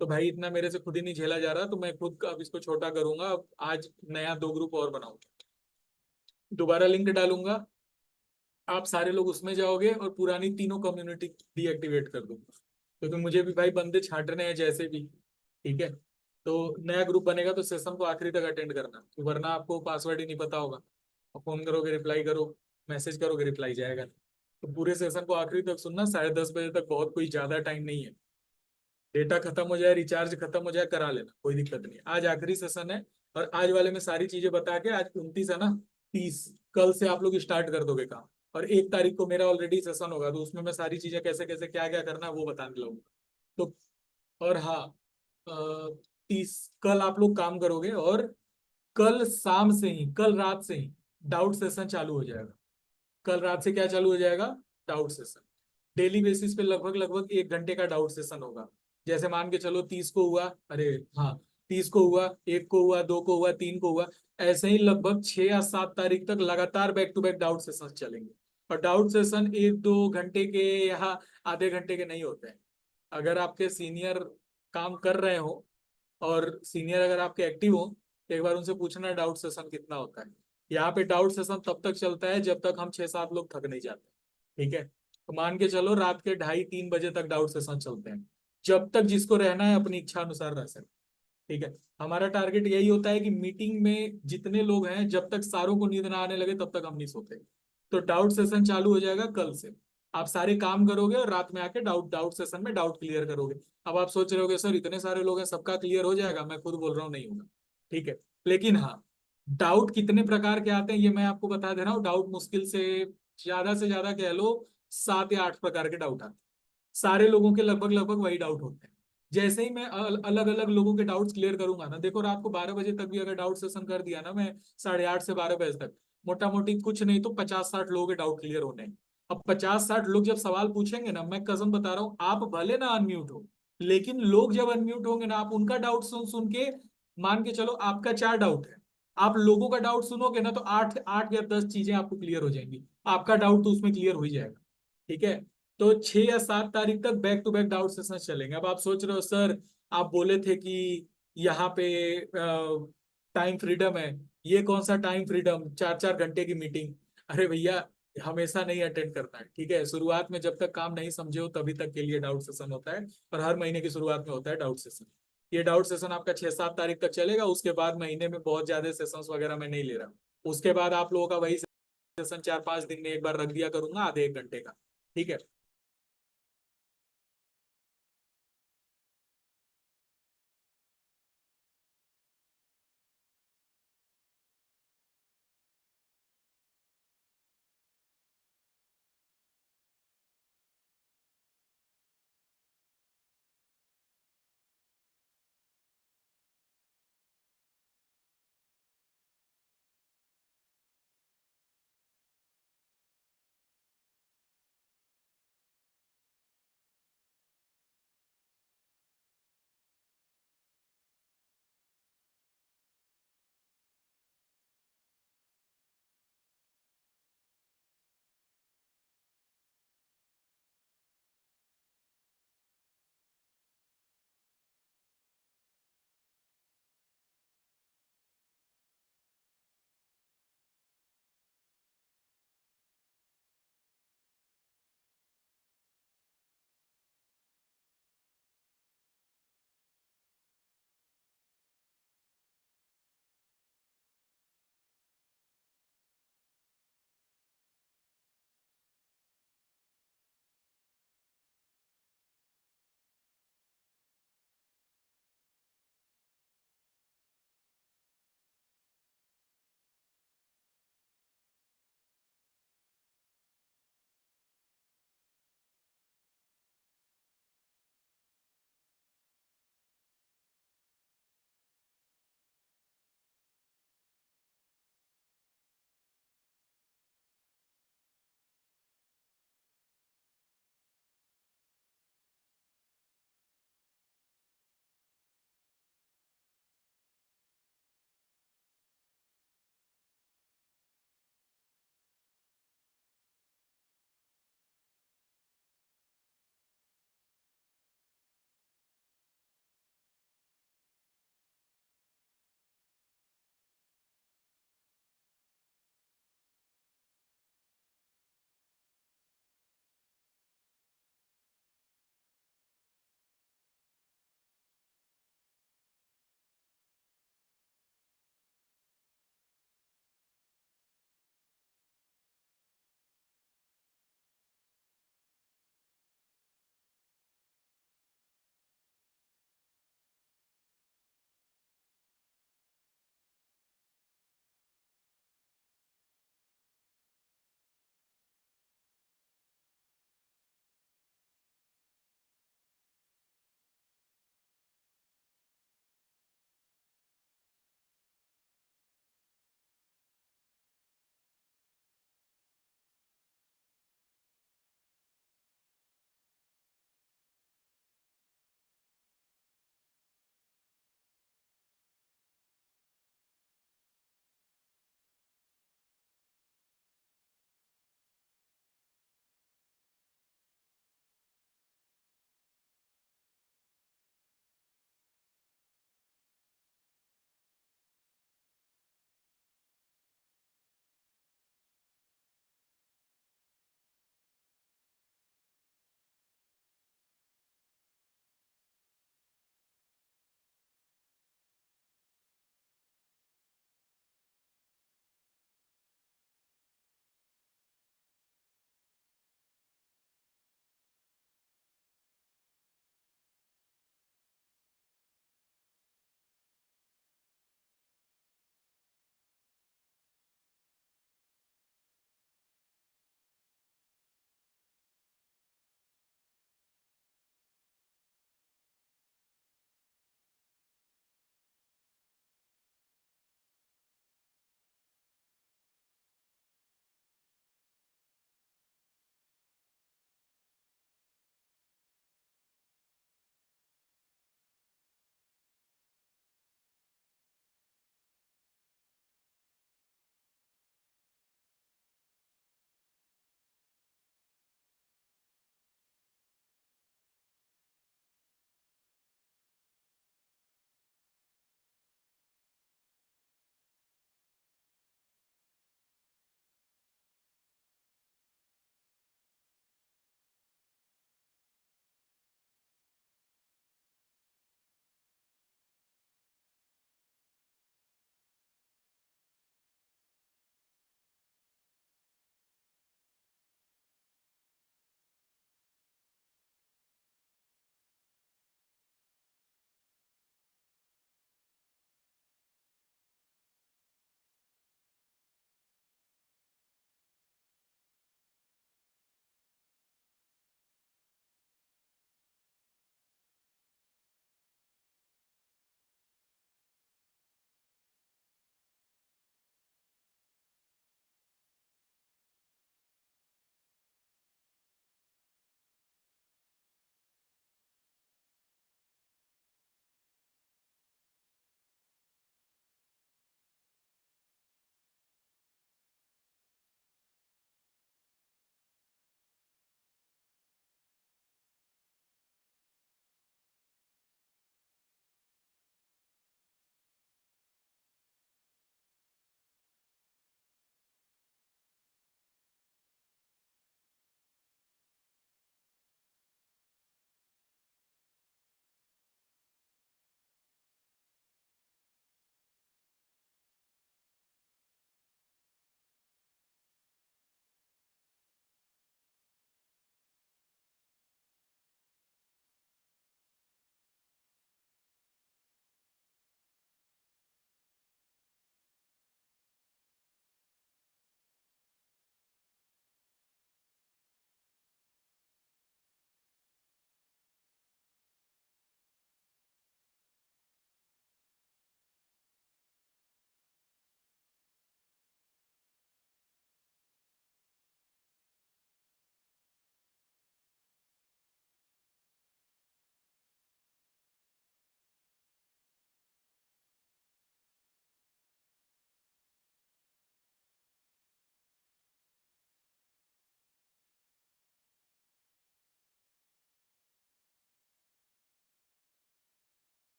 तो भाई इतना मेरे से खुद ही नहीं झेला जा रहा, तो मैं खुद अब इसको छोटा करूंगा। अब आज नया 2 ग्रुप और बनाऊंगा, दोबारा लिंक डालूंगा, आप सारे लोग उसमें जाओगे और पुरानी तीनों कम्युनिटी डीएक्टिवेट कर दूंगा, क्योंकि मुझे भी भाई बंदे छांटने हैं जैसे भी। ठीक है, तो नया ग्रुप बनेगा तो सेशन को आखिरी तक अटेंड करना, तो वरना आपको पासवर्ड ही नहीं पता होगा, और फोन करोगे रिप्लाई करो, मैसेज करोगे रिप्लाई जाएगा नहीं। तो पूरे सेशन को आखिरी तक सुनना, 10:30 बजे तक, बहुत कोई ज्यादा टाइम नहीं है। डेटा खत्म हो जाए, रिचार्ज खत्म हो जाए, करा लेना, कोई दिक्कत नहीं है। आज आखिरी सेशन है, और आज वाले में सारी चीजें बता के, आज 29 है ना, 30, कल से आप लोग स्टार्ट कर दोगे काम। और 1 तारीख को मेरा ऑलरेडी सेशन होगा, तो उसमें मैं सारी चीजें कैसे कैसे क्या क्या करना है वो बताने लगूंगा। तो और हाँ, 30 कल आप लोग काम करोगे, और कल शाम से ही, कल रात से ही डाउट सेशन चालू हो जाएगा। कल रात से क्या चालू हो जाएगा? Doubt session. डेली बेसिस पे लगभग लगभग 1 घंटे का डाउट सेशन होगा। जैसे मान के चलो 30 को हुआ, अरे हाँ, 30 को हुआ, 1 को हुआ, 2 को हुआ, 3 को हुआ, ऐसे ही लगभग 6 या 7 तारीख तक लगातार back to back doubt session चलेंगे। और डाउट सेशन 1-2 घंटे के या आधे घंटे के नहीं होते हैं। अगर आपके सीनियर काम कर रहे हो, और सीनियर अगर आपके एक्टिव हो, तो एक बार उनसे पूछना डाउट सेशन कितना होता है। यहाँ पे डाउट सेशन तब तक चलता है जब तक हम 6-7 लोग थक नहीं जाते। ठीक है, तो मान के चलो रात के 2:30-3 बजे तक डाउट सेशन चलते हैं, जब तक जिसको रहना है अपनी इच्छा अनुसार रह सकते। ठीक है, हमारा टारगेट यही होता है कि मीटिंग में जितने लोग हैं, जब तक सारों को नींद ना आने लगे तब तक हम नहीं सोते। तो डाउट सेशन चालू हो जाएगा कल से। आप सारे काम करोगे और रात में आके डाउट डाउट सेशन में डाउट क्लियर करोगे। अब आप सोच रहे होगे सर इतने सारे लोग हैं, सबका क्लियर हो जाएगा? मैं खुद बोल रहा हूँ नहीं होगा। ठीक है, लेकिन हाँ, डाउट कितने प्रकार के आते हैं ये मैं आपको बता दे रहा हूँ। डाउट मुश्किल से ज्यादा कह लो 7 या 8 प्रकार के डाउट आते हैं। सारे लोगों के लगभग लगभग वही डाउट होते हैं। जैसे ही मैं अलग अलग लोगों के डाउट्स क्लियर करूंगा ना, देखो रात को 12 बजे तक भी अगर डाउट सेशन कर दिया ना, मैं 8:30 से 12 बजे तक, मोटा मोटी कुछ नहीं तो 50-60 लोगों के डाउट क्लियर होने हैं। अब 50-60 लोग जब सवाल पूछेंगे ना, मैं कसम बता रहा हूँ, आप भले ना अनम्यूट हो, लेकिन लोग जब अनम्यूट होंगे ना, आप उनका डाउट सुन सुन के, मान के चलो आपका 4 डाउट है, आप लोगों का डाउट सुनोगे ना, तो 8 8 या 10 चीजें आपको क्लियर हो जाएंगी। आपका डाउट तो उसमें क्लियर हो ही जाएगा। ठीक है, तो 6 या 7 तारीख तक back to back doubt session चलेंगे। अब आप सोच रहे हो सर, आप बोले थे कि यहाँ पे टाइम फ्रीडम है, ये कौन सा टाइम फ्रीडम, 4 4 घंटे की मीटिंग? अरे भैया, हमेशा नहीं अटेंड करना है। ठीक है, शुरुआत में जब तक काम नहीं समझे हो तभी तक के लिए डाउट सेशन होता है, और हर महीने की शुरुआत में होता है डाउट सेशन। ये डाउट सेशन आपका 6 7 तारीख तक चलेगा, उसके बाद महीने में बहुत ज्यादा सेशंस वगैरह मैं नहीं ले रहा। उसके बाद आप लोगों का वही सेशन 4 5 दिन में एक बार रख दिया करूंगा, आधे 1 घंटे का। ठीक है।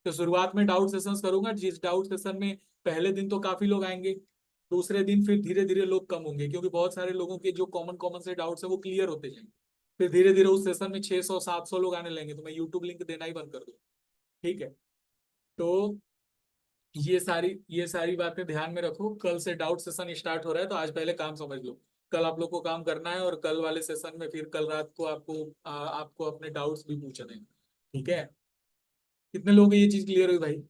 तो शुरुआत में डाउट सेशंस करूंगा, जिस डाउट सेशन में पहले दिन तो काफी लोग आएंगे, दूसरे दिन फिर धीरे धीरे लोग कम होंगे, क्योंकि बहुत सारे लोगों के जो कॉमन कॉमन से डाउट्स है वो क्लियर होते जाएंगे। फिर धीरे धीरे उस सेशन में 600 700 लोग आने लगेंगे, तो मैं यूट्यूब लिंक देना ही बंद कर दूँ। ठीक है। तो ये सारी बातें ध्यान में रखो। कल से डाउट सेशन स्टार्ट हो रहा है, तो आज पहले काम समझ लो। कल आप लोग को काम करना है, और कल वाले सेशन में फिर कल रात को आपको अपने डाउट्स भी पूछने हैं। ठीक है। कितने लोग ये चीज क्लियर हुई भाई?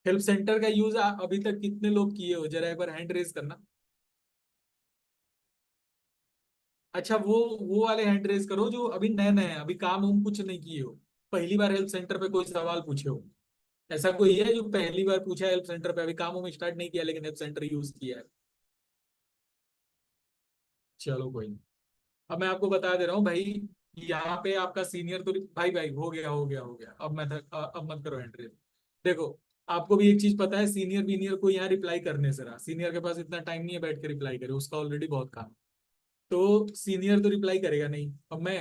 हेल्प सेंटर का यूज अभी तक कितने लोग किए हो, जरा एक बार हैंड रेज करना। अच्छा, वो वाले हैंड रेज करो जो अभी नए नए हैं, अभी काम उम कुछ नहीं किए हो, पहली बार हेल्प सेंटर पे कोई सवाल पूछे हो। ऐसा कोई है जो पहली बार पूछा है हेल्प सेंटर पे, अभी काम उम स्टार्ट नहीं किया लेकिन हेल्प सेंटर यूज किया है? चलो कोई नहीं। अब मैं आपको बता दे रहा हूँ भाई, यहाँ पे आपका सीनियर तो भाई भाई हो गया अब मैं अब मत करो एंट्री। देखो, आपको भी एक चीज पता है, सीनियर वीनियर को यहाँ रिप्लाई करने से रहा, सीनियर के पास इतना टाइम नहीं है बैठ के रिप्लाई करे, उसका ऑलरेडी बहुत काम। तो सीनियर तो रिप्लाई करेगा नहीं, अब मैं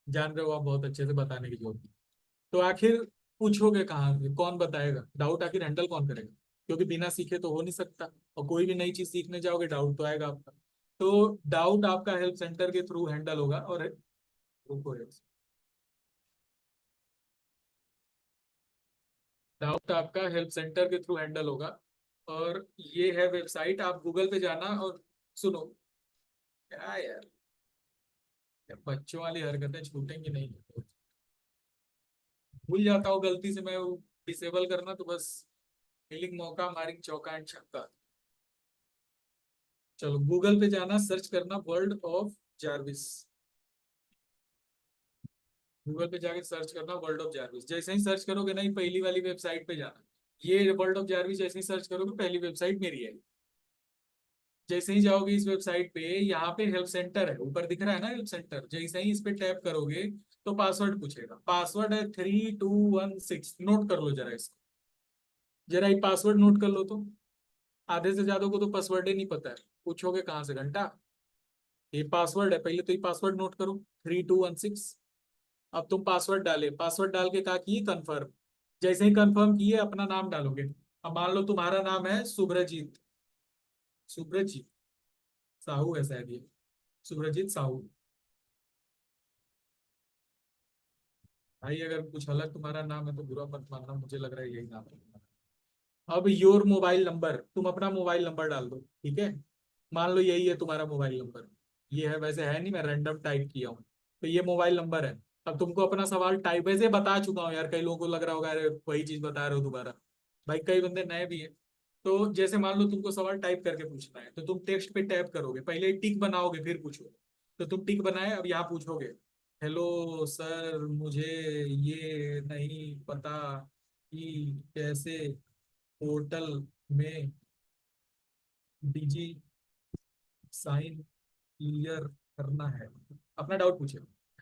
जान रहे हो आप बहुत अच्छे से बताने की जरूरत नहीं। तो आखिर पूछोगे कहाँ से, कौन बताएगा डाउट, आखिर हैंडल कौन करेगा? क्योंकि बिना सीखे तो हो नहीं सकता, और कोई भी नई चीज सीखने जाओगे डाउट तो आएगा आपका। तो डाउट आपका हेल्प सेंटर के थ्रू हैंडल होगा। और रुको, डाउट आपका हेल्प सेंटर के थ्रू हैंडल होगा। और ये है वेबसाइट, आप गूगल पे जाना और सुनो। क्या यार, ये बच्चों वाली हरकतें छूटेंगी नहीं। भूल जाता हूँ गलती से मैं वो डिसेबल करना, तो बस फीलिंग मौका मारिंग चौका एंड छक्का। चलो गूगल पे जाना, सर्च करना वर्ल्ड ऑफ जारविस। गूगल पे जाके सर्च करना वर्ल्ड ऑफ जारविस। जैसे ही सर्च करोगे ना, ही पहली वाली वेबसाइट पे जाना। ये वर्ल्ड ऑफ जारविस जैसे ही सर्च करोगे, पहली वेबसाइट मेरी है। जैसे ही जाओगे इस वेबसाइट पे, यहाँ पे हेल्प सेंटर है, ऊपर दिख रहा है ना हेल्प सेंटर, जैसे ही इस पे टैप करोगे तो पासवर्ड पूछेगा। पासवर्ड है 3216, नोट कर लो जरा इसको। जरा ये पासवर्ड नोट कर लो। तो आधे से ज्यादा को तो पासवर्ड ही नहीं पता है, पूछोगे कहाँ से घंटा। ये पासवर्ड है, पहले तो ये पासवर्ड नोट करो, 3216। अब तुम पासवर्ड डाले, पासवर्ड डाल के कहा किए कंफर्म। जैसे ही कंफर्म किए अपना नाम डालोगे। अब मान लो तुम्हारा नाम है सुब्रजीत, सुब्रजीत साहू है शायद ये, सुब्रजीत साहू। भाई अगर कुछ अलग तुम्हारा नाम है तो बुरा मत मानना, मुझे लग रहा है यही नाम है तुम्हारा। अब योर मोबाइल नंबर, तुम अपना मोबाइल नंबर डाल दो। ठीक है। मान लो यही है तुम्हारा मोबाइल नंबर। ये है, वैसे है नहीं, मैं रैंडम टाइप किया हूँ। तो ये मोबाइल नंबर है। अब तुमको अपना सवाल टाइप, वैसे बता चुका हूँ यार, कई लोगों को लग रहा होगा अरे वही चीज बता रहे हो दोबारा। भाई कई बंदे नए भी हैं। तो जैसे मान लो तुमको सवाल टाइप करके पूछना है, तो तुम टेक्स्ट पे टैप करोगे, पहले टिक बनाओगे फिर पूछोगे। तो तुम टिक बनाए, अब यहाँ पूछोगे, हेलो सर, मुझे ये नहीं पता कि कैसे पोर्टल में डिजी साइन क्लियर करना है। अपना डाउट पूछे।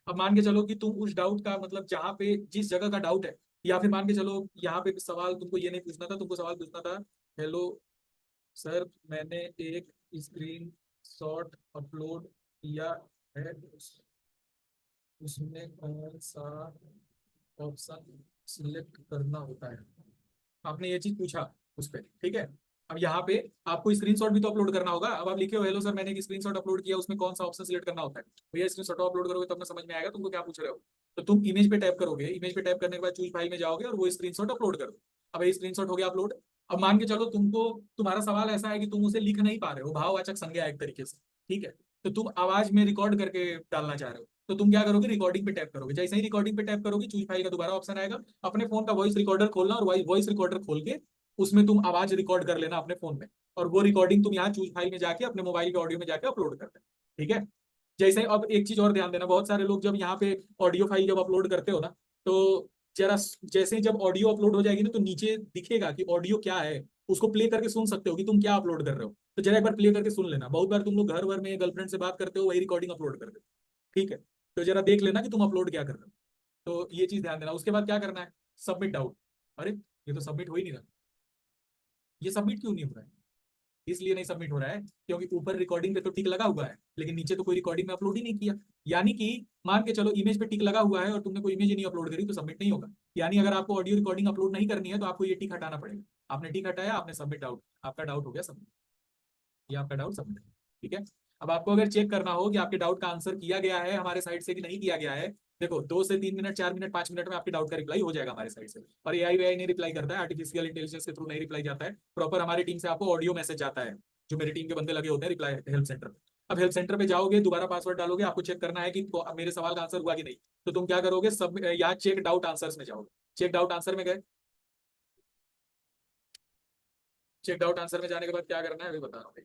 अब मान के चलो कि तुम उस डाउट का मतलब, जहाँ पे जिस जगह का डाउट है, या फिर मान के चलो यहाँ पे सवाल तुमको ये नहीं पूछना था, तुमको सवाल पूछना था, हेलो सर, मैंने एक स्क्रीन शॉट अपलोड किया है, उसमें कौन सा ऑप्शन सिलेक्ट करना होता है? आपने ये चीज पूछा उस पर। ठीक है। अब यहाँ पे आपको स्क्रीनशॉट भी तो अपलोड करना होगा। अब आप लिखे हो, हेलो सर, मैंने एक स्क्रीनशॉट अपलोड किया, उसमें कौन सा ऑप्शन सिलेक्ट करना होता है? भैया स्क्रीनशॉट अपलोड करोगे तब मैं समझ में आएगा तुमको क्या पूछ रहे हो। तो तुम इमेज पे टैप करोगे, इमेज पे टैप करने के बाद चूज फाइल में जाओगे और वो स्क्रीनशॉट अपलोड कर दो। अब ये स्क्रीनशॉट हो गया अपलोड। अब मान के चलो तुमको, तुम्हारा सवाल ऐसा है कि तुम उसे लिख नहीं पा रहे हो, भाववाचक संज्ञा एक तरीके से। ठीक है। तो तुम आवाज में रिकॉर्ड करके डालना चाह रहे हो, तो तुम क्या करोगे, रिकॉर्डिंग पे टैप करोगे। जैसे ही रिकॉर्डिंग पे टैप करोगे, चूज फाइल का दोबारा ऑप्शन आएगा, अपने फोन का वॉइस रिकॉर्डर खोलना, और वॉइस रिकॉर्डर खोल के उसमें तुम आवाज रिकॉर्ड कर लेना अपने फोन में। और वो रिकॉर्डिंग तुम यहाँ चूज फाइल में जाके अपने मोबाइल के ऑडियो में जाके अपलोड कर देना। ठीक है। जैसे अब एक चीज और ध्यान देना, बहुत सारे लोग जब यहाँ पे ऑडियो फाइल जब अपलोड करते हो ना, तो जरा जैसे ही जब ऑडियो अपलोड हो जाएगी ना, तो नीचे दिखेगा कि ऑडियो क्या है, उसको प्ले करके सुन सकते हो कि तुम क्या अपलोड कर रहे हो। तो जरा एक बार प्ले करके सुन लेना, बहुत बार तुम लोग घर भर में गर्लफ्रेंड से बात करते हो, वही रिकॉर्डिंग अपलोड कर देते हो। ठीक है। तो जरा देख लेना कि तुम अपलोड क्या कर रहे हो। तो ये चीज ध्यान देना। उसके बाद क्या करना है, सबमिट डाउट। अरे ये तो सबमिट हो ही नहीं रहा, ये सबमिट क्यों नहीं हो रहा है? इसलिए नहीं सबमिट हो रहा है क्योंकि ऊपर रिकॉर्डिंग पे तो टिक लगा हुआ है, लेकिन नीचे तो कोई रिकॉर्डिंग में अपलोड ही नहीं किया। यानी कि मान के चलो इमेज पे टिक लगा हुआ है और तुमने कोई इमेज ही नहीं अपलोड करी तो सबमिट नहीं होगा। यानी अगर आपको ऑडियो रिकॉर्डिंग अपलोड नहीं करनी है तो आपको ये टिक हटाना पड़ेगा। आपने टिक हटाया, आपने सबमिट डाउट, आपका डाउट हो गया सबमिट। ये आपका डाउट सबमिट है। ठीक है। अब आपको अगर चेक करना हो कि आपके डाउट का आंसर किया गया है हमारे साइड से कि नहीं किया गया है, देखो 2 से 3 मिनट, 4 मिनट, 5 मिनट में आपके डाउट का रिप्लाई हो जाएगा हमारे साइड से। और एआई वेआई नहीं रिप्लाई करता है, आर्टिफिशियल इंटेलिजेंस के थ्रू नहीं रिप्लाई जाता है, प्रॉपर हमारी टीम से आपको ऑडियो मैसेज जाता है, जो मेरी टीम के बंदे लगे होते हैं रिप्लाई हेल्प सेंटर पे। अब हेल्प सेंटर पे जाओगे, दोबारा पासवर्ड डालोगे, आपको चेक करना है कि तो मेरे सवाल का आंसर हुआ कि नहीं। तो तुम क्या करोगे, सब यहाँ चेक डाउट आंसर्स में जाओगे। चेक डाउट आंसर में गए, चेक डाउट आंसर में जाने के बाद क्या करना है अभी बता रहा हूँ।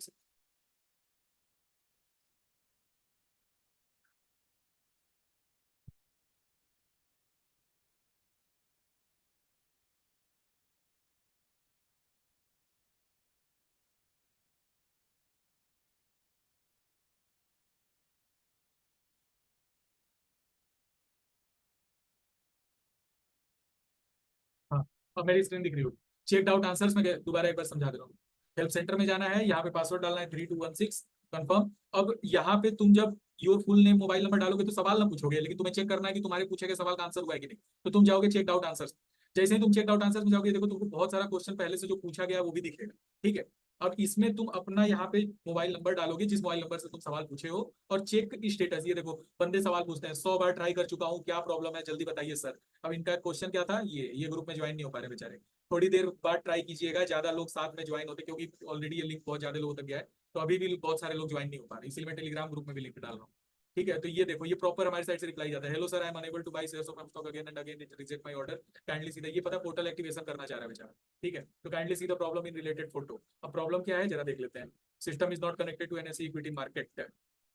हाँ, अब मेरी स्क्रीन दिख रही होगी। चेक आउट आंसर्स में गए, दोबारा एक बार समझा दे रहा हूँ। हेल्प सेंटर में जाना है, यहाँ पे पासवर्ड डालना है 3216 कंफर्म। अब यहाँ पे तुम जब your full name mobile number डालोगे तो सवाल ना पूछोगे, लेकिन तुम्हें चेक करना है कि तुम्हारे पूछे गए सवाल का आंसर हुआ है कि नहीं। तो तुम जाओगे चेक आउट आंसर्स। जैसे ही तुम चेक आउट आंसर्स में जाओगे, देखो तुमको बहुत सारा क्वेश्चन पहले से जो पूछा गया है वो भी दिखेगा। ठीक है। अब इसमें तुम अपना यहाँ पे मोबाइल नंबर डालोगे, जिस मोबाइल नंबर से तुम सवाल पूछे हो, और चेक स्टेटस। ये देखो बंदे सवाल पूछते हैं, 100 बार ट्राई कर चुका हूँ, क्या प्रॉब्लम है जल्दी बताइए सर। अब इनका क्वेश्चन क्या था, ये ग्रुप में ज्वाइन नहीं हो पा रहे बेचारे। थोड़ी देर बाद ट्राई कीजिएगा, ज्यादा लोग साथ में ज्वाइन होते क्योंकि ऑलरेडी ये लिंक बहुत ज्यादा लोगों तक गया है, तो अभी भी बहुत सारे लोग ज्वाइन नहीं हो पा रहे, इसलिए मैं टेलीग्राम ग्रुप में भी लिंक डाल रहा हूँ। ठीक है। तो ये देखो, ये प्रॉपर हमारी साइड से रिप्लाई जाता है, hello sir, I am unable to buy shares of stock again and again, reject my order, kindly see the, ये पता पोर्टल एक्टिवेशन करना चाह रहा है बेचारा। ठीक है। तो kindly see the problem in related photo. अब प्रॉब्लम क्या है जरा देख लेते हैं। System is not connected to NSE equity market,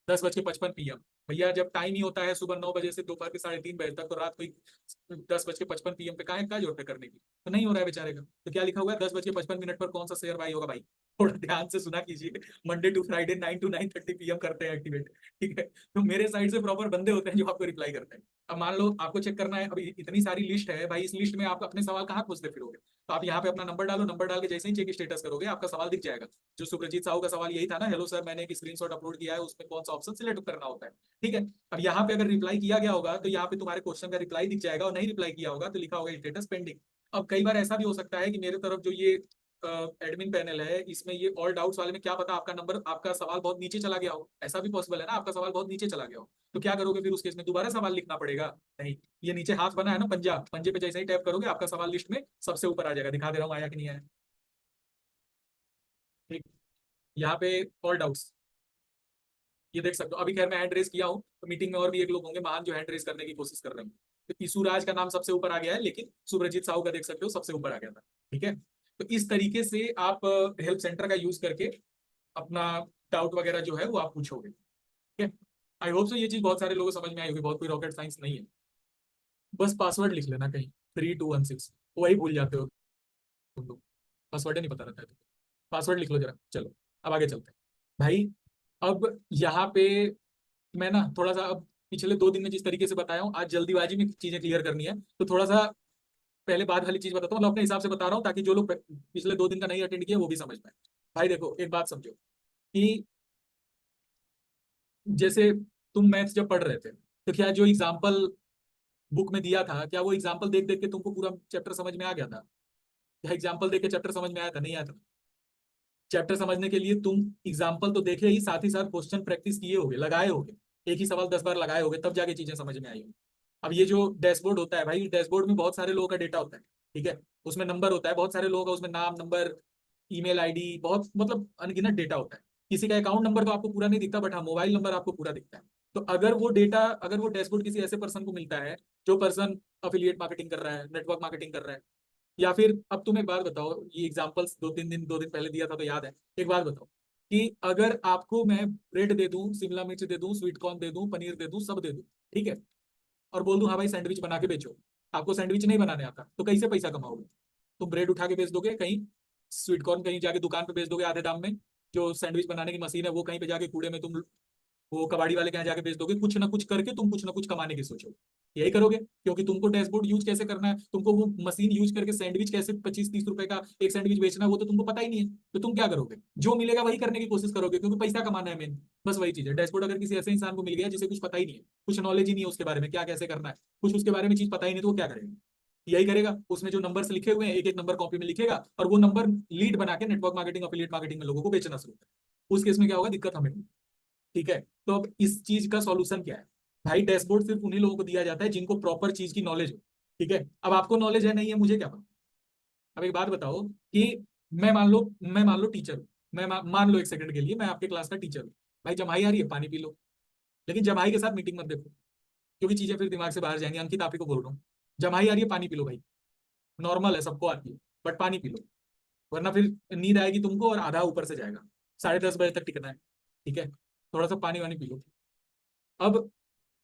10:55 PM। भैया जब टाइम ही होता है सुबह 9 बजे से दोपहर के 3:30 बजे तक, तो रात को 10:55 PM पे कहाँ क्या जरूरत है करने की। तो नहीं हो रहा है बेचारे का। तो क्या लिखा हुआ है, 10:55 पर कौन सा शेयर बाई होगा भाई। थोड़ा ध्यान से सुना कीजिए। Monday to Friday 9 to 9:30 PM करते हैं एक्टिवेट। ठीक है। तो मेरे साइड से प्रॉपर बंदे होते हैं जो आपको रिप्लाई करते हैं। अब मान लो आपको चेक करना है, अभी इतनी सारी लिस्ट है भाई, इस लिस्ट में आप अपने सवाल कहाँ खोजते फिरोगे। तो आप यहाँ पे अपना नंबर डालो, नंबर डाल के जैसे ही चेक स्टेटस करोगे आपका सवाल दिख जाएगा। जो सुप्रजीत साहू का सवाल यही था ना, हेलो सर मैंने एक स्क्रीनशॉट अपलोड किया है, उसमें कौन सा ऑप्शन सिलेक्ट करना होता है। ठीक है। अब यहाँ पे अगर रिप्लाई किया गया होगा तो यहाँ पे तुम्हारे क्वेश्चन का रिप्लाई दिख जाएगा, और नहीं रिप्लाई किया होगा तो लिखा होगा स्टेटस पेंडिंग। अब कई बार ऐसा भी हो सकता है कि मेरे तरफ जो ये एडमिन पैनल है, इसमें ये ऑल डाउट्स वाले में क्या पता आपका नंबर, आपका सवाल बहुत नीचे चला गया हो, ऐसा भी पॉसिबल है ना, आपका सवाल बहुत नीचे चला गया हो। तो क्या करोगे फिर उस केस में, दोबारा सवाल लिखना पड़ेगा। नहीं, ये नीचे हाथ बना है ना पंजा, पंजे पे जैसे ही टैप करोगे आपका सवाल लिस्ट में सबसे ऊपर आ जाएगा। दिखा दे रहा हूँ आया कि नहीं आया। ठीक। यहाँ पे ऑल डाउट्स ये देख सकते हो। अभी खैर मैं हैंड रेस किया हूँ, तो मीटिंग में और भी एक लोग होंगे महान जो हैंड रेस करने की कोशिश कर रहे हैं। तो ईसुराज का नाम सबसे ऊपर आ गया है, लेकिन सुब्रजीत साहू का देख सकते हो सबसे ऊपर आ गया था। ठीक है। तो इस तरीके से आप हेल्प सेंटर का यूज करके अपना डाउट वगैरह जो है वो आप पूछोगे। ठीक है। आई होप सो ये चीज बहुत सारे लोगों को समझ में आई होगी, बहुत कोई रॉकेट साइंस नहीं है। बस पासवर्ड लिख लेना कहीं, 3216, वही भूल जाते हो तुम लोग, पासवर्ड नहीं पता रहता है तो पासवर्ड लिख लो जरा। चलो अब आगे चलते हैं भाई। अब यहाँ पे मैं ना थोड़ा सा, अब पिछले 2 दिन में जिस तरीके से बताया हूँ, आज जल्दीबाजी में चीजें क्लियर करनी है, तो थोड़ा सा पहले बाद वाली चीज बताता हूँ, मतलब अपने हिसाब से बता रहा हूँ ताकि जो लोग पिछले 2 दिन का नहीं अटेंड किया वो भी समझ पाए। भाई देखो एक बात समझो कि जैसे तुम मैथ्स जब पढ़ रहे थे, तो क्या जो एग्जाम्पल बुक में दिया था, क्या वो एग्जाम्पल देख देख के तुमको पूरा चैप्टर समझ में आ गया था। क्या एग्जाम्पल देख के चैप्टर समझ में आया था, नहीं आया था। चैप्टर समझने के लिए तुम एग्जाम्पल तो देखे ही, साथ ही साथ क्वेश्चन प्रैक्टिस किए होगे, लगाए होगे, एक ही सवाल 10 बार लगाए होगे, तब जाके चीजें समझ में आई होगी। अब ये जो डैशबोर्ड होता है भाई, डैशबोर्ड में बहुत सारे लोगों का डेटा होता है। ठीक है। उसमें नंबर होता है, बहुत सारे लोगों का उसमें नाम नंबर, ईमेल आईडी, बहुत मतलब अनगिनत डेटा होता है। किसी का अकाउंट नंबर तो आपको पूरा नहीं दिखता, बट हाँ मोबाइल नंबर आपको पूरा दिखता है। तो अगर वो डेटा, अगर वो डैशबोर्ड किसी ऐसे पर्सन को मिलता है जो पर्सन अफिलिएट मार्केटिंग कर रहा है, नेटवर्क मार्केटिंग कर रहा है, या फिर अब तुम एक बात बताओ, ये एग्जांपल्स 2 दिन पहले दिया था तो याद है। एक बात बताओ कि अगर आपको मैं ब्रेड दे दूं, शिमला मिर्च दे दूं, स्वीट कॉर्न दे दूं, पनीर दे दूं, सब दे दूं, ठीक है, और बोल दूं हाँ भाई सैंडविच बना के बेचो, आपको सैंडविच नहीं बनाने आता, तो कैसे पैसा कमाओगे। तुम ब्रेड उठा के बेच दोगे कहीं, स्वीट कॉर्न कहीं जाके दुकान पे बेच दोगे आधे दाम में, जो सैंडविच बनाने की मशीन है वो कहीं पे जाके कूड़े में तुम वो कबाड़ी वाले के यहाँ जाके बेच दोगे, कुछ ना कुछ करके तुम कुछ ना कुछ कमाने की सोचो। यही करोगे, क्योंकि तुमको डैशबोर्ड यूज कैसे करना है, तुमको वो मशीन यूज करके सैंडविच कैसे 25-30 रुपए का एक सैंडविच बेचना है वो तो तुमको पता ही नहीं है। तो तुम क्या करोगे, जो मिलेगा वही करने की कोशिश करोगे, क्योंकि पैसा कमाना है मेन। बस वही चीज है। डैशबोर्ड अगर किसी ऐसे इंसान को मिल गया जिसे कुछ पता ही नहीं है, कुछ नॉलेज ही नहीं है उसके बारे में क्या कैसे करना है, कुछ उसके बारे में चीज पता ही नहीं, तो वो क्या करेगा, यही करेगा। उसमें जो नंबर्स लिखे हुए हैं एक एक नंबर कॉपी में लिखेगा और वो नंबर लीड बना के नेटवर्क मार्केटिंग अफिलिएट मार्केटिंग में लोगों को बेचना शुरू करेगा। उस केस में क्या होगा, दिक्कत हमें होगी। ठीक है। तो अब इस चीज का सॉल्यूशन क्या है भाई, डैशबोर्ड सिर्फ उन्हीं लोगों को दिया जाता है जिनको प्रॉपर चीज की नॉलेज हो। ठीक है। अब आपको नॉलेज है नहीं है मुझे क्या पता। अब एक बात बताओ कि मैं मान लो टीचर हूँ, मान लो एक सेकंड के लिए मैं आपके क्लास का टीचर हूँ। भाई जम्हाई आ रही है, पानी पी लो। लेकिन जम्हाई के साथ मीटिंग मत देखो, क्योंकि चीजें फिर दिमाग से बाहर जाएंगी। अंकित आप ही को बोल रहा हूँ, जम्हाई आ रही है, पानी पी लो भाई। नॉर्मल है, सबको आती है, बट पानी पी लो, वरना फिर नींद आएगी तुमको और आधा ऊपर से जाएगा। 10:30 बजे तक टिकना है। ठीक है। थोड़ा सा पानी वानी पी लो। अब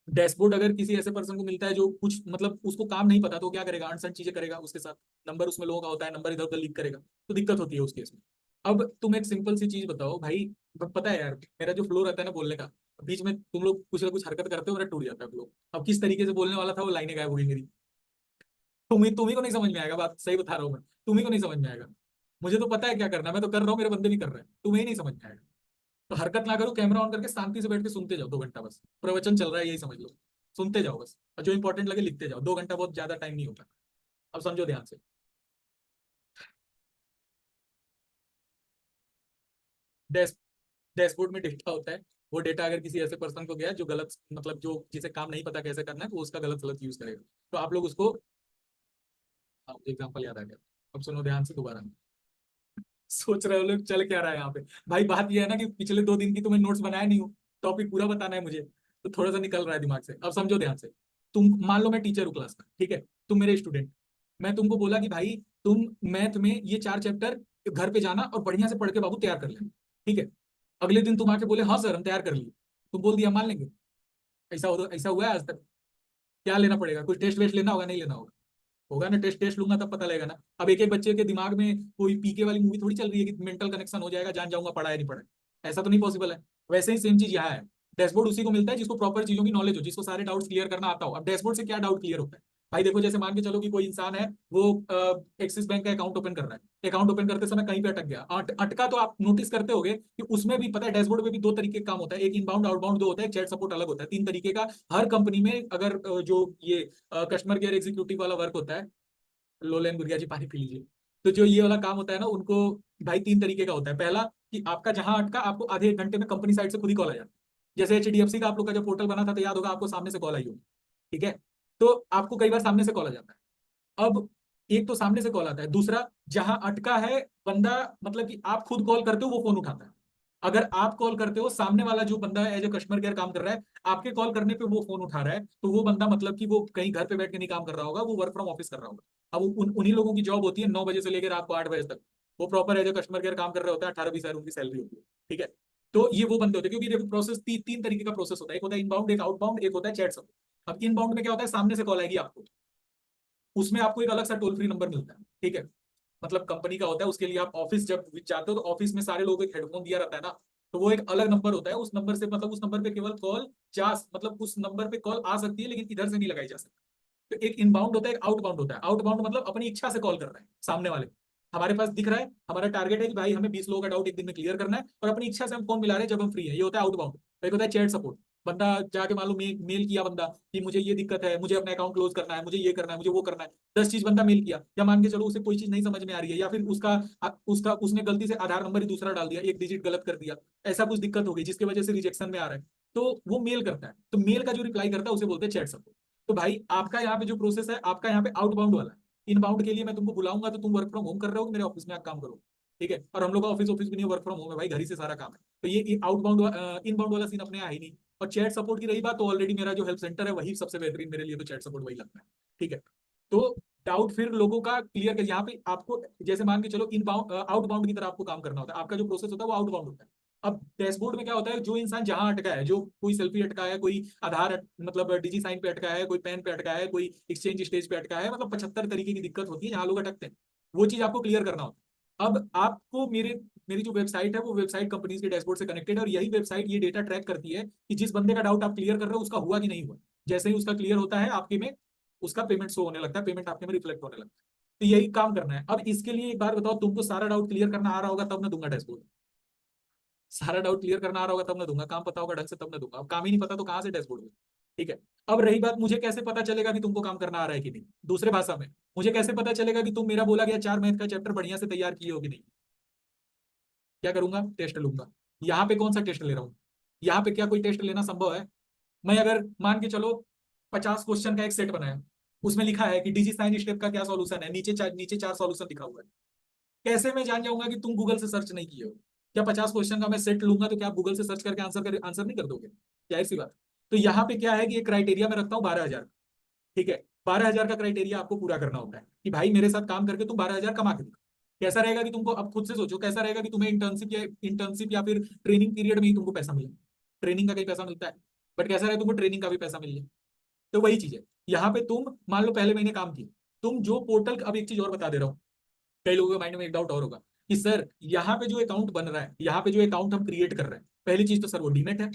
डैशबोर्ड अगर किसी ऐसे पर्सन को मिलता है जो कुछ मतलब उसको काम नहीं पता, तो क्या करेगा, अनसन चीजें करेगा उसके साथ। नंबर उसमें लोगों का होता है, नंबर इधर उधर लीक करेगा, तो दिक्कत होती है उस केस में। अब तुम एक सिंपल सी चीज बताओ भाई, पता है यार मेरा जो फ्लो रहता है ना बोलने का, बीच में तुम लोग कुछ ना कुछ हरकत करते हो, मेरा टूट जाता है फ्लो। अब किस तरीके से बोलने वाला था वो लाइनें गायब हो गई मेरी। तुम्ही को नहीं समझ में आएगा, बात सही बता रहा हूँ मैं। तुम्ही को नहीं समझ में आएगा। मुझे तो पता है क्या करना है, मैं तो कर रहा हूँ, मेरे बंदे भी कर रहे हैं, तुम्हें ही नहीं समझ में आएगा। तो हरकत ना करो, कैमरा ऑन करके शांति से बैठ के सुनते जाओ 2 घंटा, बस प्रवचन चल रहा है यही समझ लो। सुनते जाओ बस, और जो इंपॉर्टेंट लगे लिखते जाओ। 2 घंटा बहुत ज्यादा टाइम नहीं होता। अब समझो ध्यान से। डैश डैशबोर्ड में डेटा होता है। वो डेटा अगर किसी ऐसे पर्सन को गया जो गलत मतलब जो जिसे काम नहीं पता कैसे करना है, तो उसका गलत गलत यूज करेगा। तो आप लोग उसको, हाँ मुझे एग्जाम्पल याद आ गया। अब सुनो ध्यान से दोबारा। सोच रहे हो लोग चल क्या रहा है यहाँ पे। भाई बात ये है ना कि पिछले 2 दिन की तुम्हें नोट्स बनाया नहीं हो, टॉपिक पूरा बताना है मुझे, तो थोड़ा सा निकल रहा है दिमाग से। अब समझो ध्यान से। तुम मान लो मैं टीचर हूँ क्लास का, ठीक है, तुम मेरे स्टूडेंट। मैं तुमको बोला कि भाई तुम मैथ में ये 4 चैप्टर घर पे जाना और बढ़िया से पढ़ के बाबू तैयार कर लेना। ठीक है। अगले दिन तुम आके बोले हाँ सर हम तैयार कर लिए, तुम बोल दिया, मान लेंगे? ऐसा हुआ है आज तक? क्या लेना पड़ेगा, कुछ टेस्ट वेस्ट लेना होगा, नहीं लेना होगा? होगा ना, टेस्ट टेस्ट लूंगा तब पता लगेगा ना। अब एक एक बच्चे के दिमाग में कोई पीके वाली मूवी थोड़ी चल रही है कि मेंटल कनेक्शन हो जाएगा, जान जाऊंगा पढ़ा है नहीं पढ़ा है। ऐसा तो नहीं पॉसिबल है। वैसे ही सेम चीज यहाँ है। डैशबोर्ड उसी को मिलता है जिसको प्रॉपर चीजों की नॉलेज हो, जिसको सारे डाउट्स क्लियर करना आता हो। अब डैशबोर्ड से क्या डाउट क्लियर होता है भाई, देखो जैसे मान के चलो कि कोई इंसान है, वो एक्सिस बैंक का अकाउंट ओपन कर रहा है। अकाउंट ओपन करते समय कहीं पे अटक गया, अटका, तो आप नोटिस करते होगे कि उसमें भी पता है डैशबोर्ड में भी 2 तरीके का काम होता है, एक इनबाउंड आउटबाउंड दो होता है, चैट सपोर्ट अलग होता है, 3 तरीके का। हर कंपनी में अगर जो ये कस्टमर केयर एग्जीक्यूटिव वाला वर्क होता है, लोलेन गुड़िया जी पानी पी लीजिए। तो जो ये वाला काम होता है ना उनको, भाई 3 तरीके का होता है। पहला कि आपका जहां अटका आपको आधे 1 घंटे में कंपनी साइड से खुद ही कॉल आ जाता है। जैसे एचडीएफसी का आप लोग का जब पोर्टल बना था तो याद होगा आपको, सामने से कॉल आई होगी। ठीक है। तो आपको कई बार सामने से कॉल आ जाता है। अब एक तो सामने से कॉल आता है, दूसरा जहां अटका है बंदा, मतलब कि आप खुद कॉल करते हो वो फोन उठाता है। अगर आप कॉल करते हो, सामने वाला जो बंदा एज ए कस्टमर केयर काम कर रहा है, आपके कॉल करने पे वो फोन उठा रहा है, तो वो बंदा मतलब कि वो कहीं घर पे बैठ के नहीं काम कर रहा होगा, वो वर्क फ्रॉम ऑफिस कर रहा होगा। अब उन्हीं लोगों की जॉब होती है 9 बजे से लेकर रात को 8 बजे तक। वो proper as a customer care काम कर रहे होते हैं, 18-20 हजार उनकी सैलरी होती है। ठीक है। तो ये वो बंदे होते हैं, क्योंकि देखो प्रोसेस 3 तरीके का प्रोसेस होता है, एक होता है इनबाउंड, एक आउटबाउंड, एक होता है चैट सपोर्ट। अब इनबाउंड में क्या होता है, सामने से कॉल आएगी आपको, उसमें आपको एक अलग सा टोल फ्री नंबर मिलता है। ठीक है। मतलब कंपनी का होता है, उसके लिए आप ऑफिस जब जाते हो तो ऑफिस में सारे लोगों को एक हेडफोन दिया रहता है ना, तो वो एक अलग नंबर होता है। उस नंबर से मतलब उस नंबर पे केवल कॉल जा, मतलब उस नंबर पे कॉल आ सकती है, लेकिन इधर से नहीं लगाई जा सकती। तो एक इनबाउंड होता है, एक आउटबाउंड होता है। आउटबाउंड मतलब अपनी इच्छा से कॉल कर रहा है सामने वाले को। हमारे पास दिख रहा है, हमारा टारगेट है कि भाई हमें 20 लोगों का डाउट एक दिन में क्लियर करना है, और अपनी इच्छा से हम फोन मिला रहे हैं जब हम फ्री है, ये होता है आउटबाउंड। एक होता है चैट सपोर्ट। बंदा जाके मान लो मेल किया बंदा कि मुझे ये दिक्कत है, मुझे अपना अकाउंट क्लोज करना है, मुझे ये करना है, मुझे वो करना है। 10 चीज बंदा मेल किया, या मान के चलो उसे कोई चीज नहीं समझ में आ रही है, या फिर उसका उसने गलती से आधार नंबर ही दूसरा डाल दिया, एक डिजिट गलत कर दिया, ऐसा कुछ दिक्कत हो गई जिसकी वजह से रिजेक्शन में आ रहा है। तो वो मेल करता है, तो मेल का जो रिप्लाई करता है उसे बोलते हैं चैट सपोर्ट। तो भाई आपका यहाँ पे जो प्रोसेस है, आपका यहाँ पे आउटबाउंड वाला है। इनबाउंड के लिए मैं तुमको बुलाऊंगा तो तुम वर्क फ्रॉम होम कर रहे हो, मेरे ऑफिस में आप काम करो। ठीक है। और हम लोग का ऑफिस ऑफिस भी नहीं, वर्क फ्रॉम होम है भाई, घर ही से सारा काम है। तो ये आउटबाउंड इनबाउंड वाला सीन अपने यहाँ ही नहीं। और चैट सपोर्ट की रही बात, तो ऑलरेडी मेरा जो हेल्प सेंटर है वही सबसे बेहतरीन मेरे लिए, तो चैट सपोर्ट वही लगता है। ठीक है। तो डाउट फिर लोगों का क्लियर कर, यहाँ पे आपको जैसे मान के चलो इनबाउंड आउटबाउंड की तरह आपको काम करना होता है, आपका जो प्रोसेस होता है वो आउटबाउंड होता है। अब डैशबोर्ड में क्या होता है, जो इंसान जहां अटका है, जो कोई सेल्फी अटका है, कोई मतलब डिजी साइन पे अटका है, कोई पेन पे अटका है, कोई एक्सचेंज स्टेज पे अटका है, मतलब 75 तरीके की दिक्कत होती है जहां लोग अटकते हैं। वो चीज आपको क्लियर करना होता है। अब आपको मेरी जो वेबसाइट है वो वेबसाइट कंपनीज के डैशबोर्ड से कनेक्टेड है, और यही वेबसाइट ये डेटा ट्रैक करती है कि जिस बंदे का डाउट आप क्लियर कर रहे हो उसका हुआ कि नहीं हुआ। जैसे ही उसका क्लियर होता है आपके में उसका पेमेंट शो होने लगता है, पेमेंट आपके में रिफ्लेक्ट होने लगता है। तो यही काम करना है। अब इसके लिए एक बार बताओ, तुमको सारा डाउट क्लियर करना आ रहा होगा तब मैं दूंगा डैशबोर्ड। सारा डाउट क्लियर करना आ रहा होगा तब मैं दूंगा, काम पता होगा ढंग से तब मैं दूंगा। अब काम ही नहीं पता तो कहाँ से डैशबोर्ड में? ठीक है। अब रही बात, मुझे कैसे पता चलेगा कि तुमको काम करना आ रहा है कि नहीं, दूसरे भाषा में मुझे कैसे पता चलेगा कि तुम मेरा बोला गया 4 मैथ का चैप्टर बढ़िया से तैयार किए हो कि नहीं? क्या करूंगा? टेस्ट लूंगा। यहाँ पे कौन सा टेस्ट ले रहा हूँ? यहाँ पे क्या कोई टेस्ट लेना संभव है? मैं अगर मान के चलो 50 क्वेश्चन का एक सेट बनाया, उसमें लिखा है कि डीजी साइन स्टेप का क्या सॉल्यूशन है, नीचे चार सॉल्यूशन लिखा हुआ है, कैसे मैं जान जाऊंगा कि तुम गूगल से सर्च नहीं किए हो? क्या 50 क्वेश्चन का मैं सेट लूंगा तो क्या आप गूगल से सर्च करके आंसर नहीं कर दोगे? क्या ऐसी बात? तो यहाँ पे क्या है कि एक क्राइटेरिया मैं रखता हूँ 12,000। ठीक है, 12,000 का क्राइटेरिया आपको पूरा करना होता है कि भाई मेरे साथ काम करके तुम 12,000 कमा के दिखाओ। कैसा रहेगा कि तुमको, अब खुद से सोचो, कैसा रहेगा कि तुम्हें इंटर्नशिप या फिर ट्रेनिंग पीरियड में ही तुमको पैसा मिले? ट्रेनिंग का कहीं पैसा मिलता है? बट कैसा रहेगा तुमको ट्रेनिंग का भी पैसा मिल जाए? तो वही चीज है। यहाँ पे तुम मान लो पहले महीने काम किए, तुम जो पोर्टल, अब एक चीज और बता दे रहा हूँ, कई लोगों के माइंड में एक डाउट और होगा कि सर यहाँ पे जो अकाउंट बन रहा है, यहाँ पे जो अकाउंट हम क्रिएट कर रहे हैं, पहली चीज तो सर वो डीमेट है।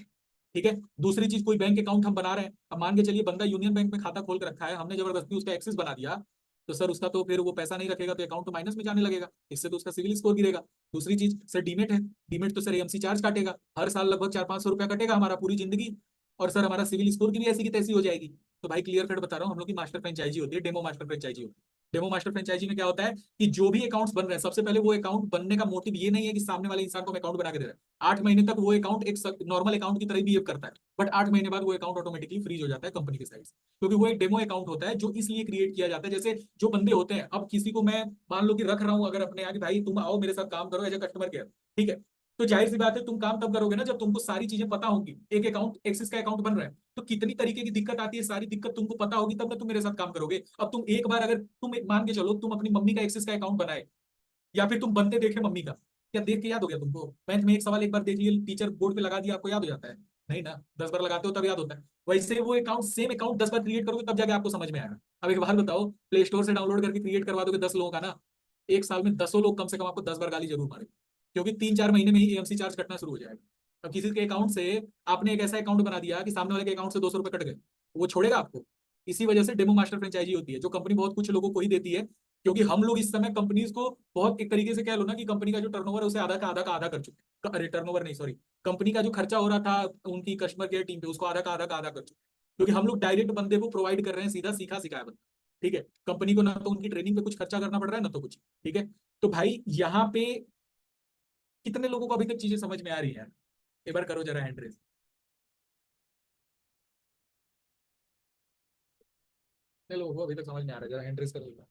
ठीक है। दूसरी चीज, कोई बैंक अकाउंट हम बना रहे हैं, अब मान के चलिए बंदा यूनियन बैंक में खाता खोल के रखा है, हमने जबरदस्ती उसका एक्सेस बना दिया, तो सर उसका तो फिर वो पैसा नहीं रखेगा तो अकाउंट तो माइनस में जाने लगेगा, इससे तो उसका सिविल स्कोर गिरेगा। दूसरी चीज सर डीमेट है, डीमेट तो सर एमसी चार्ज काटेगा, हर साल लगभग 400-500 रुपया कटेगा हमारा पूरी जिंदगी, और सर हमारा सिविल स्कोर की भी ऐसी की तैसी हो जाएगी। तो भाई क्लियर कट बता रहा हूँ, हम लोग की मास्टर फ्रेंचाइजी होती है, डेमो मास्टर फ्रेंचाइजी होती है। डेमो मास्टर फ्रेंचाइजी में क्या होता है कि जो भी अकाउंट्स बन रहे हैं, सबसे पहले वो अकाउंट बनने का मोटिव ये नहीं है कि सामने वाले इंसान को हम अकाउंट बना के दे रहे हैं। 8 महीने तक वो अकाउंट एक नॉर्मल अकाउंट की तरह बिहेव करता है, बट 8 महीने बाद वो अकाउंट ऑटोमेटिकली फ्रीज हो जाता है कंपनी की साइड से, क्योंकि वो एक डेमो अकाउंट होता है जो इसलिए क्रिएट किया जाता है। जैसे जो बंदे होते हैं, अब किसी को मैं मान लो कि रख रहा हूं अगर अपने यहाँ कि भाई तुम आओ मेरे साथ काम करो एज ए कस्टमर केयर, ठीक है, तो जाहिर सी बात है तुम काम तब करोगे ना जब तुमको सारी चीजें पता होंगी। एक अकाउंट, एक्सिस का अकाउंट बन रहा है तो कितनी तरीके की दिक्कत आती है, सारी दिक्कत तुमको पता होगी, तब ना तुम मेरे साथ काम करोगे। अब तुम एक बार, अगर तुम मान के चलो तुम अपनी मम्मी का एक्सिस का अकाउंट बनाए, या फिर तुम बनते देखे मम्मी का, क्या देख के याद हो गया तुमको? मैथ में एक सवाल एक बार देख लिया, टीचर बोर्ड पे लगा दिया, आपको याद हो जाता है? नहीं ना, 10 बार लगाते हो तब याद होता है। वैसे वो अकाउंट, सेम अकाउंट 10 बार क्रिएट करोगे तब जाके आपको समझ में आएगा। अब एक बात बताओ, प्ले स्टोर से डाउनलोड करके क्रिएट करवा दोगे 10 लोगों का ना, एक साल में 10 लोग कम से कम आपको 10 बार गाली जरूर मारे, क्योंकि 3-4 महीने में ही एएमसी चार्ज कटना शुरू हो जाएगा। अब किसी के अकाउंट से आपने एक ऐसा अकाउंट बना दिया कि सामने वाले के अकाउंट से 200 रुपए कट गए, वो छोड़ेगा आपको? इसी वजह से डेमो मास्टर फ्रेंचाइजी होती है, जो कंपनी बहुत कुछ लोगों को ही देती है, क्योंकि हम लोग इस समय कंपनीज को बहुत, एक तरीके से कह लो ना कि कंपनी का जो टर्नओवर है उसे आधा का आधा कर चुके, अरे टर्नओवर नहीं सॉरी, कंपनी का जो खर्चा हो रहा था उनकी कस्टमर केयर टीम पे, उसको आधा का आधा कर चुके, क्योंकि हम लोग डायरेक्ट बंदे को प्रोवाइड कर रहे हैं, सीधा सीखा सिखाया बंदा। ठीक है। कंपनी को ना तो उनकी ट्रेनिंग पे कुछ खर्चा करना पड़ रहा है ना तो कुछ। ठीक है। तो भाई यहाँ पे कितने लोगों को अभी तक चीजें समझ में आ रही है? एक बार करो जरा हैंड रेस। कितने लोगों को अभी तक समझ में आ रहा है? जरा हैंड रेस करो।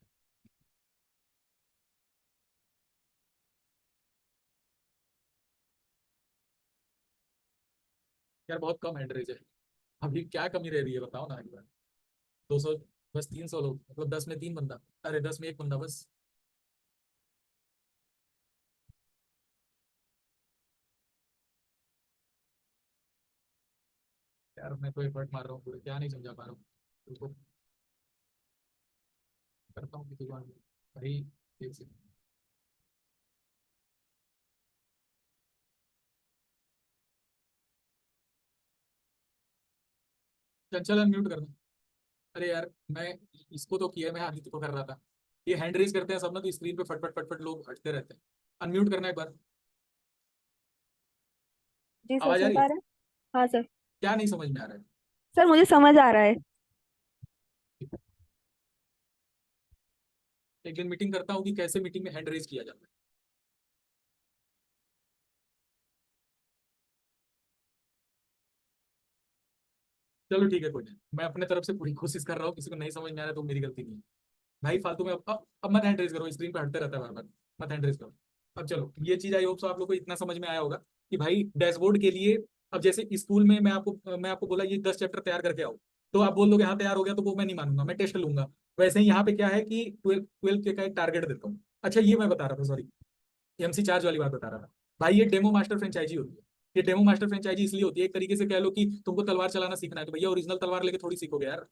यार बहुत कम हैंड रेस है, अभी क्या कमी रह रही है बताओ ना एक बार। 200? बस 300 लोग, मतलब 10 में 3 बंदा, अरे 10 में 1 बंदा बस। यार मैं तो एफर्ट मार रहा हूँ पूरे, क्या नहीं समझा पा रहा हूँ तुमको? करता हूँ किसी को भाई, एक सेकंड। चल चल अनम्यूट कर दो। अरे यार मैं इसको तो किया, मैं आदित्य को कर रहा था। ये हैंड रेज करते हैं सब ना तो स्क्रीन पे फटफट फटफट लोग हटते रहते हैं। अनम्यूट करना एक बार। जी सर, आवाज आ सुन रही पा है? रहे हैं। हाँ सर। क्या नहीं समझ में आ रहा है? सर मुझे समझ आ रहा है। एक दिन मीटिंग करता हूँ कि कैसे मीटिंग में हैंड रेज किया जाता है। चलो ठीक है, कोई नहीं, मैं अपने तरफ से पूरी कोशिश कर रहा हूँ, किसी को नहीं समझ में आ रहा है तो मेरी गलती नहीं है। भाई फालतू में अब मत हैंड रेज करो, स्क्रीन पे हटते रहता है बार बार, मत हैंड रेज करो। अब चलो, ये चीज आई होप सो आप लोग को इतना समझ में आया होगा कि भाई डैशबोर्ड के लिए, अब जैसे स्कूल में मैं आपको बोला ये 10 चैप्टर तैयार करके आओ, तो आप बोल दोगे हाँ तैयार हो गया, तो वो मैं नहीं मानूंगा, मैं टेस्ट लूंगा। वैसे ही यहाँ पे क्या है कि ट्वेल्थ के का एक टारगेट देता हूँ। अच्छा ये मैं बता रहा था, सॉरी, एमसी चार्ज वाली बात बता रहा था। भाई ये डेमो मास्टर फ्रेंचाइजी होती है। ये डेमो मास्टर फ्रेंचाइजी इसलिए होती है, एक तरीके से कह लो कि तुमको तलवार चलाना सीखना है तो भैया ओरिजिनल तलवार लेके थोड़ी सीखोगे यार,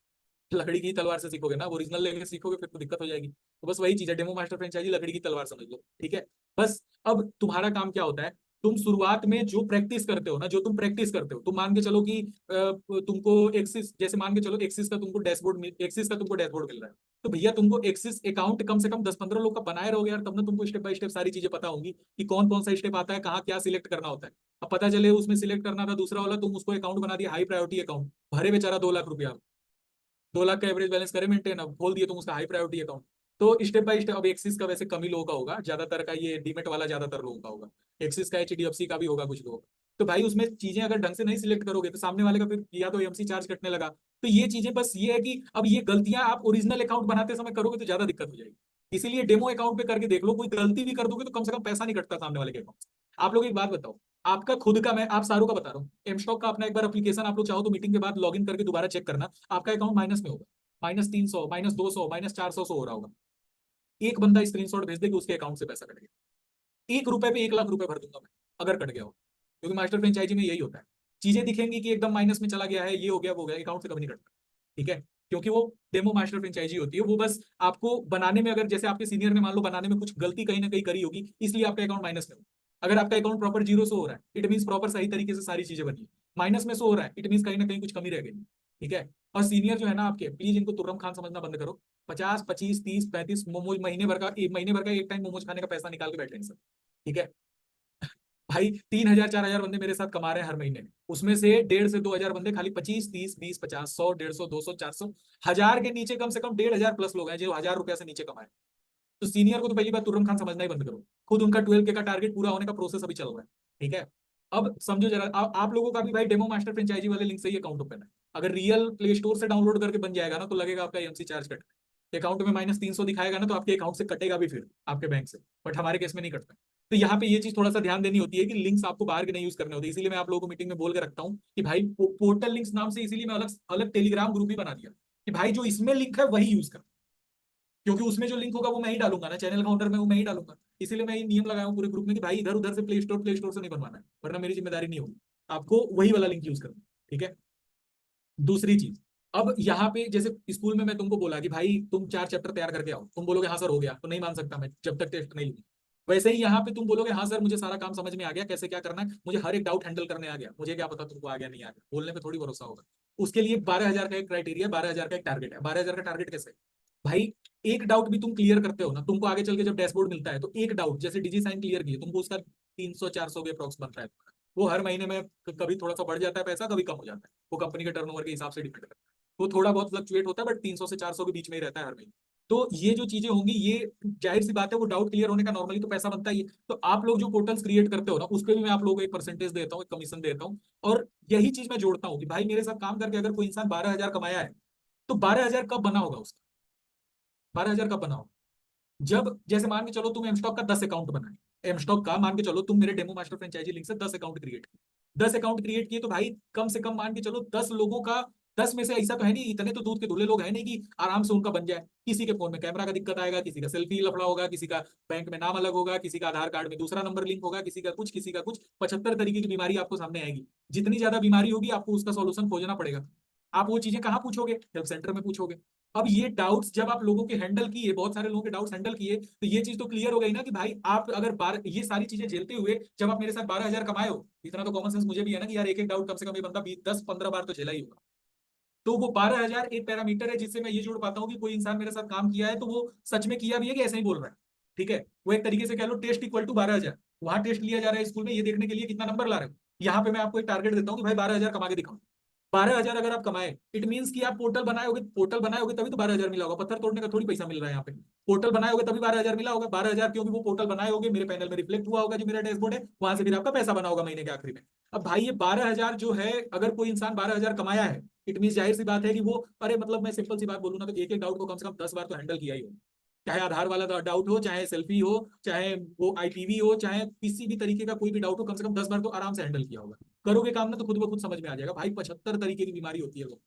लकड़ी की तलवार से सीखोगे ना, ओरिजिनल लेके सीखोगे फिर तो दिक्कत हो जाएगी। तो बस वही चीज है, डेमो मास्टर फ्रेंचाइजी लकड़ी की तलवार समझ लो, ठीक है। बस अब तुम्हारा काम क्या होता है तुम शुरुआत में जो प्रैक्टिस करते हो ना, जो तुम प्रैक्टिस करते हो, तुम मान के चलो कि तुमको एक्सिस, जैसे मान के चलो एक्सिस का तुमको डैशबोर्ड, एक्सिस का तुमको डैशबोर्ड मिल रहा है, तो भैया तुमको एक्सिस अकाउंट कम से कम 10-15 लोग का बनाए रहोगे यार, तब ना तुमको स्टेप बाय स्टेप सारी चीजें पता होंगी कि कौन कौन सा स्टेप आता है, कहाँ क्या सिलेक्ट करना होता है। अब पता चले उसमें सिलेक्ट करना था दूसरा वाला, तुम उसको अकाउंट बना दिया हाई प्रायोरिटी अकाउंट, भरे बेचारा 2 लाख रुपया, 2 लाख का एवरेज बैलेंस करे मेंटेन, अब खोल दिए तुम उसका हाई प्रायोरिटी अकाउंट। तो स्टेप बाय स्टेप, अब एक्सिस का वैसे कम ही लोगों का होगा, ज्यादातर का ये डीमेट वाला ज्यादातर लोगों का होगा, एक्सिस का एचडीएफसी का भी होगा कुछ लोग। तो भाई उसमें चीजें अगर ढंग से नहीं सिलेक्ट करोगे तो सामने वाले का फिर या तो एमसी चार्ज कटने लगा। तो ये चीजें बस ये है कि अब ये गलतियां आप ओरिजिनल अकाउंट बनाते समय करोगे तो ज्यादा दिक्कत हो जाएगी। इसीलिए डेमो अकाउंट पे करके देख लो, कोई गलती भी कर दोगे तो कम से कम पैसा नहीं कटता सामने वाले के अकाउंट से। आप लोग एक बात बताओ, आपका खुद का, मैं आप सारों का बता रहा हूँ, एमस्टॉक का अपना एक बार एप्लीकेशन आप लोग चाहो तो मीटिंग के बाद लॉगिन करके दोबारा चेक करना, आपका अकाउंट माइनस में होगा, -300, -200, -400 हो रहा होगा। एक बंदा स्क्रीनशॉट भेज दे कि उसके अकाउंट से पैसा कट गया, 1 रुपए पे 1 लाख रुपए भर दूंगा मैं अगर कट गया हो, क्योंकि मास्टर फ्रेंचाइजी में यही होता है। चीजें दिखेंगी कि एकदम माइनस में चला गया है, ये हो गया वो हो गया, अकाउंट से कभी नहीं कटता। ठीक है, क्योंकि वो डेमो मास्टर फ्रेंचाइजी होती है, वो बस आपको बनाने में, अगर जैसे आपके सीनियर ने मान लो बनाने में कुछ गलती कहीं ना कहीं करी होगी, इसलिए आपका अकाउंट माइनस में हो। अगर आपका अकाउंट प्रॉपर जीरो से हो रहा है, इट मीन प्रॉपर सही तरीके से सारी चीजें बनी है, माइनस में से हो रहा है, इट मीन कहीं ना कहीं कुछ कमी रह गई। ठीक है, और सीनियर जो है ना आपके, प्लीज इनको तुर्रम खान समझना बंद करो। 50, 25, 30, 35 मोमोज महीने भर का, एक महीने भर का एक टाइम मोमोज खाने का पैसा निकाल के बैठे हैं सर। ठीक है भाई, 3,000 4,000 बंदे मेरे साथ कमा रहे हैं हर महीने, उसमें से 1,500 से 2,000 बंदे खाली 25, 30, 20, 50, 100, 150, 200, 400, 1,000 के नीचे कम से कम 1,500 प्लस लोग हैं जो 1,000 रुपया से नीचे कमाए। तो सीनियर को तो पहली बात तुर्रम खान समझना ही बंद करो, खुद उनका 12K का टारगेट पूरा होने का प्रोसेस अभी चल रहा है। ठीक है, अब समझो जरा, आप लोगों का भी भाई डेमो मास्टर फ्रेंचाइजी वाले लिंक से ही अकाउंट ओपन है, अगर रियल प्ले स्टोर से डाउनलोड करके बन जाएगा ना तो लगेगा आपका एमसी चार्ज कट, अकाउंट में -300 दिखाएगा ना तो आपके अकाउंट से कटेगा भी फिर आपके बैंक से, बट हमारे केस में नहीं कटता। तो यहाँ पे ये चीज थोड़ा सा ध्यान देनी होती है कि लिंक्स आपको बाहर के नहीं यूज करने होते, इसीलिए मैं आप लोगों को मीटिंग में बोल के रखता हूँ कि भाई पोर्टल लिंक्स नाम से, इसीलिए मैं अलग अलग टेलीग्राम ग्रुप भी बना दिया कि भाई जो इसमें लिंक है वही यूज कर, क्योंकि उसमें जो लिंक होगा वो मैं ही डालूंगा ना, चैनल काउंटर में वो मैं ही डालूंगा। इसीलिए मैं ये नियम लगाया हूँ पूरे ग्रुप में कि भाई इधर उधर से प्ले स्टोर से नहीं बनवाना है, वरना मेरी जिम्मेदारी नहीं होगी, आपको वही वाला लिंक यूज करना है। ठीक है, दूसरी चीज, अब यहाँ पे जैसे स्कूल में मैं तुमको बोला कि भाई तुम 4 चैप्टर तैयार करके आओ, तुम बोलोगे हाँ सर हो गया, तो नहीं मान सकता मैं जब तक टेस्ट नहीं लूंगा। वैसे ही यहाँ पे तुम बोलोगे हाँ सर मुझे सारा काम समझ में आ गया, कैसे क्या करना है, मुझे हर एक डाउट हैंडल करने आ गया, मुझे क्या पता तुमको आ गया नहीं आ गया, बोलने पे थोड़ी भरोसा होगा। उसके लिए 12,000 का एक क्राइटेरिया, 12,000 का एक टारगेट है। 12,000 का टारगेट कैसे भाई, एक डाउट भी तुम क्लियर करते हो ना, तुमको आगे चल के जब डैशबोर्ड मिलता है तो एक डाउट, जैसे डिजी साइन क्लियर किए, तुमको उसका 300-400 के अप्रॉक्स बन रहा है, वो हर महीने में कभी थोड़ा सा बढ़ जाता है पैसा, कभी कम हो जाता है, वो कंपनी के टर्नओवर के हिसाब से डिपेंड करता है, वो थोड़ा बहुत फ्लक्चुएट होता है, बट 300 से 400 के बीच में ही रहता है हर महीने। तो ये जो चीजें होंगी, ये जाहिर सी बात है, वो डाउट क्लियर होने का नॉर्मली तो पैसा बनता ही है। तो आप लोग जो पोर्टल्स क्रिएट करते हो ना, उस पर भी मैं आप लोगों को एक परसेंटेज देता हूँ, एक कमीशन देता हूँ। और यही चीज मैं जोड़ता हूँ कि भाई मेरे साथ काम करके अगर कोई इंसान 12,000 कमाया है, तो 12,000 कब बना होगा उसका, 12,000 कब बना होगा, जब जैसे मान के चलो तुम एमस्टॉक का 10 अकाउंट बनाए, एमस्टॉक का मान के चलो तुम मेरे डेमो मास्टर फ्रेंचाइजी लिंक से 10 अकाउंट क्रिएट किए, 10 अकाउंट क्रिएट किए, तो भाई कम से कम मान के चलो 10 लोगों का, 10 में से ऐसा तो है नहीं, इतने तो दूध के धुले लोग है नहीं कि आराम से उनका बन जाए। किसी के फोन में कैमरा का दिक्कत आएगा, किसी का सेल्फी लफड़ा होगा, किसी का बैंक में नाम अलग होगा, किसी का आधार कार्ड में दूसरा नंबर लिंक होगा, किसी का कुछ, किसी का कुछ, 75 तरीके की बीमारी आपको सामने आएगी। जितनी ज्यादा बीमारी होगी आपको उसका सोल्यूशन खोजना पड़ेगा। आप वो चीजें कहाँ पूछोगे, हेल्प सेंटर में पूछोगे। अब ये डाउट्स जब आप लोगों के हैंडल किए, बहुत सारे लोगों के डाउट्स हैंडल किए, तो ये चीज तो क्लियर हो गई ना कि भाई आप अगर ये सारी चीजें झेलते हुए जब आप मेरे साथ 12,000 कमाए हो, इतना तो कॉमन सेंस मुझे भी है ना कि यार एक एक डाउट कम से कम ये बंदा 10-15 बार तो झेला ही होगा। तो वो 12,000 एक पैरामीटर है जिससे मैं ये जोड़ पाता हूँ कि कोई इंसान मेरे साथ काम किया है तो वो सच में किया भी है कि ऐसे ही बोल रहा है। ठीक है, वो एक तरीके से कह लो टेस्ट इक्वल टू 12,000, वहां टेस्ट लिया जा रहा है स्कूल में ये देखने के लिए कितना नंबर ला रहे हो। यहाँ पे मैं आपको एक टारगेट देता हूँ कि भाई 12,000 कमा के दिखाओ। 12,000 अगर आप कमाए, इट मीन्स कि आप पोर्टल बनाए होगे, पोर्टल बनाए होगे तभी तो 12,000 मिला होगा, पत्थर तोड़ने का थोड़ी पैसा मिल रहा है यहाँ पे। पोर्टल बनाए होगे तभी 12,000 मिला होगा, 12,000 क्योंकि वो पोर्टल बनाए होगे, मेरे पैनल में रिफ्लेक्ट हुआ होगा जो मेरा डैशबोर्ड है, वहां से फिर आपका पैसा बना होगा महीने के आखिरी में। अब भाई ये 12,000 जो है, अगर कोई इंसान 12,000 कमाया है, इट मीन जाहिर सी बात है कि वो, अरे मतलब मैं सिंपल सी बात बोलूँ ना तो एक एक डाउट को कम से कम 10 बार तो हैंडल किया ही हो, चाहे आधार वाला डाउट हो, चाहे सेल्फी हो, चाहे वो आईपीवी हो, चाहे किसी भी तरीके का कोई भी डाउट हो, कम से कम 10 बार तो आराम से हैंडल किया होगा। करोगे काम ना तो खुद ब खुद समझ में आ जाएगा भाई, 75 तरीके की बीमारी होती है वो,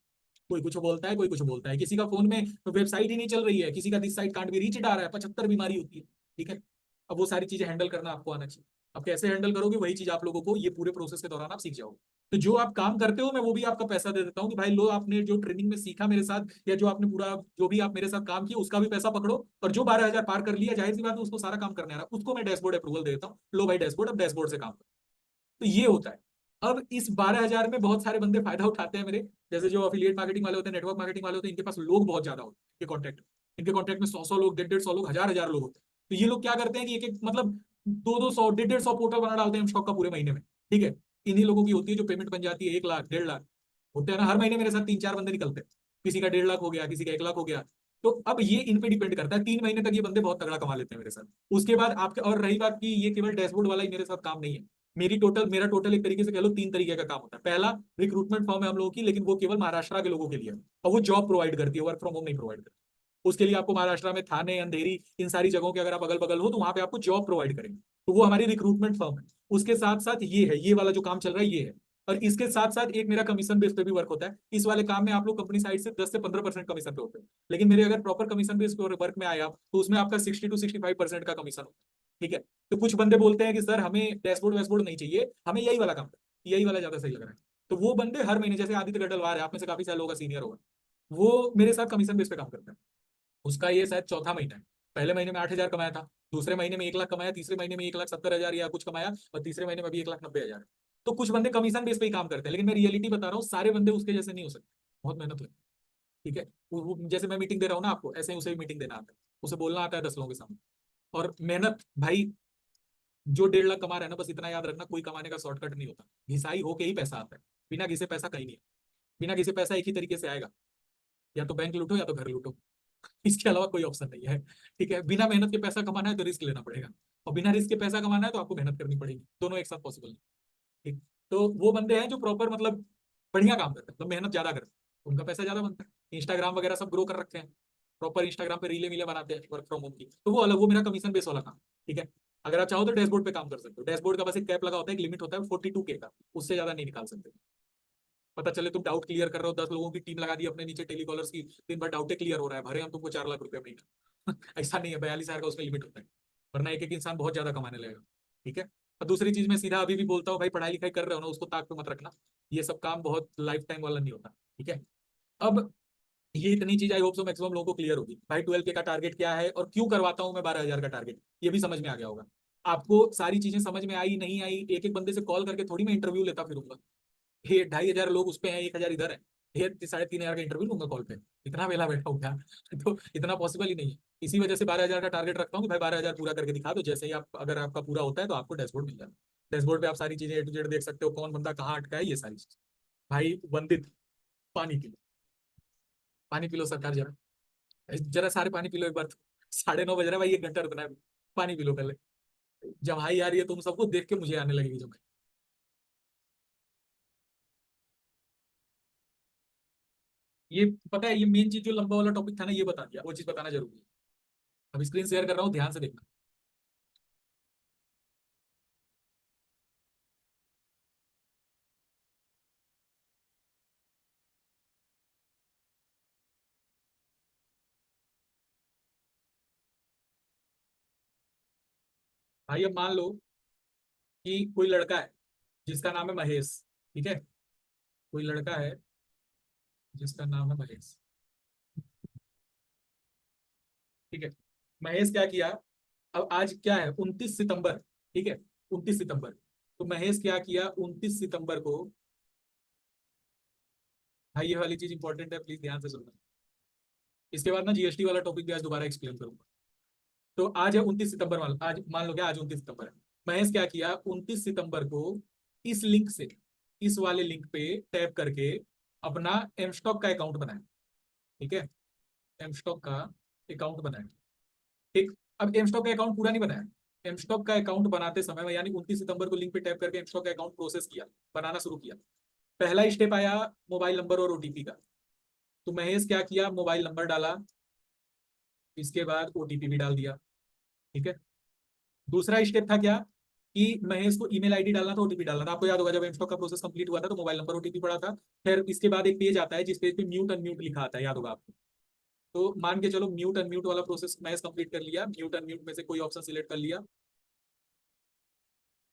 कोई कुछ बोलता है, कोई कुछ बोलता है, किसी का फोन में वेबसाइट ही नहीं चल रही है, किसी का this site can't be reach आ रहा है, 75 बीमारी होती है। ठीक है, अब वो सारी चीजें हैंडल करना आपको आना चाहिए। अब कैसे हैंडल करोगे वही चीज आप लोगों को ये पूरे प्रोसेस के दौरान आप सीख जाओगे। तो जो आप काम करते हो मैं वो भी आपका पैसा दे देता हूँ कि भाई लो, आपने जो ट्रेनिंग में सीखा मेरे साथ, या जो आपने पूरा जो भी आप मेरे साथ काम किया उसका भी पैसा पकड़ो, और जो 12,000 पार कर लिया, जाहिर सी बात है उसको सारा काम करने आ रहा है, उसको मैं डैशबोर्ड अप्रूवल देता हूँ, लो भाई डैशबोर्ड, अब डैशबोर्ड से काम करो। तो ये होता है। अब इस 12,000 में बहुत सारे बंदे फायदा उठाते हैं मेरे, जैसे जो अफिलिएट मार्केटिंग वाले होते हैं, नेटवर्क मार्केटिंग वाले होते हैं, इनके पास लोग बहुत ज्यादा होते हैं इनके कॉन्टैक्ट में 100 लोग, 150 लोग, 1000 लोग होते हैं। तो ये लोग क्या करते हैं कि एक एक मतलब 200 150 पोर्टल बना डालते हैं स्टॉक का पूरे महीने में। ठीक है, इन्हीं लोगों की होती है जो पेमेंट बन जाती है 1 लाख 1.5 लाख होते हैं ना। हर महीने मेरे साथ 3-4 बंदे निकलते हैं, किसी का 1.5 लाख हो गया, किसी का 1 लाख हो गया। तो अब ये इन पे डिपेंड करता है, 3 महीने तक ये बंदे बहुत तगड़ा कमा लेते हैं मेरे साथ। उसके बाद आपके, और रही बात की ये केवल डैशबोर्ड वाला ही मेरे साथ काम नहीं है, मेरा टोटल एक तरीके से कह लो 3 तरीके का काम होता है। पहला, रिक्रूटमेंट फर्म है हम लोगों की, लेकिन वो केवल महाराष्ट्र के लोगों के लिए है, और वो जॉब प्रोवाइड करती है, वर्क फ्रॉम होम नहीं प्रोवाइड करती। उसके लिए आपको महाराष्ट्र में थाने, अंधेरी, इन सारी जगहों के अगर आप अगल बगल हो तो वहां पे आपको जॉब प्रोवाइड करेंगे, तो वो हमारी रिक्रूटमेंट फर्म है। उसके साथ साथ ये है, ये वाला जो काम चल रहा है ये है। और इसके साथ साथ एक मेरा कमीशन बेस पे भी वर्क होता है। इस वाले काम में आप लोग कंपनी साइड से 10 से 15% कमीशन पे होते हैं, लेकिन मेरे अगर प्रॉपर कमीशन बेस पे वर्क में आया तो उसमें आपका 60 to 65% का कमीशन होता है। ठीक है, तो कुछ बंदे बोलते हैं कि सर हमें डैशबोर्ड वैशबोर्ड नहीं चाहिए, हमें यही वाला काम है, यही वाला ज्यादा सही लग रहा है। तो वो बंदे हर महीने, जैसे आदित्य गढ़वाल है, आप में से काफी साल होगा, सीनियर होगा, वो मेरे साथ कमीशन बेस पे काम करता है। उसका ये शायद चौथा महीना है। पहले महीने में 8,000 कमाया था, दूसरे महीने में 1 लाख कमाया, तीसरे महीने में 1,70,000 या कुछ कमाया, और तीसरे महीने में भी 1,90,000। तो कुछ बंदे कमीशन बेस पे ही काम करते हैं, लेकिन मैं रियलिटी बता रहा हूँ, सारे बंदे उसके जैसे नहीं हो सकते, बहुत मेहनत लगती है। ठीक है, जैसे मैं मीटिंग दे रहा हूँ ना आपको, ऐसे ही उसे भी मीटिंग देना आता है, उसे बोलना आता है 10 लोगों के सामने। और मेहनत भाई, जो 1.5 लाख कमा रहा है ना, बस इतना याद रखना, कोई कमाने का शॉर्टकट नहीं होता, घिसाई होके ही पैसा आता है। बिना घिसे पैसा कहीं नहीं है। बिना घिसे पैसा एक ही तरीके से आएगा, या तो बैंक लूटो या तो घर लूटो, इसके अलावा कोई ऑप्शन नहीं है। ठीक है, बिना मेहनत के पैसा कमाना है तो रिस्क लेना पड़ेगा, और बिना रिस्क के पैसा कमाना है तो आपको मेहनत करनी पड़ेगी, दोनों एक साथ पॉसिबल नहीं। ठीक, तो वो बंदे हैं जो प्रॉपर मतलब बढ़िया काम करते हैं, तो मेहनत ज्यादा करते हैं, उनका पैसा ज्यादा बनता है। इंस्टाग्राम वगैरह सब ग्रो कर रखे हैं, प्रॉपर इंस्टाग्राम पे रीले मीले बनाते हैं वर्क फ्रॉम होम की, तो वो अलग, वो मेरा कमीशन बेस वाला काम। ठीक है, अगर आप चाहो तो डैशबोर्ड पे काम कर सकते हो। डैशबोर्ड का बस एक कैप लगा होता है, एक लिमिट होता है 42K का, उससे ज्यादा नहीं निकाल सकते। पता चले तुम डाउट क्लियर कर रहे हो, 10 लोगों की टीम लगा दी अपने नीचे टेलीकॉलर्स की, दिन भर डाउटे क्लियर हो रहा है, भरे हम तुमको 4 लाख रुपए महीना। ऐसा नहीं है, 42,000 का उसमें लिमिट होता है, वरना एक एक इंसान बहुत ज्यादा कमाने लगेगा। ठीक है, और दूसरी चीज मैं सीधा अभी भी बोलता हूँ, भाई पढ़ाई लिखाई कर रहे हो ना, उसको ताक पे मत रखना, ये सब काम बहुत लाइफ टाइम वाला नहीं होता। ठीक है, अब ये इतनी चीज आई होप सो मैक्सिमम लोगों को क्लियर होगी। भाई 12K का टारगेट क्या है और क्यों करवाता हूँ मैं 12,000 का टारगेट, ये भी समझ में आ गया होगा। आपको सारी चीजें समझ में आई नहीं आई, एक एक बंदे से कॉल करके थोड़ी मैं इंटरव्यू लेता फिरूंगा। ये 2,500 लोग उस पे हैं, 1,000 इधर है, ये 3,500 का इंटरव्यू लूंगा कॉल पे, इतना वेला बैठा हूँ क्या? तो इतना पॉसिबल ही नहीं है। इसी वजह से 12,000 का टारगेट रखता हूँ कि भाई 12,000 पूरा करके दिखा दो, जैसे ही आप, अगर आपका पूरा होता है तो आपको डैशबोर्ड मिल जाता है। डैशबोर्ड पे आप सारी चीजें A to Z देख सकते हो, कौन बंदा कहाँ अटका है, ये सारी चीज। भाई वंदित, पानी पी लो, पानी पी लो सरकार, जरा जरा सारे पानी पी लो एक बार तो। 9:30 बज रहा है भाई, 1 घंटा रुकना है, पानी पी लो पहले। जम्हाई आ रही है तुम सबको देख के, मुझे आने लगेगी जम्हाई। ये पता है, ये मेन चीज जो लंबा वाला टॉपिक था ना, ये बता दिया, वो चीज बताना जरूरी है। अब स्क्रीन शेयर कर रहा हूँ, ध्यान से देखना। भाई अब मान लो कि कोई लड़का है जिसका नाम है महेश। ठीक है, कोई लड़का है जिसका नाम है महेश। ठीक है, महेश क्या किया, अब आज क्या है, 29 सितंबर। ठीक है, 29 सितंबर। तो महेश क्या किया 29 सितंबर को। भाई ये वाली चीज इंपॉर्टेंट है, प्लीज ध्यान से सुनना। इसके बाद ना जीएसटी वाला टॉपिक भी आज दोबारा एक्सप्लेन करूंगा। तो आज है 29 सितंबर, आज मान लो क्या, आज 29 सितंबर है। महेश क्या किया 29 सितंबर को, इस लिंक से, इस वाले लिंक पे टैप करके अपना एमस्टॉक का अकाउंट बनाया। ठीक है, एमस्टॉक का अकाउंट बनाया। ठीक, अब एमस्टॉक का अकाउंट पूरा नहीं बनाया, एमस्टॉक का अकाउंट बनाते समय में, यानी 29 सितंबर को लिंक पे टैप करके एमस्टॉक का अकाउंट प्रोसेस किया, बनाना शुरू किया। पहला स्टेप आया मोबाइल नंबर और ओटीपी का। तो महेश क्या किया, मोबाइल नंबर डाला, इसके बाद ओटीपी भी डाल दिया। ठीक है, दूसरा स्टेप था क्या, कि महेश को ईमेल आईडी डालना था, ओटीपी डालना था। आपको याद होगा जब एमस्टॉक का प्रोसेस कंप्लीट हुआ था तो मोबाइल नंबर ओटीपी पड़ा था। फिर इसके बाद एक पेज आता है जिस पेज पे म्यूट अनम्यूट लिखा आता है, याद होगा आपको। तो मान के चलो म्यूट अनम्यूट वाला प्रोसेस महेश कंप्लीट कर लिया, म्यूट अनम्यूट में से कोई ऑप्शन सिलेक्ट कर लिया।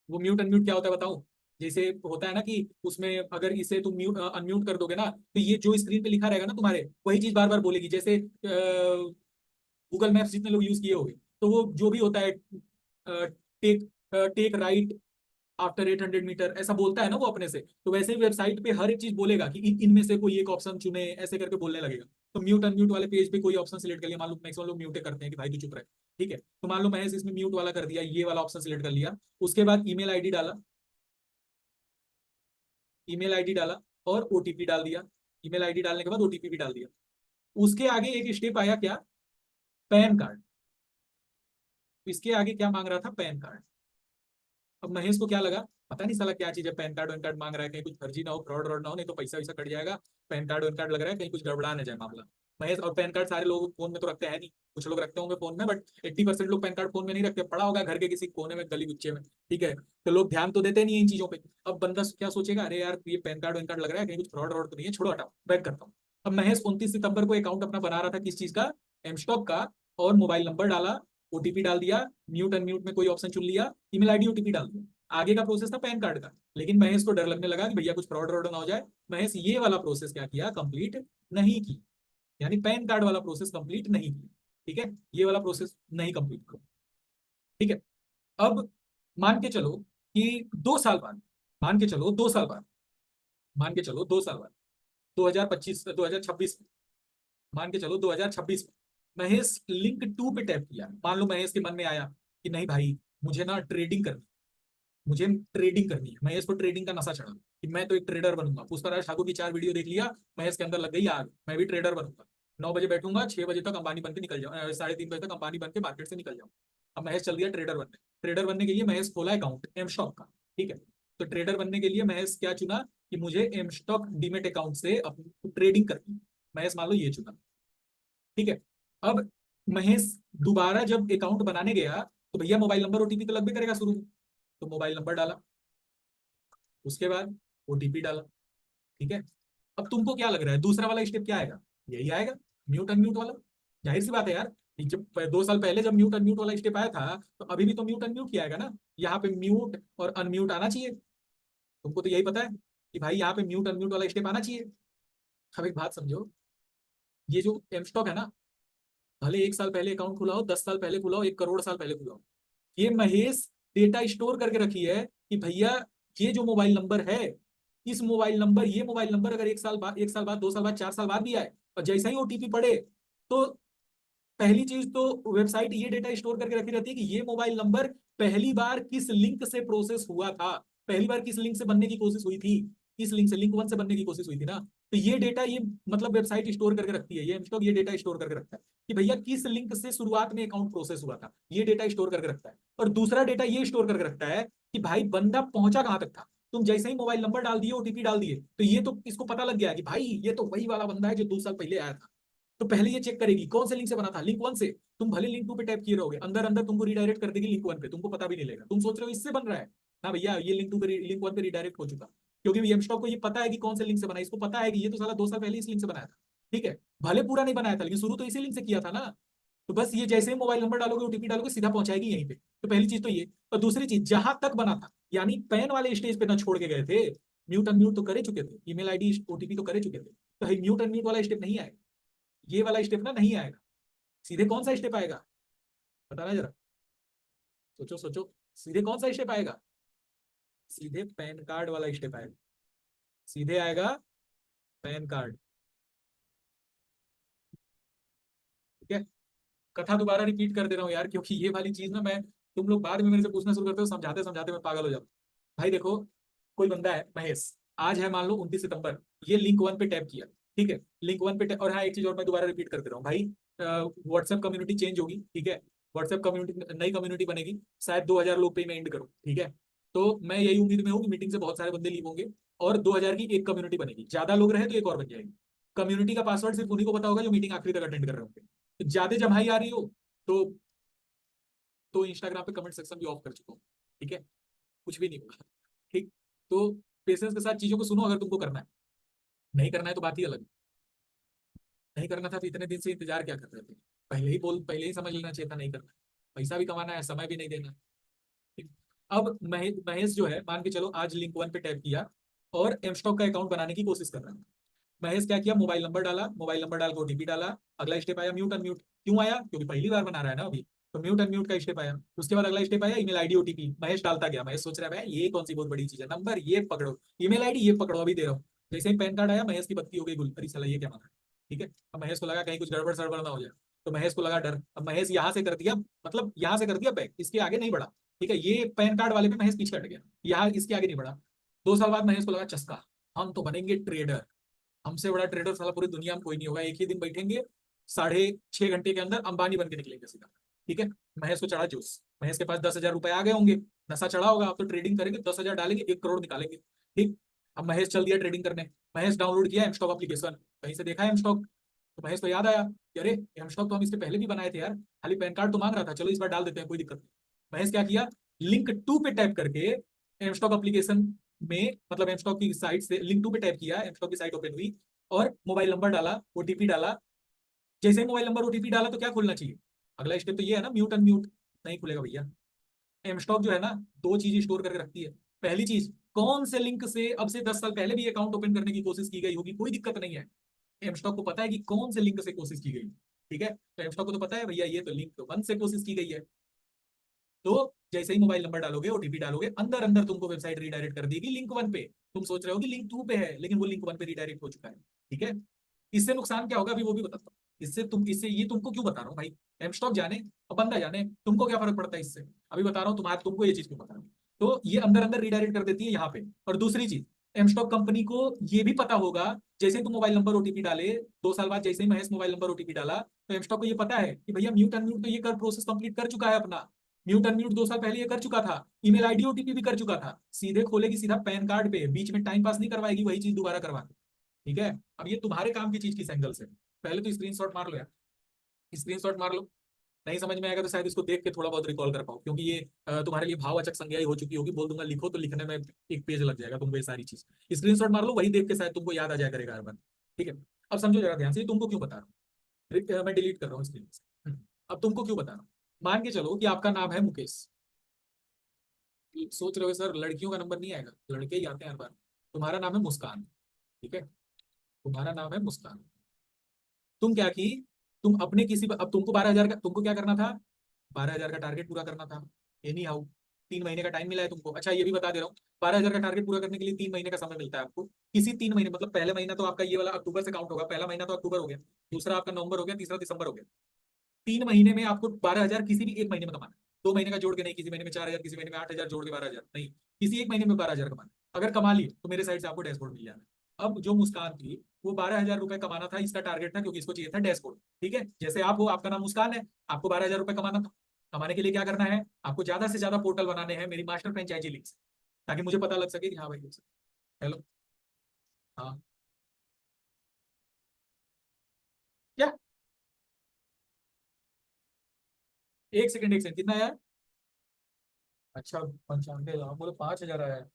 वो म्यूट अनम्यूट क्या होता है बताऊं, जैसे होता है ना कि उसमें अगर इसे तुम म्यूट अनम्यूट कर दोगे ना, तो ये जो स्क्रीन पे लिखा रहेगा ना तुम्हारे, वही चीज बार बार बोलेगी। जैसे गूगल मैप्स जितने लोग यूज किए होंगे, तो वो जो भी होता है, take take right after 800 meter, ऐसा बोलता है ना वो अपने से। तो वैसे ही वेबसाइट पे हर एक चीज बोलेगा कि इनमें से कोई एक ऑप्शन चुने, ऐसे करके बोलने लगेगा। तो म्यूट अनम्यूट वाले पेज पे कोई ऑप्शन सिलेक्ट कर लिया, मान लो मैक्सिमम लोग म्यूट करते हैं कि भाई तू चुप रहे, ठीक है। तो मान लो महेश इसमें म्यूट वाला कर दिया, ये वाला ऑप्शन सिलेक्ट कर लिया। उसके बाद ईमेल आईडी डाला, ईमेल आईडी डाला और ओटीपी डाल दिया। ईमेल आईडी डालने के बाद ओटीपी भी डाल दिया। उसके आगे एक स्टेप आया क्या, पैन कार्ड। इसके आगे क्या मांग रहा था, पैन कार्ड। अब महेश को क्या लगा, पता नहीं साला क्या चीज है, पैन कार्ड वैन कार्ड मांग रहा है, कहीं कुछ फर्जी ना हो, फ्रॉड व्रॉड ना हो, नहीं तो पैसा वैसा कट जाएगा। पैन कार्ड वैन कार्ड लग रहा है कहीं कुछ गड़बड़ा ना जाए मामला। महेश, और पैन कार्ड सारे लोग फोन में तो रखते हैं नहीं, कुछ लोग रखते होंगे फोन में, बट 80% लोग पैन कार्ड फोन में नहीं रखते, पड़ा होगा घर के किसी कोने में गली गुच्चे में, ठीक है। तो लोग ध्यान तो देते नहीं है इन चीजों पे। अब बंदा क्या सोचेगा, अरे यार ये पैन कार्ड वैन कार्ड लग रहा है, कहीं कुछ फ्रॉड व्रॉड तो नहीं है, छोड़ो हटाओ, बैक करता हूँ। अब महेश 29 सितंबर को अकाउंट अपना बना रहा था, किस चीज का, एमस्टॉक का। और मोबाइल नंबर डाला, ओटीपी डाल दिया, म्यूट अनम्यूट में कोई ऑप्शन चुन लिया, ईमेल आईडी ओटीपी डाल दिया। आगे का प्रोसेस था पैन कार्ड का। लेकिन महेश को डर लगने लगा कि भैया कुछ फ्रॉड व्रॉड ना हो जाए। महेश ये वाला प्रोसेस क्या किया, कंप्लीट नहीं की, यानी पैन कार्ड वाला प्रोसेस कंप्लीट नहीं किया, ठीक है। ये वाला प्रोसेस नहीं कंप्लीट करो, ठीक है। अब मान के चलो कि 2 साल बाद, मान के चलो 2 साल बाद, मान के चलो 2 साल बाद, 2025 2026 में, मान के चलो 2026 में महेश लिंक 2 पे टैप किया। मान लो महेश के मन में आया कि नहीं भाई, मुझे ना ट्रेडिंग करनी, मुझे ट्रेडिंग करनी है। महेश को ट्रेडिंग का नशा चढ़ा कि मैं तो एक ट्रेडर बनूंगा। पुष्पराज ठाकुर की 4 वीडियो देख लिया, महेश के अंदर लग गई आग, मैं भी ट्रेडर बनूंगा। 9 बजे बैठूंगा, 6 बजे तक अंबानी बन के निकल जाऊँ, 3:30 बजे तक अंबानी बन के मार्केट से निकल जाऊँ। अब महेश चल दिया ट्रेडर बनने। ट्रेडर बनने के लिए महेश खोला अकाउंट एम स्टॉक का, ठीक है। तो ट्रेडर बनने के लिए महेश क्या चुना कि मुझे एम स्टॉक डीमेट अकाउंट से अपनी ट्रेडिंग करनी है। महेश मान लो ये चुना, ठीक है। अब महेश दोबारा जब अकाउंट बनाने गया, तो भैया मोबाइल नंबर ओटीपी तो लगभग करेगा शुरू में। तो मोबाइल नंबर डाला, उसके बाद ओटीपी डाला, ठीक है। अब तुमको क्या लग रहा है दूसरा वाला स्टेप क्या आएगा, यही आएगा, म्यूट अनम्यूट वाला। जाहिर सी बात है यार, जब 2 साल पहले जब म्यूट अनम्यूट वाला स्टेप आया था, तो अभी भी तो म्यूट अनम्यूट किया आएगा ना। यहाँ पे म्यूट और अनम्यूट आना चाहिए, तुमको तो यही पता है कि भाई यहाँ पे म्यूट अनम्यूट वाला स्टेप आना चाहिए। अब एक बात समझो, ये जो एम स्टॉक है ना, भले 1 साल पहले अकाउंट खुला हो, 10 साल पहले खुला हो, 1 करोड़ साल पहले खुला हो, ये महेश डेटा स्टोर करके रखी है कि भैया ये जो मोबाइल नंबर है, इस मोबाइल नंबर, ये मोबाइल नंबर अगर 1 साल बाद, 1 साल बाद, 2 साल बाद, 4 साल बाद भी आए, और जैसा ही ओटीपी पड़े, तो पहली चीज तो वेबसाइट ये डेटा स्टोर करके रखी रहती है कि ये मोबाइल नंबर पहली बार किस लिंक से प्रोसेस हुआ था, पहली बार किस लिंक से बनने की कोशिश हुई थी, इस लिंक से, लिंक 1 से बनने की कोशिश हुई थी ना। तो ये डेटा, ये मतलब वेबसाइट स्टोर करके रखती है, ये एमस्टॉक ये डेटा स्टोर करके रखता है कि भैया किस लिंक से शुरुआत में अकाउंट प्रोसेस हुआ था, ये डेटा स्टोर करके रखता है। और दूसरा डेटा ये स्टोर करके रखता है कि भाई बंदा पहुंचा कहां तक था। तुम जैसे ही मोबाइल नंबर डाल दिए, ओटीपी डाल दिए, तो ये तो इसको पता लग गया कि भाई ये तो वही वाला बंदा है जो 2 साल पहले आया था। तो पहले ये चेक करेगी कौन से लिंक से बना था, लिंक 1 से। तुम भले लिंक 2 पे टैप किए रहोगे, अंदर अंदर तुमको रिडायरेक्ट कर देगी लिंक 1 पे, तुमको पता भी नहीं लगेगा। तुम सोच रहे हो इससे बन रहा है ना, भैया ये लिंक 2 पे, लिंक 1 पे रिडायरेक्ट हो चुका, क्योंकि एमस्टॉक को ये पता है कि कौन से लिंक से बना है। इसको पता है कि ये तो साला 2 साल पहले इस लिंक से बनाया था, ठीक है। भले पूरा नहीं बनाया था, लेकिन शुरू तो इसी लिंक से किया था ना। तो बस ये जैसे ही मोबाइल नंबर डालोगे, ओटीपी डालोगे, सीधा पहुंचाएगी यहीं पे। तो पहली चीज तो ये। और दूसरी चीज, जहां तक बना था, यानी पैन वाले स्टेज पे ना छोड़ के गए थे, म्यूट अनम्यूट तो करे चुके थे, ईमेल आईडी ओटीपी तो करे चुके थे, तो म्यूट अनम्यूट वाला स्टेप नहीं आएगा, ये वाला स्टेप ना नहीं आएगा। सीधे कौन सा स्टेप आएगा, बताना जरा, सोचो सोचो, सीधे कौन सा स्टेप आएगा, सीधे पैन कार्ड वाला स्टेप आएगा, सीधे आएगा पैन कार्ड, ठीक है। कथा दोबारा रिपीट कर दे रहा हूँ यार, क्योंकि ये वाली चीज ना, मैं, तुम लोग बाद में मेरे से पूछना शुरू करते हो, समझाते समझाते मैं पागल हो जाता हूँ। भाई देखो, कोई बंदा है महेश, आज है मान लो 29 सितंबर, ये लिंक 1 पे टैप किया, ठीक है। लिंक 1 पे टैप, और हाँ एक चीज और मैं दोबारा रिपीट कर दे रहा हूँ भाई, व्हाट्सएप कम्युनिटी चेंज होगी, ठीक है। व्हाट्सएप कम्युनिटी, नई कम्युनिटी बनेगी, शायद 2000 लोग पे मैं एंड करूँ, ठीक है। तो मैं यही उम्मीद में हूँ कि मीटिंग से बहुत सारे बंदे लीव होंगे, और 2000 की एक कम्युनिटी बनेगी, ज्यादा लोग रहे तो एक और बन जाएगी। कम्युनिटी का पासवर्ड सिर्फ उन्हीं को पता होगा जो मीटिंग आखिरी तक अटेंड कर रहे होंगे। तो ज्यादा जमाई आ रही हो, तो इंस्टाग्राम पे कमेंट सेक्शन भी ऑफ कर चुका हूँ, ठीक है। कुछ भी नहीं होगा, ठीक। तो पेशेंस के साथ चीजों को सुनो, अगर तुमको करना है। नहीं करना है तो बात ही अलग है। नहीं करना था तो इतने दिन से इंतजार क्या कर रहे थे, पहले ही बोल, पहले ही समझ लेना चाहिए था नहीं करना। पैसा भी कमाना है, समय भी नहीं देना, ठीक। अब महेश जो है, मान के चलो आज लिंक 1 पे टैप किया और एमस्टॉक का अकाउंट बनाने की कोशिश कर रहा है। महेश क्या किया, मोबाइल नंबर डाला, मोबाइल नंबर डाल के ओटीपी डाला। अगला स्टेप आया म्यूट अनम्यूट। क्यों आया, क्योंकि पहली बार बना रहा है ना अभी। तो म्यूट अनम्यूट का स्टेप आया। उसके बाद अगला स्टेप आया ईमेल आईडी ओटीपी। महेश डालता गया, महेश सोच रहा है भाई ये कौन सी बहुत बड़ी चीज है, नंबर ये पकड़ो, ईमेल आईडी ये पकड़ो, अभी दे रहा हूँ। जैसे ही पैन कार्ड आया, महेश की बत्ती हो गई गुल, अरे साला ये क्या मांगा। ठीक है, अब महेश को लगा कहीं कुछ गड़बड़ सड़बड़ ना हो जाए, तो महेश को लगा डर। अब महेश यहाँ से कर दिया, मतलब यहाँ से कर दिया बैक, इसके आगे नहीं बढ़ा। ठीक है, ये पैन कार्ड वाले पे महेश पीछे हट गया, यहाँ इसके आगे नहीं बढ़ा। 2 साल बाद महेश को लगा चस्का, हम तो बनेंगे ट्रेडर, हमसे बड़ा ट्रेडर साला पूरी दुनिया में कोई नहीं होगा, एक ही दिन बैठेंगे 6.5 घंटे के अंदर अंबानी बन के निकलेंगे सीधा। ठीक है, महेश को चढ़ा जोश, महेश के पास 10,000 रुपए आ गए होंगे, नशा चढ़ा होगा, अब तो ट्रेडिंग करेंगे, 10,000 डालेंगे 1 करोड़ निकालेंगे। ठीक, अब महेश चल दिया ट्रेडिंग करने। महेश डाउनलोड किया एमस्टॉक एप्लीकेशन, कहीं से देखा है एमस्टॉक, तो महेश को याद आया कि अरे एमस्टॉक तो हम इससे पहले भी बनाए थे यार, खाली पैन कार्ड तो मांग रहा था, चलो इस बार डाल देते हैं, कोई दिक्कत नहीं। महेश क्या किया, लिंक 2 पे टाइप करके एमस्टॉक एप्लीकेशन में, मतलब एमस्टॉक की साइट से लिंक 2 पे टाइप किया, एमस्टॉक की साइट ओपन हुई और मोबाइल नंबर डाला, ओटीपी डाला। जैसे ही मोबाइल नंबर ओटीपी डाला तो क्या खुलना चाहिए, अगला स्टेप तो ये है ना, म्यूट अनम्यूट। नहीं खुलेगा भैया। एमस्टॉक जो है ना, 2 चीजें स्टोर करके रखती है। पहली चीज, कौन से लिंक से अब से 10 साल पहले भी अकाउंट ओपन करने की कोशिश की गई होगी, कोई दिक्कत नहीं है। एमस्टॉक को पता है कि कौन से लिंक से कोशिश की गई। ठीक है, तो एमस्टॉक को तो पता है भैया ये तो लिंक 1 से कोशिश की गई है। तो जैसे ही मोबाइल नंबर डालोगे, ओटीपी डालोगे, अंदर अंदर तुमको वेबसाइट रीडायरेक्ट कर देगी लिंक 1 पे। तुम सोच रहे हो कि लिंक 2 पे है, लेकिन वो लिंक 1 पे रीडायरेक्ट हो चुका है। ठीक है, इससे नुकसान क्या होगा अभी वो भी बताता हूँ। इससे ये तुमको क्यों बता रहा हूँ भाई, एमस्टॉक जाने और बंदा जाने, तुमको क्या फर्क पड़ता है इससे, अभी बता रहा हूँ तुम्हारे, तुमको ये चीज क्यों बता रहा हूँ। तो ये अंदर अंदर रीडायरेक्ट कर देती है यहाँ पे। और दूसरी चीज, एमस्टॉक कंपनी को ये भी पता होगा, जैसे ही तुम मोबाइल नंबर ओटीपी डाले, 2 साल बाद जैसे ही महेश मोबाइल नंबर ओटीपी डाला, तो एमस्टॉक को ये पता है कि भैया म्यूट अनम्यूट तो ये कर प्रोसेस कंप्लीट कर चुका है अपना, म्यूट अनम्यूट 2 साल पहले ये कर चुका था, ईमेल आईडी ओटीपी भी कर चुका था, सीधे खोलेगी सीधा पैन कार्ड पे, बीच में टाइम पास नहीं करवाएगी वही चीज दोबारा करवा के। ठीक है, अब ये तुम्हारे काम की चीज किस एंगल से, पहले तो स्क्रीनशॉट मार लो यार, स्क्रीनशॉट मार लो। नहीं समझ में आएगा तो शायद इसको देख के थोड़ा बहुत रिकॉल कर पाओ, क्योंकि ये तुम्हारे लिए भाववाचक संज्ञा ही हो चुकी होगी, बोल दूंगा लिखो तो लिखने में 1 पेज लग जाएगा तुमको, ये सारी चीज स्क्रीनशॉट मार लो, वही देख के शायद तुमको याद आ जाया करेगा हर बार। ठीक है, अब समझो जरा ध्यान से, ये तुमको क्यों बता रहा हूँ, मैं डिलीट कर रहा हूँ स्क्रीन से। अब तुमको क्यों बता रहा हूँ, मान के चलो कि आपका नाम है मुकेश। सोच रहे हो सर लड़कियों का नंबर नहीं आएगा, लड़के ही आते हैं हर बार। तुम्हारा नाम है मुस्कान। ठीक है, तुम्हारा नाम है मुस्कान। तुम क्या की, तुम अपने किसी, अब तुमको 12,000 का, तुमको क्या करना था, 12,000 का टारगेट पूरा करना था। एनी हाउ 3 महीने का टाइम मिला है तुमको। अच्छा ये भी बता दे रहा हूँ, 12,000 का टारगेट पूरा करने के लिए 3 महीने का समय मिलता है आपको। किसी 3 महीने, मतलब पहले महीना तो आपका ये वाला अक्टूबर से काउंट होगा, पहला महीना तो अक्टूबर हो गया, दूसरा आपका नवंबर हो गया, तीसरा दिसंबर हो गया। 3 महीने में आपको 12,000 किसी भी एक महीने में कमाना है। 2 महीने का जोड़ के नहीं, किसी महीने में 4,000, किसी महीने में 8,000 जोड़ के 12,000 नहीं, किसी एक महीने में 12,000 कमाना। अगर कमा लिए तो मेरे साइड से आपको डैशबोर्ड मिल जाना। अब जो मुस्कान थी, वो 12,000 रुपए कमाना था, इसका टारगेट था, क्योंकि इसको चाहिए था डैशबोर्ड। ठीक है, जैसे आप हो, आपका नाम मुस्कान है, आपको 12,000 रुपए कमाना था। कमाने के लिए क्या करना है, आपको ज्यादा से ज्यादा पोर्टल बनाने हैं मेरी मास्टर फ्रेंचाइजी लिंक से, ताकि मुझे पता लग सके कि हाँ भाई। हेलो, हाँ क्या, 1 सेकंड 1 सेकंड, कितना आया। अच्छा 95, बोलो 5,000 आया है।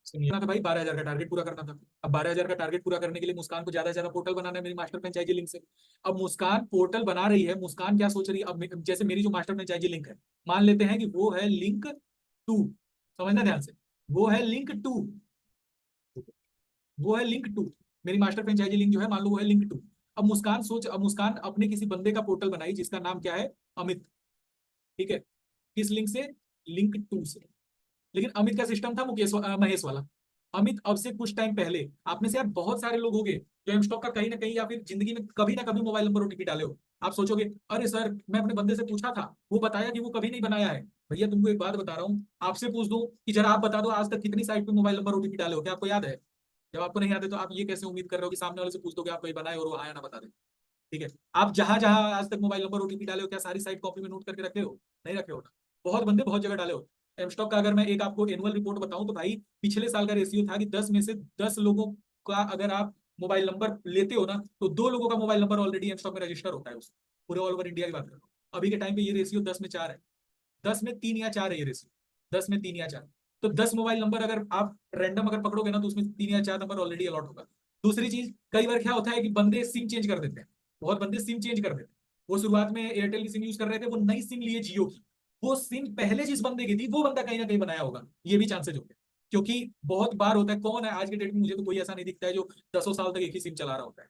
सुनिए ना, तो भाई 12,000 का टारगेट पूरा करना था। अब 12,000 का टारगेट पूरा करने के लिए मुस्कान को ज्यादा से ज्यादा पोर्टल बनाना है मेरी मास्टर फ्रेंचाइजी लिंक से। अब मुस्कान पोर्टल बना रही है, मुस्कान क्या सोच रही है, अब जैसे मेरी जो मास्टर फ्रेंचाइजी लिंक है, मान लेते हैं कि वो है लिंक 2, समझना ध्यान से, वो है लिंक 2, वो है लिंक 2, मेरी मास्टर फ्रेंचाइजी लिंक जो है मान लो वो है लिंक 2। अब मुस्कान अपने किसी बंदे का पोर्टल बनाई जिसका नाम क्या है, अमित। ठीक है, किस लिंक से, लिंक 2 से। लेकिन अमित का सिस्टम था महेश वाला। अमित अब से कुछ टाइम पहले, आप में से यार बहुत सारे लोग होंगे जो एमस्टॉक का कहीं ना कहीं या फिर जिंदगी में कभी ना कभी मोबाइल नंबर ओटीपी डाले हो। आप सोचोगे अरे सर मैं अपने बंदे से पूछा था, वो बताया कि वो कभी नहीं बनाया है। भैया तुमको एक बात बता रहा हूँ, आपसे पूछ दूं कि जरा आप बता दो आज तक कितनी साइट पे मोबाइल नंबर ओटीपी डाले हो, क्या आपको याद है। जब आपको नहीं याद है तो आप ये कैसे उम्मीद कर रहे हो कि सामने वाले से पूछ दो कि आप कहीं बनाए और वो आया ना बता दे। ठीक है, आप जहां जहां आज तक मोबाइल नंबर ओटीपी डाले हो, क्या सारी साइट कॉपी में नोट करके रखे हो, नहीं रखे हो ना। बहुत बंदे बहुत जगह डाले हो। एमस्टॉक का अगर मैं एक आपको एनुअल रिपोर्ट बताऊं तो भाई पिछले साल का रेशियो था कि 10 में से 10 लोगों का अगर आप मोबाइल नंबर लेते हो ना, तो 2 लोगों का मोबाइल नंबर ऑलरेडी एमस्टॉक में रजिस्टर होता है उसमें। पूरे ऑल ओवर इंडिया की बात कर रहा हूँ, अभी के टाइम पे ये रेशियो 10 में 4 है, 10 में 3 या 4 है ये रेशियो, 10 में 3 या 4। तो 10 मोबाइल नंबर अगर आप रैंडम अगर पकड़ोगे ना, तो उसमें 3 या 4 नंबर ऑलरेडी अलॉट होगा। दूसरी चीज, कई बार क्या होता है कि बंदे सिम चेंज कर देते हैं, बहुत बंदे सिम चेंज कर देते हैं। वो शुरुआत में एयरटेल की सिम यूज कर रहे थे, वो नई सिम लिए जियो की, वो सिम पहले जिस बंदे की थी वो बंदा कहीं ना कहीं बनाया होगा, ये भी चांसेज होते हैं। क्योंकि बहुत बार होता है, कौन है आज के डेट में, मुझे तो कोई ऐसा नहीं दिखता है जो 10 साल तक एक ही सिम चला रहा होता है।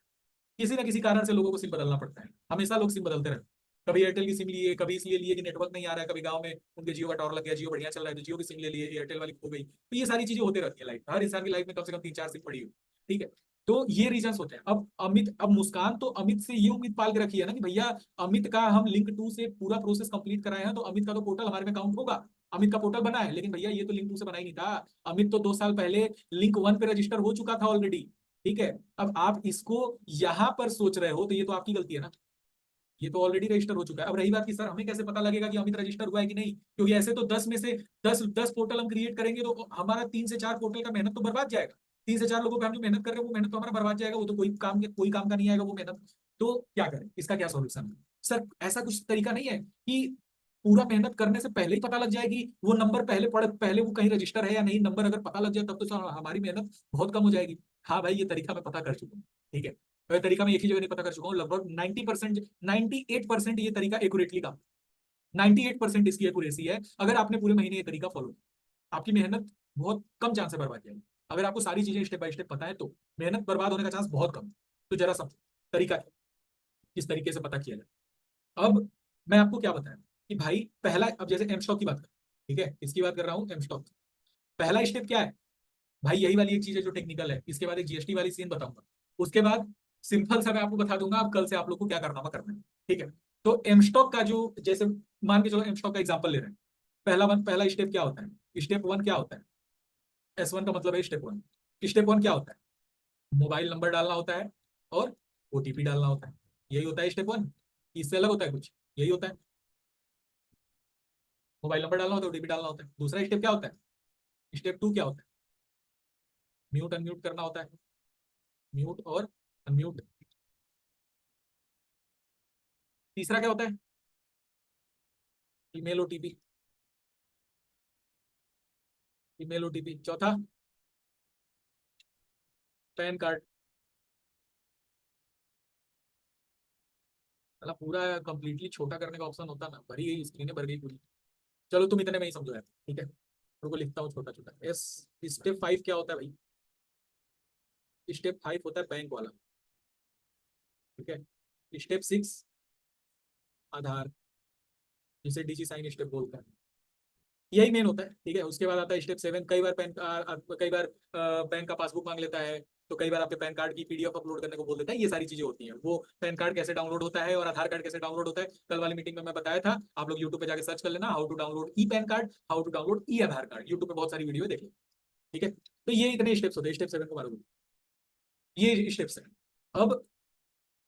किसी ना किसी कारण से लोगों को सिम बदलना पड़ता है, हमेशा लोग सिम बदलते रहते हैं। कभी एयरटेल की सिम लिए, कभी इसलिए लिए कि नेटवर्क नहीं आ रहा है, कभी गांव में उनके जियो का टावर लग गया, जियो बढ़िया चल रहा है तो जियो की सिम ले लिए, एयरटेल वाली खो गई। तो ये सारी चीजें होती रहती है लाइफ, हर इंसान की लाइफ में कम से कम 3-4 सिम पड़ी हुई। ठीक है, तो ये रीजंस होते हैं। अब मुस्कान तो अमित से ये उम्मीद पाल के रखी है ना कि भैया अमित का हम लिंक 2 से पूरा प्रोसेस कंप्लीट कराए हैं तो अमित का तो पोर्टल हमारे में काउंट होगा। अमित का पोर्टल बना है, लेकिन भैया ये तो लिंक 2 से बना ही नहीं था। अमित तो 2 साल पहले लिंक 1 पे रजिस्टर हो चुका था ऑलरेडी। ठीक है, अब आप इसको यहां पर सोच रहे हो तो ये तो आपकी गलती है ना। ये तो ऑलरेडी रजिस्टर हो चुका है। अब रही बात कि सर हमें कैसे पता लगेगा कि अमित रजिस्टर हुआ है कि नहीं, क्योंकि ऐसे तो 10 में से 10 पोर्टल हम क्रिएट करेंगे तो हमारा 3 से 4 पोर्टल का मेहनत तो बर्बाद जाएगा। 3 से 4 लोगों पे हम जो मेहनत कर रहे हैं वो मेहनत तो हमारा बर्बाद जाएगा, वो तो कोई काम का नहीं आएगा वो मेहनत। तो क्या करें, इसका क्या सॉल्यूशन है? सर ऐसा कुछ तरीका नहीं है कि पूरा मेहनत करने से पहले ही पता लग जाए कि वो नंबर पहले वो कहीं रजिस्टर है या नहीं। नंबर अगर पता लग जाए तब तो सर हमारी मेहनत बहुत कम हो जाएगी। हाँ भाई, ये तरीका मैं पता कर चुका हूँ। ठीक है, तो ये तरीका मैं एक ही जगह नहीं पता कर चुका हूँ, लगभग 90%, 98% ये तरीका एक्यूरेटली काम, 98% इसकी एक्यूरेसी है। अगर आपने पूरे महीने ये तरीका फॉलो किया, आपकी मेहनत बहुत कम चांस है बर्बाद जाएगी। अगर आपको सारी चीजें स्टेप बाय स्टेप पता है तो मेहनत बर्बाद होने का चांस बहुत कम है। तो जरा समझो तरीका क्या, किस तरीके से पता किया जाए। अब मैं आपको क्या बताया कि भाई पहला, अब जैसे एम स्टॉक की बात करें, ठीक है, इसकी बात कर रहा हूँ एम स्टॉक। पहला स्टेप क्या है भाई, यही वाली एक चीज है जो टेक्निकल है। इसके बाद एक जीएसटी वाली सीन बताऊंगा, उसके बाद सिंपल सा मैं आपको बता दूंगा अब कल से आप लोग को क्या करना होगा करना है। ठीक है, तो एमस्टॉक का जो, जैसे मान के चलो एमस्टॉक का एग्जांपल ले रहे हैं। पहला स्टेप क्या होता है, स्टेप 1 क्या होता है, S1 का मतलब है स्टेप 1। स्टेप 1 क्या होता है, मोबाइल नंबर डालना होता है और ओटीपी डालना होता है। यही होता है स्टेप 1, इससे अलग होता है कुछ, यही होता है। मोबाइल नंबर डालना होता है, ओटीपी डालना होता है। दूसरा स्टेप क्या होता है, स्टेप 2 क्या होता है, म्यूट अनम्यूट करना होता है, म्यूट और अनम्यूट। तीसरा क्या होता है, ईमेल ओटीपी, ईमेल ओटीपी। चौथा पैन कार्ड। मतलब पूरा कंप्लीटली छोटा करने का ऑप्शन होता ना, भरी गई स्क्रीन भर गई पूरी। चलो तुम इतने में ही समझो यार, ठीक है, रुको लिखता हूँ छोटा छोटा। एस स्टेप 5 क्या होता है भाई, स्टेप 5 होता है बैंक वाला। ठीक है, स्टेप 6 आधार, जिसे डीजी साइन स्टेप बोलते हैं, यही मेन होता है। ठीक है, उसके बाद आता है स्टेप 7। कई बार बैंक का पासबुक मांग लेता है, तो कई बार आपके पैन कार्ड की पीडीएफ अपलोड करने को बोल देता है। ये सारी चीजें होती हैं। वो पैन कार्ड कैसे डाउनलोड होता है और आधार कार्ड कैसे डाउनलोड होता है, कल वाली मीटिंग में मैं बताया था। आप लोग यूट्यूब पे जाके सर्च कर लेना, how to download e PAN card, how to download e Aadhaar card. YouTube पे बहुत सारी वीडियो देख लो। ठीक है, तो ये इतने स्टेप्स होते हैं। स्टेप 7 को मालूम, ये स्टेप्स है। अब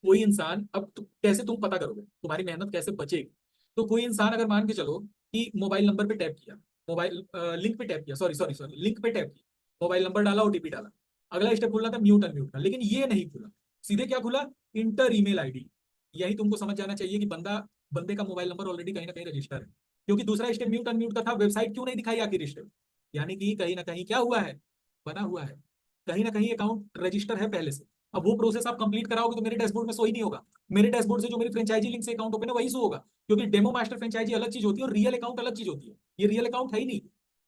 कोई इंसान, कैसे तुम पता करोगे, तुम्हारी मेहनत कैसे बचेगी। तो कोई इंसान अगर मान के चलो कि मोबाइल नंबर पे टैप किया, मोबाइल लिंक पे टैप किया, सॉरी सॉरी सॉरी, लिंक पे टैप किया, मोबाइल नंबर डाला, ओटीपी डाला, अगला स्टेप खुलना था म्यूट अनम्यूट का, लेकिन ये नहीं खुला। सीधे क्या खुला, इंटर ईमेल आईडी। यही तुमको समझ जाना चाहिए कि बंदे का मोबाइल नंबर ऑलरेडी कहीं ना कहीं रजिस्टर है। क्योंकि दूसरा स्टेप म्यूट अनम्यूट का था, वेबसाइट क्यों नहीं दिखाई आखिर स्टेप, यानी कि कहीं ना कहीं क्या हुआ है, बना हुआ है, कहीं ना कहीं अकाउंट रजिस्टर है पहले से। अब वो प्रोसेस आप कंप्लीट कराओगे तो मेरे डैशबोर्ड में सो ही नहीं होगा। मेरे डैशबोर्ड से जो मेरी फ्रेंचाइजी लिंक से अकाउंट ओपन है वही शो होगा, क्योंकि डेमो मास्टर फ्रेंचाइजी अलग चीज होती है और रियल अकाउंट अलग चीज होती है। ये रियल अकाउंट है ही नहीं।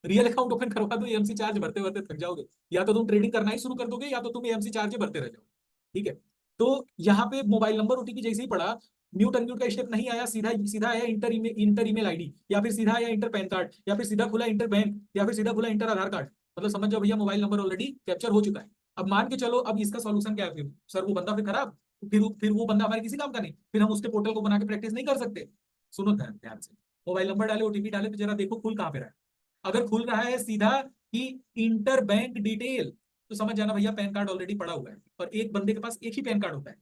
रियल अकाउंट ओपन करवा दो, एमसी चार्ज भरते भरते थक जाओगे। या तो तुम ट्रेडिंग करना ही शुरू कर दोगे या तो तुम एमसी चार्ज भरते रह जाओगे। ठीक है, तो यहाँ पे मोबाइल नंबर ओटीपी जैसे ही पड़ा, म्यूट अनम्यूट का स्टेप नहीं आया, सीधा सीधा आया इंटर ईमेल आईडी, या फिर सीधा आया इंटर पैन कार्ड, या फिर सीधा खुला इंटर बैंक, या फिर सीधा खुला इंटर आधार कार्ड। मतलब समझ जाओ भैया मोबाइल नंबर ऑलरेडी कैप्चर हो चुका है। अब मान के चलो, अब इसका सॉल्यूशन क्या है फिर, सर वो बंदा फिर खराब, फिर वो बंदा हमारे किसी काम का नहीं, फिर हम उसके पोर्टल को बना के प्रैक्टिस नहीं कर सकते। सुनो ध्यान ध्यान से, मोबाइल नंबर डाले, ओटीपी डाले, तो जरा देखो खुल कहाँ पे रहा है। अगर खुल रहा है सीधा कि इंटर बैंक डिटेल, तो समझ जाना भैया पैन कार्ड ऑलरेडी पड़ा हुआ है। और एक बंदे के पास एक ही पैन कार्ड होता है,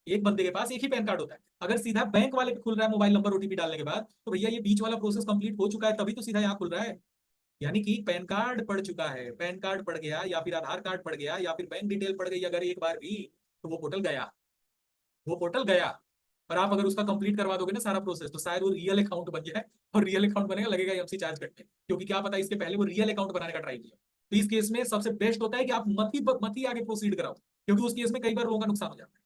एक बंदे के पास एक ही पैन कार्ड होता है। अगर सीधा बैंक वाले पे खुल रहा है मोबाइल नंबर ओटीपी डालने के बाद, तो भैया ये बीच वाला प्रोसेस कंप्लीट हो चुका है, तभी तो सीधा यहाँ खुल रहा है। यानी कि पैन कार्ड पड़ चुका है, पैन कार्ड पड़ गया या फिर आधार कार्ड पड़ गया या फिर बैंक डिटेल पड़ गई अगर एक बार भी, तो वो पोर्टल गया, वो पोर्टल गया। और आप अगर उसका कंप्लीट करवा दोगे ना सारा प्रोसेस, तो शायद वो रियल अकाउंट बन जाए, और रियल अकाउंट बनेगा लगेगा एमसी चार्ज कटने, क्योंकि क्या पता इसके पहले वो रियल अकाउंट बनाने का ट्राई किया। तो इस केस में सबसे बेस्ट होता है कि आप मत ही आगे प्रोसीड कराओ, क्योंकि उस केस में कई बार लोगों का नुकसान हो जाता है।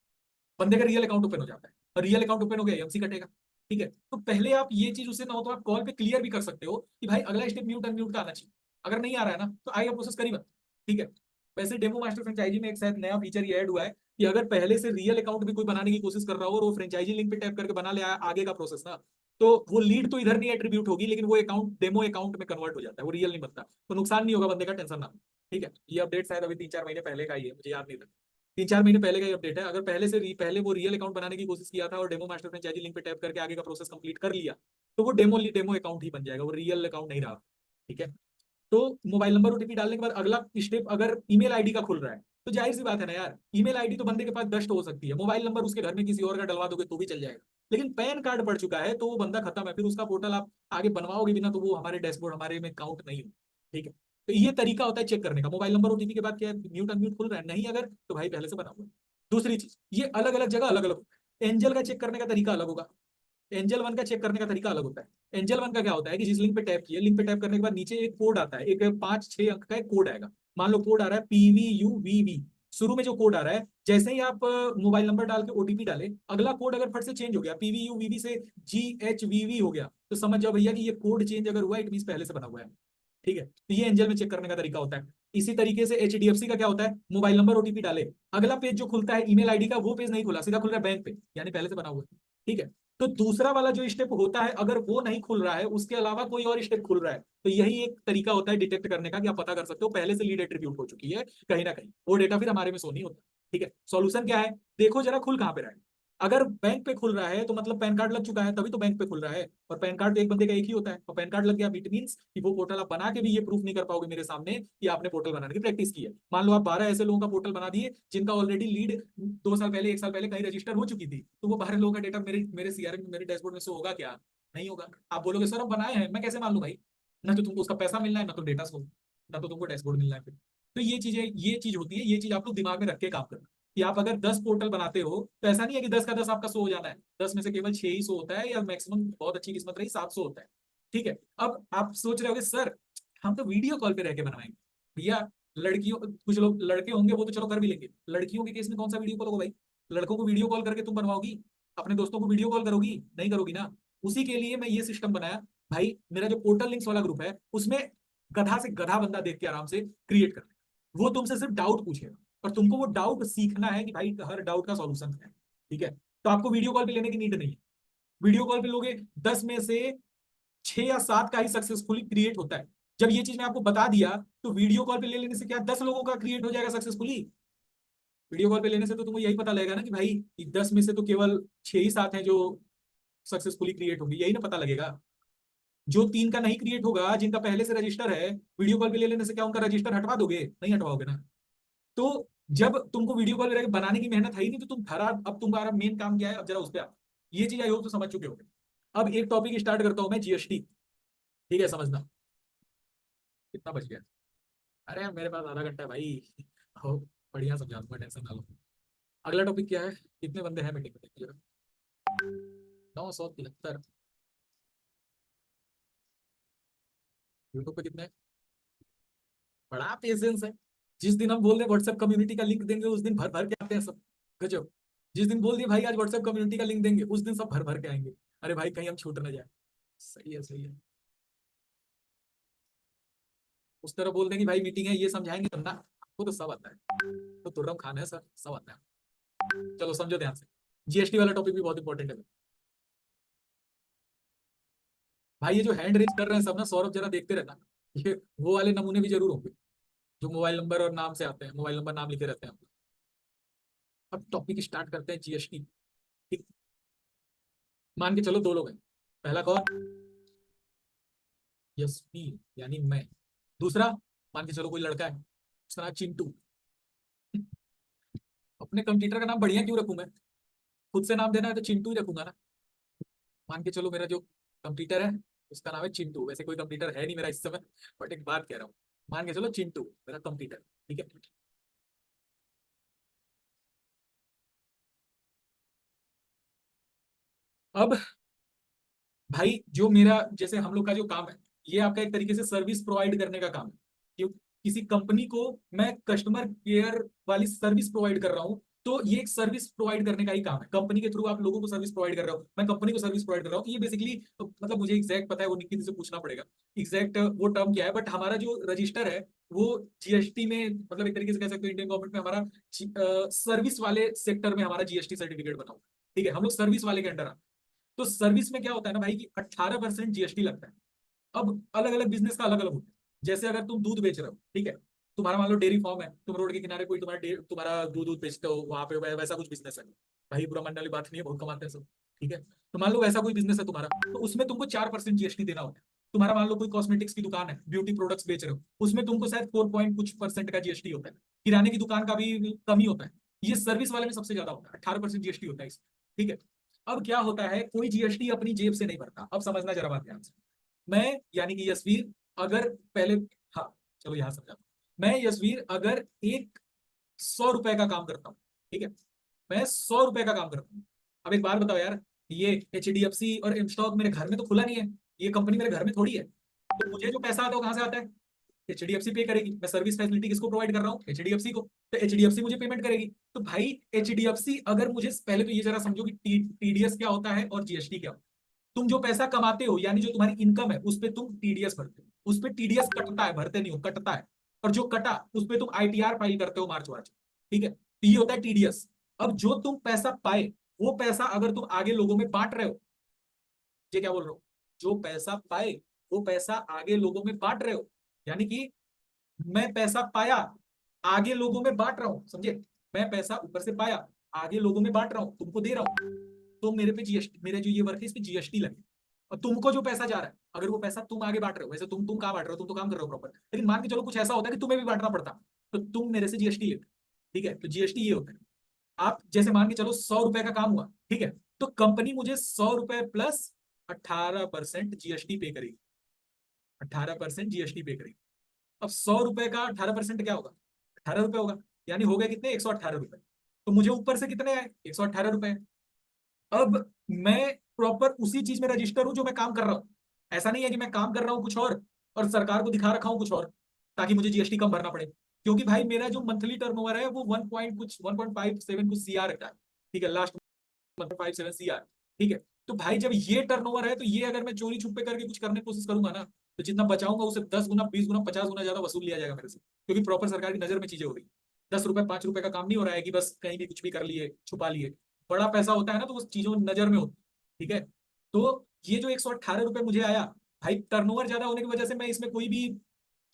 बंदे का रियल अकाउंट ओपन हो जाता है, और रियल अकाउंट ओपन हो गया एमसी कटेगा। ठीक है, तो पहले आप ये चीज उसे ना हो तो आप कॉल पे क्लियर भी कर सकते हो कि भाई अगला स्टेप म्यूट अनम्यूट का आना चाहिए। अगर नहीं आ रहा है ना तो आगे प्रोसेस करी मत, ठीक है। वैसे डेमो मास्टर फ्रेंचाइजी में एक शायद नया फीचर ये ऐड हुआ है कि अगर पहले से रियल अकाउंट भी कोई बनाने की कोशिश कर रहा हो और वो फ्रेंचाइजी लिंक पे टैप करके बना ले आगे का प्रोसेस ना, तो वो लीड तो इधर नहीं एट्रीब्यूट होगी, लेकिन वो अकाउंट डेमो अकाउंट में कन्वर्ट हो जाता है, वो रियल नहीं बनता, तो नुकसान नहीं होगा बंदे का, टेंशन ना। ठीक है, ये अपडेट शायद अभी 3-4 महीने पहले का ही है, मुझे याद नहीं था। 3-4 महीने पहले का ही अपडेट है। अगर पहले वो रियल अकाउंट बनाने की कोशिश किया था और डेमो मास्टर फ्रेंचाइजी लिंक पे टैप करके आगे का प्रोसेस कंप्लीट कर लिया, तो वो डेमो डेमो अकाउंट ही बन जाएगा, वो रियल अकाउंट नहीं रहा। ठीक है, तो मोबाइल नंबर ओटीपी डालने के बाद अगला स्टेप अगर ईमेल आईडी का खुल रहा है, तो जाहिर सी बात है ना यार, ईमेल आईडी तो बंदे के पास डस्ट हो सकती है, मोबाइल नंबर उसके घर में किसी और का डलवा दोगे तो भी चल जाएगा, लेकिन पैन कार्ड पड़ चुका है तो वो बंदा खत्म है, फिर उसका पोर्टल आप आगे बनवाओगे बिना तो वो हमारे डैशबोर्ड हमारे में काउंट नहीं हो। ठीक है, तो ये तरीका होता है चेक करने का, मोबाइल नंबर ओटीपी के बाद क्या है, म्यूट अनम्यूट खुल रहा है, नहीं अगर तो भाई पहले से बना हुआ है। दूसरी चीज, ये अलग अलग जगह अलग अलग, एंजल का चेक करने का तरीका अलग होगा, एंजल वन का चेक करने का तरीका अलग होता है। एंजल वन का क्या होता है कि जिस लिंक पे टैप किया, लिंक पे टैप करने के बाद नीचे एक कोड आता है, एक 5-6 अंक का एक कोड आएगा। मान लो कोड आ रहा है PVUVV, शुरू में जो कोड आ रहा है, जैसे ही आप मोबाइल नंबर डाल के ओटीपी डाले, अगला कोड अगर फट से चेंज हो गया, PVUVV से GHVV हो गया, तो समझ जाओ भैया कि ये कोड चेंज अगर हुआ इट मीन पहले से बना हुआ है। ठीक है, तो ये एंजल में चेक करने का तरीका होता है। इसी तरीके से HDFC का क्या होता है, मोबाइल नंबर ओटीपी डाले, अगला पेज जो खुलता है ईमेल आईडी का, वो पेज नहीं खुला, सीधा खुल रहा है बैंक पे, यानी पहले से बना हुआ है। ठीक है, तो दूसरा वाला जो स्टेप होता है, अगर वो नहीं खुल रहा है, उसके अलावा कोई और स्टेप खुल रहा है, तो यही एक तरीका होता है डिटेक्ट करने का कि आप पता कर सकते हो पहले से लीड एट्रीब्यूट हो चुकी है कहीं ना कहीं, वो डेटा फिर हमारे में शो नहीं होता। ठीक है, सॉल्यूशन क्या है, देखो जरा खुल कहां पे रहा है। अगर बैंक पे खुल रहा है तो मतलब पैन कार्ड लग चुका है, तभी तो बैंक पे खुल रहा है, और पैन कार्ड तो एक बंदे का एक ही होता है, और पैन कार्ड लग गया इट मींस कि वो पोर्टल आप बना के भी ये प्रूफ नहीं कर पाओगे मेरे सामने कि आपने पोर्टल बनाने की प्रैक्टिस की है। मान लो आप 12 ऐसे लोगों का पोर्टल बना दिए जिनका ऑलरेडी लीड 2 साल पहले 1 साल पहले कहीं रजिस्टर हो चुकी थी, तो वो 12 लोगों का डेटा मेरे मेरे सीआरएम में मेरे डैशबोर्ड में शो होगा क्या, नहीं होगा। आप बोलोगे सर हम बनाए हैं, मैं कैसे मान लूं भाई, ना तो तुमको उसका पैसा मिलना है, ना तो डेटा शो, ना तो तुमको डैशबोर्ड मिलना है फिर। तो ये चीज होती है, ये चीज आप लोग दिमाग में रख के काम करना कि आप अगर 10 पोर्टल बनाते हो तो ऐसा नहीं है कि 10 का 10 आपका शो हो जाना है, 10 में से केवल 6 ही शो होता है, या मैक्सिमम बहुत अच्छी किस्मत रही 7 शो होता है। ठीक है, अब आप सोच रहे होगे सर हम तो वीडियो कॉल पे रह के बनवाएंगे, भैया लड़कियों कुछ लोग लड़के होंगे वो तो चलो कर भी लेंगे, लड़कियों के केस में कौन सा वीडियो कॉल होगा भाई, लड़कों को वीडियो कॉल करके तुम बनवाओगी, अपने दोस्तों को वीडियो कॉल करोगी, नहीं करोगी ना। उसी के लिए मैं ये सिस्टम बनाया, भाई मेरा जो पोर्टल लिंक्स वाला ग्रुप है उसमें गधा से गधा बंदा देख के आराम से क्रिएट कर, वो तुमसे सिर्फ डाउट पूछेगा, और तुमको वो डाउट सीखना है कि भाई हर डाउट का सॉल्यूशन है। ठीक है, तो आपको वीडियो कॉल पे लेने की नीड नहीं है, वीडियो कॉल पे लोगे 10 में से 6 या 7 का ही सक्सेसफुली क्रिएट होता है। जब ये चीज मैं आपको बता दिया, तो वीडियो कॉल पे ले लेने से क्या 10 लोगों का क्रिएट हो जाएगा सक्सेसफुली, वीडियो कॉल पे लेने से तो तुमको यही पता लगेगा ना कि भाई 10 में से तो केवल 6 ही 7 हैं जो सक्सेसफुली क्रिएट होंगी, यही ना पता लगेगा। जो 3 का नहीं क्रिएट होगा, जिनका पहले से रजिस्टर है, वीडियो कॉल पे ले लेने से क्या उनका रजिस्टर हटवा दोगे, नहीं हटवाओगे ना। तो जब तुमको वीडियो कॉल पे बनाने की मेहनत है ही नहीं, तो तुम हरा, अब तुम्हारा मेन काम क्या है, अब जरा उस पर ये चीज आई हो तो समझ चुके होगे। अब एक टॉपिक स्टार्ट करता हूं मैं, GST। ठीक है, समझना कितना बच गया, अरे मेरे पास आधा घंटा है भाई, हो बढ़िया समझा दूंगा, टेंशन ना लो। अगला टॉपिक क्या है, कितने बंदे हैं मीटिंग में, 973। यूट्यूब पे कितने हैं? बड़ा पेशेंस है, जिस दिन हम बोल रहे व्हाट्सएप कम्युनिटी का लिंक देंगे उस दिन भर भर के आते हैं सब, गजब। जिस दिन बोल दिए भाई आज व्हाट्सएप कम्युनिटी का लिंक देंगे, उस दिन सब भर भर के आएंगे, अरे भाई कहीं हम छूट ना जाए। सही है सही है, उस तरह बोल देंगे भाई मीटिंग है ये समझाएंगे बंदा, वो तो सब आता है, तो तुर्रम खान है सर, सब आता है। चलो समझो ध्यान से, GST वाला टॉपिक भी बहुत इंपॉर्टेंट है भाई। ये जो हैंड रेज कर रहे हैं सब ना, सौरभ जरा देखते रहना, ये वो वाले नमूने भी जरूर होंगे जो मोबाइल नंबर और नाम से आते हैं, मोबाइल नंबर नाम लिखे रहते हैं। अब टॉपिक स्टार्ट करते हैं GST। ठीक, मान के चलो 2 लोग हैं, पहला कौन, यशवी यानी मैं, दूसरा मान के चलो कोई लड़का है उसका नाम चिंटू। अपने कंप्यूटर का नाम बढ़िया क्यों रखूं मैं, खुद से नाम देना है तो चिंटू ही रखूंगा ना। मान के चलो मेरा जो कंप्यूटर है उसका नाम है चिंटू, वैसे कोई कंप्यूटर है नहीं मेरा इस समय, बट एक बात कह रहा हूँ, मान के चलो चिंटू मेरा कंप्यूटर। ठीक है, अब भाई जो मेरा जैसे हम लोग का जो काम है, ये आपका एक तरीके से सर्विस प्रोवाइड करने का काम है, क्यों, किसी कंपनी को मैं कस्टमर केयर वाली सर्विस प्रोवाइड कर रहा हूँ, तो ये एक सर्विस प्रोवाइड करने का ही काम है। कंपनी के थ्रू आप लोगों को सर्विस प्रोवाइड कर रहे हो, मैं कंपनी को सर्विस प्रोवाइड कर रहा हूँ। तो ये बेसिकली मतलब मुझे एग्जैक्ट पता है, वो निखिल से पूछना पड़ेगा एग्जैक्ट वो टर्म क्या है, बट हमारा जो रजिस्टर है वो जीएसटी में, मतलब एक तरीके से कह सकते हो इंडियन गवर्नमेंट में हमारा सर्विस वाले सेक्टर में हमारा जीएसटी सर्टिफिकेट बना हुआ है। ठीक है, हम लोग सर्विस वाले के अंडर आते हैं। तो सर्विस में क्या होता है ना भाई कि 18% जीएसटी लगता है। अब अलग अलग बिजनेस का अलग अलग होता है। जैसे अगर तुम दूध बेच रहे हो, ठीक है, तुम्हारा मान लो डेयरी फार्म है, तुम रोड के किनारे कोई तुम्हारा दूध दूध बेचते हो, वहां पे वैसा कुछ बिजनेस है। भाई बुरा मानने वाली बात नहीं है, बहुत कमाते हैं सब। ठीक है, तो मान लो वैसा कोई बिजनेस है तुम्हारा, तो उसमें तुमको 4% जीएसटी देना होता है। तुम्हारा मान लो कोई कॉस्मेटिक्स की दुकान है, ब्यूटी प्रोडक्ट्स बेच रहे हो, उसमें तुमको शायद 4 पॉइंट कुछ परसेंट का जीएसटी होता है। किराने की दुकान का भी कम ही होता है। ये सर्विस वाले में सबसे ज्यादा होता है, 18% जीएसटी होता है इसमें। ठीक है, अब क्या होता है, कोई जीएसटी अपनी जेब से नहीं भरता। अब समझना जरा बात ध्यान से। मैं यानी कि यशवीर अगर पहले, हाँ चलो यहां समझा, मैं यशवीर अगर एक 100 रुपए का काम करता हूँ, ठीक है, मैं 100 रुपए का काम करता हूँ। अब एक बात बताओ यार, ये एचडीएफसी और एमस्टॉक मेरे घर में तो खुला नहीं है, ये कंपनी मेरे घर में थोड़ी है। तो मुझे जो पैसा आता है वो कहां से आता है? एचडीएफसी पे करेगी। मैं सर्विस फैसिलिटी किसको प्रोवाइड कर रहा हूँ? एचडीएफसी को। तो एचडीएफसी मुझे पेमेंट करेगी। तो भाई एचडीएफसी अगर मुझे, पहले तो ये जरा समझो कि टीडीएस क्या होता है और जीएसटी क्या होता है। तुम जो पैसा कमाते हो यानी जो तुम्हारी इनकम है उस पर तुम टीडीएस भरते हो, उस पर टीडीएस कटता है, भरते नहीं हो, कटता है। और जो कटा उस पर तुम आईटीआर फाइल करते हो मार्च वार्च। ठीक है, तो ये होता है टीडीएस। अब जो तुम पैसा पाए, वो पैसा अगर तुम आगे लोगों में बांट रहे हो, ये क्या बोल रहा हूं, जो पैसा पाए वो पैसा आगे लोगों में बांट रहे हो, यानी कि मैं पैसा पाया, आगे लोगों में बांट रहा हूं, समझे? मैं पैसा ऊपर से पाया, आगे लोगों में बांट रहा हूं, तुमको दे रहा हूं। तो मेरे पे जीएसटी, मेरे जो ये वर्क है इस पे जीएसटी लगे। और तुमको जो पैसा जा रहा है, अगर वो पैसा तुम आगे बांट रहे हो, वैसे तुम कहाँ बांट रहे हो, तुम तो काम कर रहे हो प्रॉपर, लेकिन मान के चलो कुछ ऐसा होता है कि तुम्हें भी बांटना पड़ता, तो तुम मेरे से जीएसटी लेते। ठीक है, तो जीएसटी ये होता है। आप जैसे मान के चलो 100 रुपए का काम हुआ, ठीक है, तो कंपनी मुझे 100 रुपए प्लस 18% जीएसटी पे करेगी। 18% जीएसटी पे करेगी। अब 100 रुपए का 18% क्या होगा? 18 रुपए होगा। यानी हो गए कितने? 118 रुपए। तो मुझे ऊपर से कितने आए? 118 रुपए। अब मैं प्रॉपर उसी चीज में रजिस्टर हूं जो मैं काम कर रहा हूं। ऐसा नहीं है कि मैं काम कर रहा हूं कुछ और सरकार को दिखा रखा हूं कुछ और, ताकि मुझे जीएसटी कम भरना पड़े। क्योंकि भाई मेरा जो मंथली टर्नओवर है वो 1 पॉइंट कुछ 1.57 कुछ सीआर रहता है। ठीक है, लास्ट 1.57 सीआर। ठीक है, तो भाई जब ये टर्नओवर है, तो ये अगर मैं चोरी छुपे करके कुछ करने की कोशिश करूंगा ना, तो जितना बचाऊंगा उसे 10 गुना, 20 गुना, 50 गुना ज्यादा वसूल लिया जाएगा मेरे से। क्योंकि प्रॉपर सरकार की नजर में चीजें हो रही। 10 रुपए 5 रुपए का काम नहीं हो रहा है कि बस कहीं भी कुछ भी कर लिए, छुपा लिए। बड़ा पैसा होता है ना, तो उस चीजों नजर में होती है। ठीक है, तो ये जो 118 रुपए मुझे आया, भाई टर्नओवर ज्यादा होने की वजह से मैं इसमें कोई भी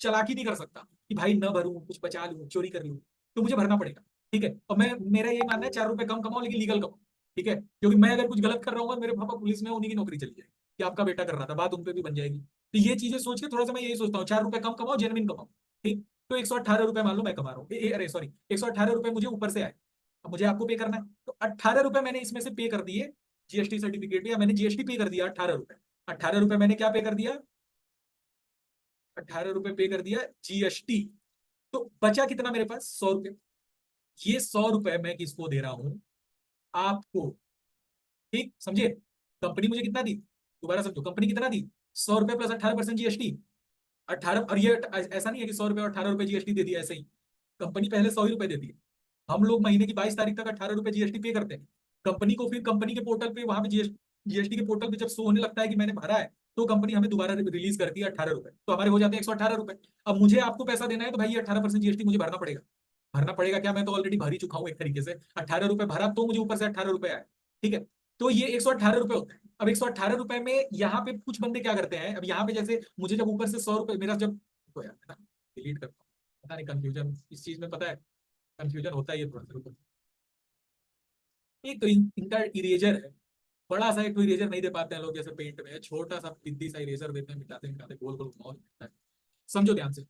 चालाकी नहीं कर सकता कि भाई न भरूं, कुछ बचा लूं, चोरी कर लूं। तो मुझे भरना पड़ेगा। ठीक है, और मैं, मेरा ये मानना है 4 रुपए कम कमाओ लेकिन लीगल कमाओ। ठीक है, क्योंकि मैं अगर कुछ गलत कर रहा हूँ, मेरे पापा पुलिस में, उन्हीं की नौकरी चली जाएगी कि आपका बेटा कर रहा था, बात उन पे भी बन जाएगी। तो ये चीजें सोच के थोड़ा सा मैं यही सोचता हूँ, 4 रुपए कम कमाओ, जेनविन कमाओ। ठीक, तो 118 रुपए मान लो मैं कमा रहा हूँ, अरे सॉरी, 118 रुपए मुझे ऊपर से आए। अब मुझे आपको पे करना है, तो 18 रुपए मैंने इसमें से पे कर दिए जीएसटी सर्टिफिकेट, या मैंने जीएसटी पे कर दिया 18 रुपए। 18 रुपए मैंने क्या पे कर दिया? 18 रुपए पे कर दिया जीएसटी। तो बचा कितना मेरे पास? 100 रुपए। ये 100 रुपए मैं किसको दे रहा हूं? आपको। ठीक समझे? कंपनी मुझे कितना दी? दोबारा समझो, कंपनी कितना दी? 100 रुपए प्लस 18% जीएसटी। 18, और ये ऐसा नहीं है कि 100 रुपए और 18 रुपए जीएसटी दे दिया ऐसे ही। कंपनी पहले 100 ही रुपए देती है। हम लोग महीने की 22 तारीख तक 18 रुपए जीएसटी पे करते हैं। कंपनी को फिर कंपनी के पोर्टल पे, वहां पे जीएसटी के पोर्टल पे जब शो होने लगता है कि मैंने भरा है, तो कंपनी हमें दोबारा रिलीज करती है 18 रुपए, तो हमारे हो जाते हैं 118 रुपए। अब मुझे आपको पैसा देना है, तो भाई ये 18% जीएसटी मुझे भरना पड़ेगा। भरना पड़ेगा क्या, मैं तो ऑलरेडी भर ही चुका हूँ एक तरीके से। 18 रुपए भरा तो मुझे ऊपर से 18 रुपए आए। ठीक है, तो ये 118 रुपए होता है। अब 118 रुपए में यहाँ पे कुछ बंदे क्या करते हैं, अब यहाँ पे जैसे मुझे जब ऊपर से 100 रुपए मेरा जब, तो यार डिलीट करता हूँ, पता नहीं कंफ्यूजन इस चीज में, पता है कंफ्यूजन होता है ये थोड़ा सा। एक तो इनका इरेजर है, बड़ा सा एक तो इरेजर नहीं दे पाते हैं लोग, जैसे पेंट में छोटा सा बिंदी सा इरेजर देते हैं, मिटाते मिटाते गोल गोल घुमाओ मिटता है। समझो ध्यान से,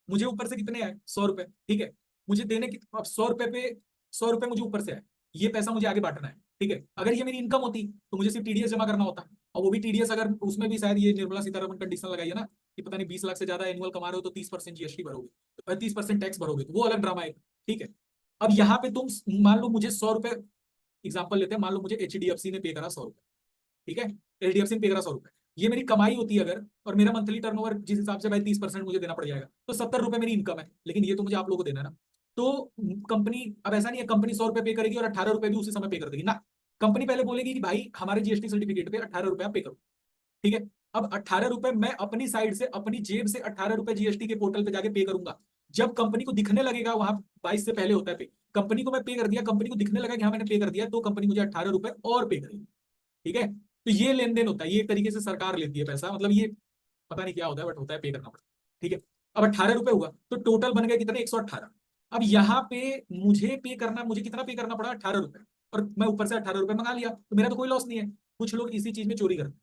मुझे ऊपर से कितने आए? 100 रुपए। ठीक है, मुझे देने की, अब 100 रुपए पे 100 रुपए मुझे ऊपर से आए, ये पैसा मुझे आगे बांटना है। ठीक है, अगर ये मेरी इनकम होती तो मुझे सिर्फ टीडीएस जमा करना होता, और वो भी टीडीएस अगर उसमें भी शायद ये निर्मला सीतारमण कंडीशन लगाई है ना कि पता नहीं 20 लाख से ज्यादा एनुअल कमा रहे हो तो 30% जीएसटी भरोगे, 30% टैक्स भरोगे, तो वो अलग ड्रामा है। ठीक है, अब यहाँ पे तुम मान लो मुझे 100 रुपए, एग्जाम्पल लेते हैं, मान लो मुझे एचडीएफसी ने पे करा 100 रुपए। ठीक है, एचडीएफसी ने पे करा 100 रुपए, ये मेरी कमाई होती है अगर, और मेरा मंथली टर्नओवर जिस हिसाब से भाई 30% मुझे देना पड़ जाएगा, तो 70 रुपए मेरी इनकम है, लेकिन ये तो मुझे आप लोगों को देना है ना। तो कंपनी, अब ऐसा नहीं है कंपनी 100 रुपए पे करेगी और 18 रुपए भी उसी समय पे कर देगी ना। कंपनी पहले बोलेगी कि भाई हमारे जीएसटी सर्टिफिकेट पे 18 रुपए आप पे करो, ठीक है। अब 18 रुपए मैं अपनी साइड से, अपनी जेब से 18 रुपए जीएसटी के पोर्टल पे जाके पे करूंगा। जब कंपनी को दिखने लगेगा, वहां 22 से पहले होता है पे, कंपनी को मैं पे कर दिया, कंपनी को दिखने लगा कि हाँ मैंने पे कर दिया, तो कंपनी मुझे 18 रुपए और पे करेगी, ठीक है। तो ये लेन देन होता है, ये एक तरीके से सरकार लेती है पैसा, मतलब ये पता नहीं क्या होता है बट होता है, पे करना पड़ता है, ठीक है। अब 18 रुपए हुआ तो टोटल बन गए कितने, 118। अब यहाँ पे मुझे पे करना, मुझे कितना पे करना पड़ा, 18 रुपए, और मैं ऊपर से 18 रुपए मंगा लिया, तो मेरा तो कोई लॉस नहीं है। कुछ लोग इसी चीज में चोरी करते हैं,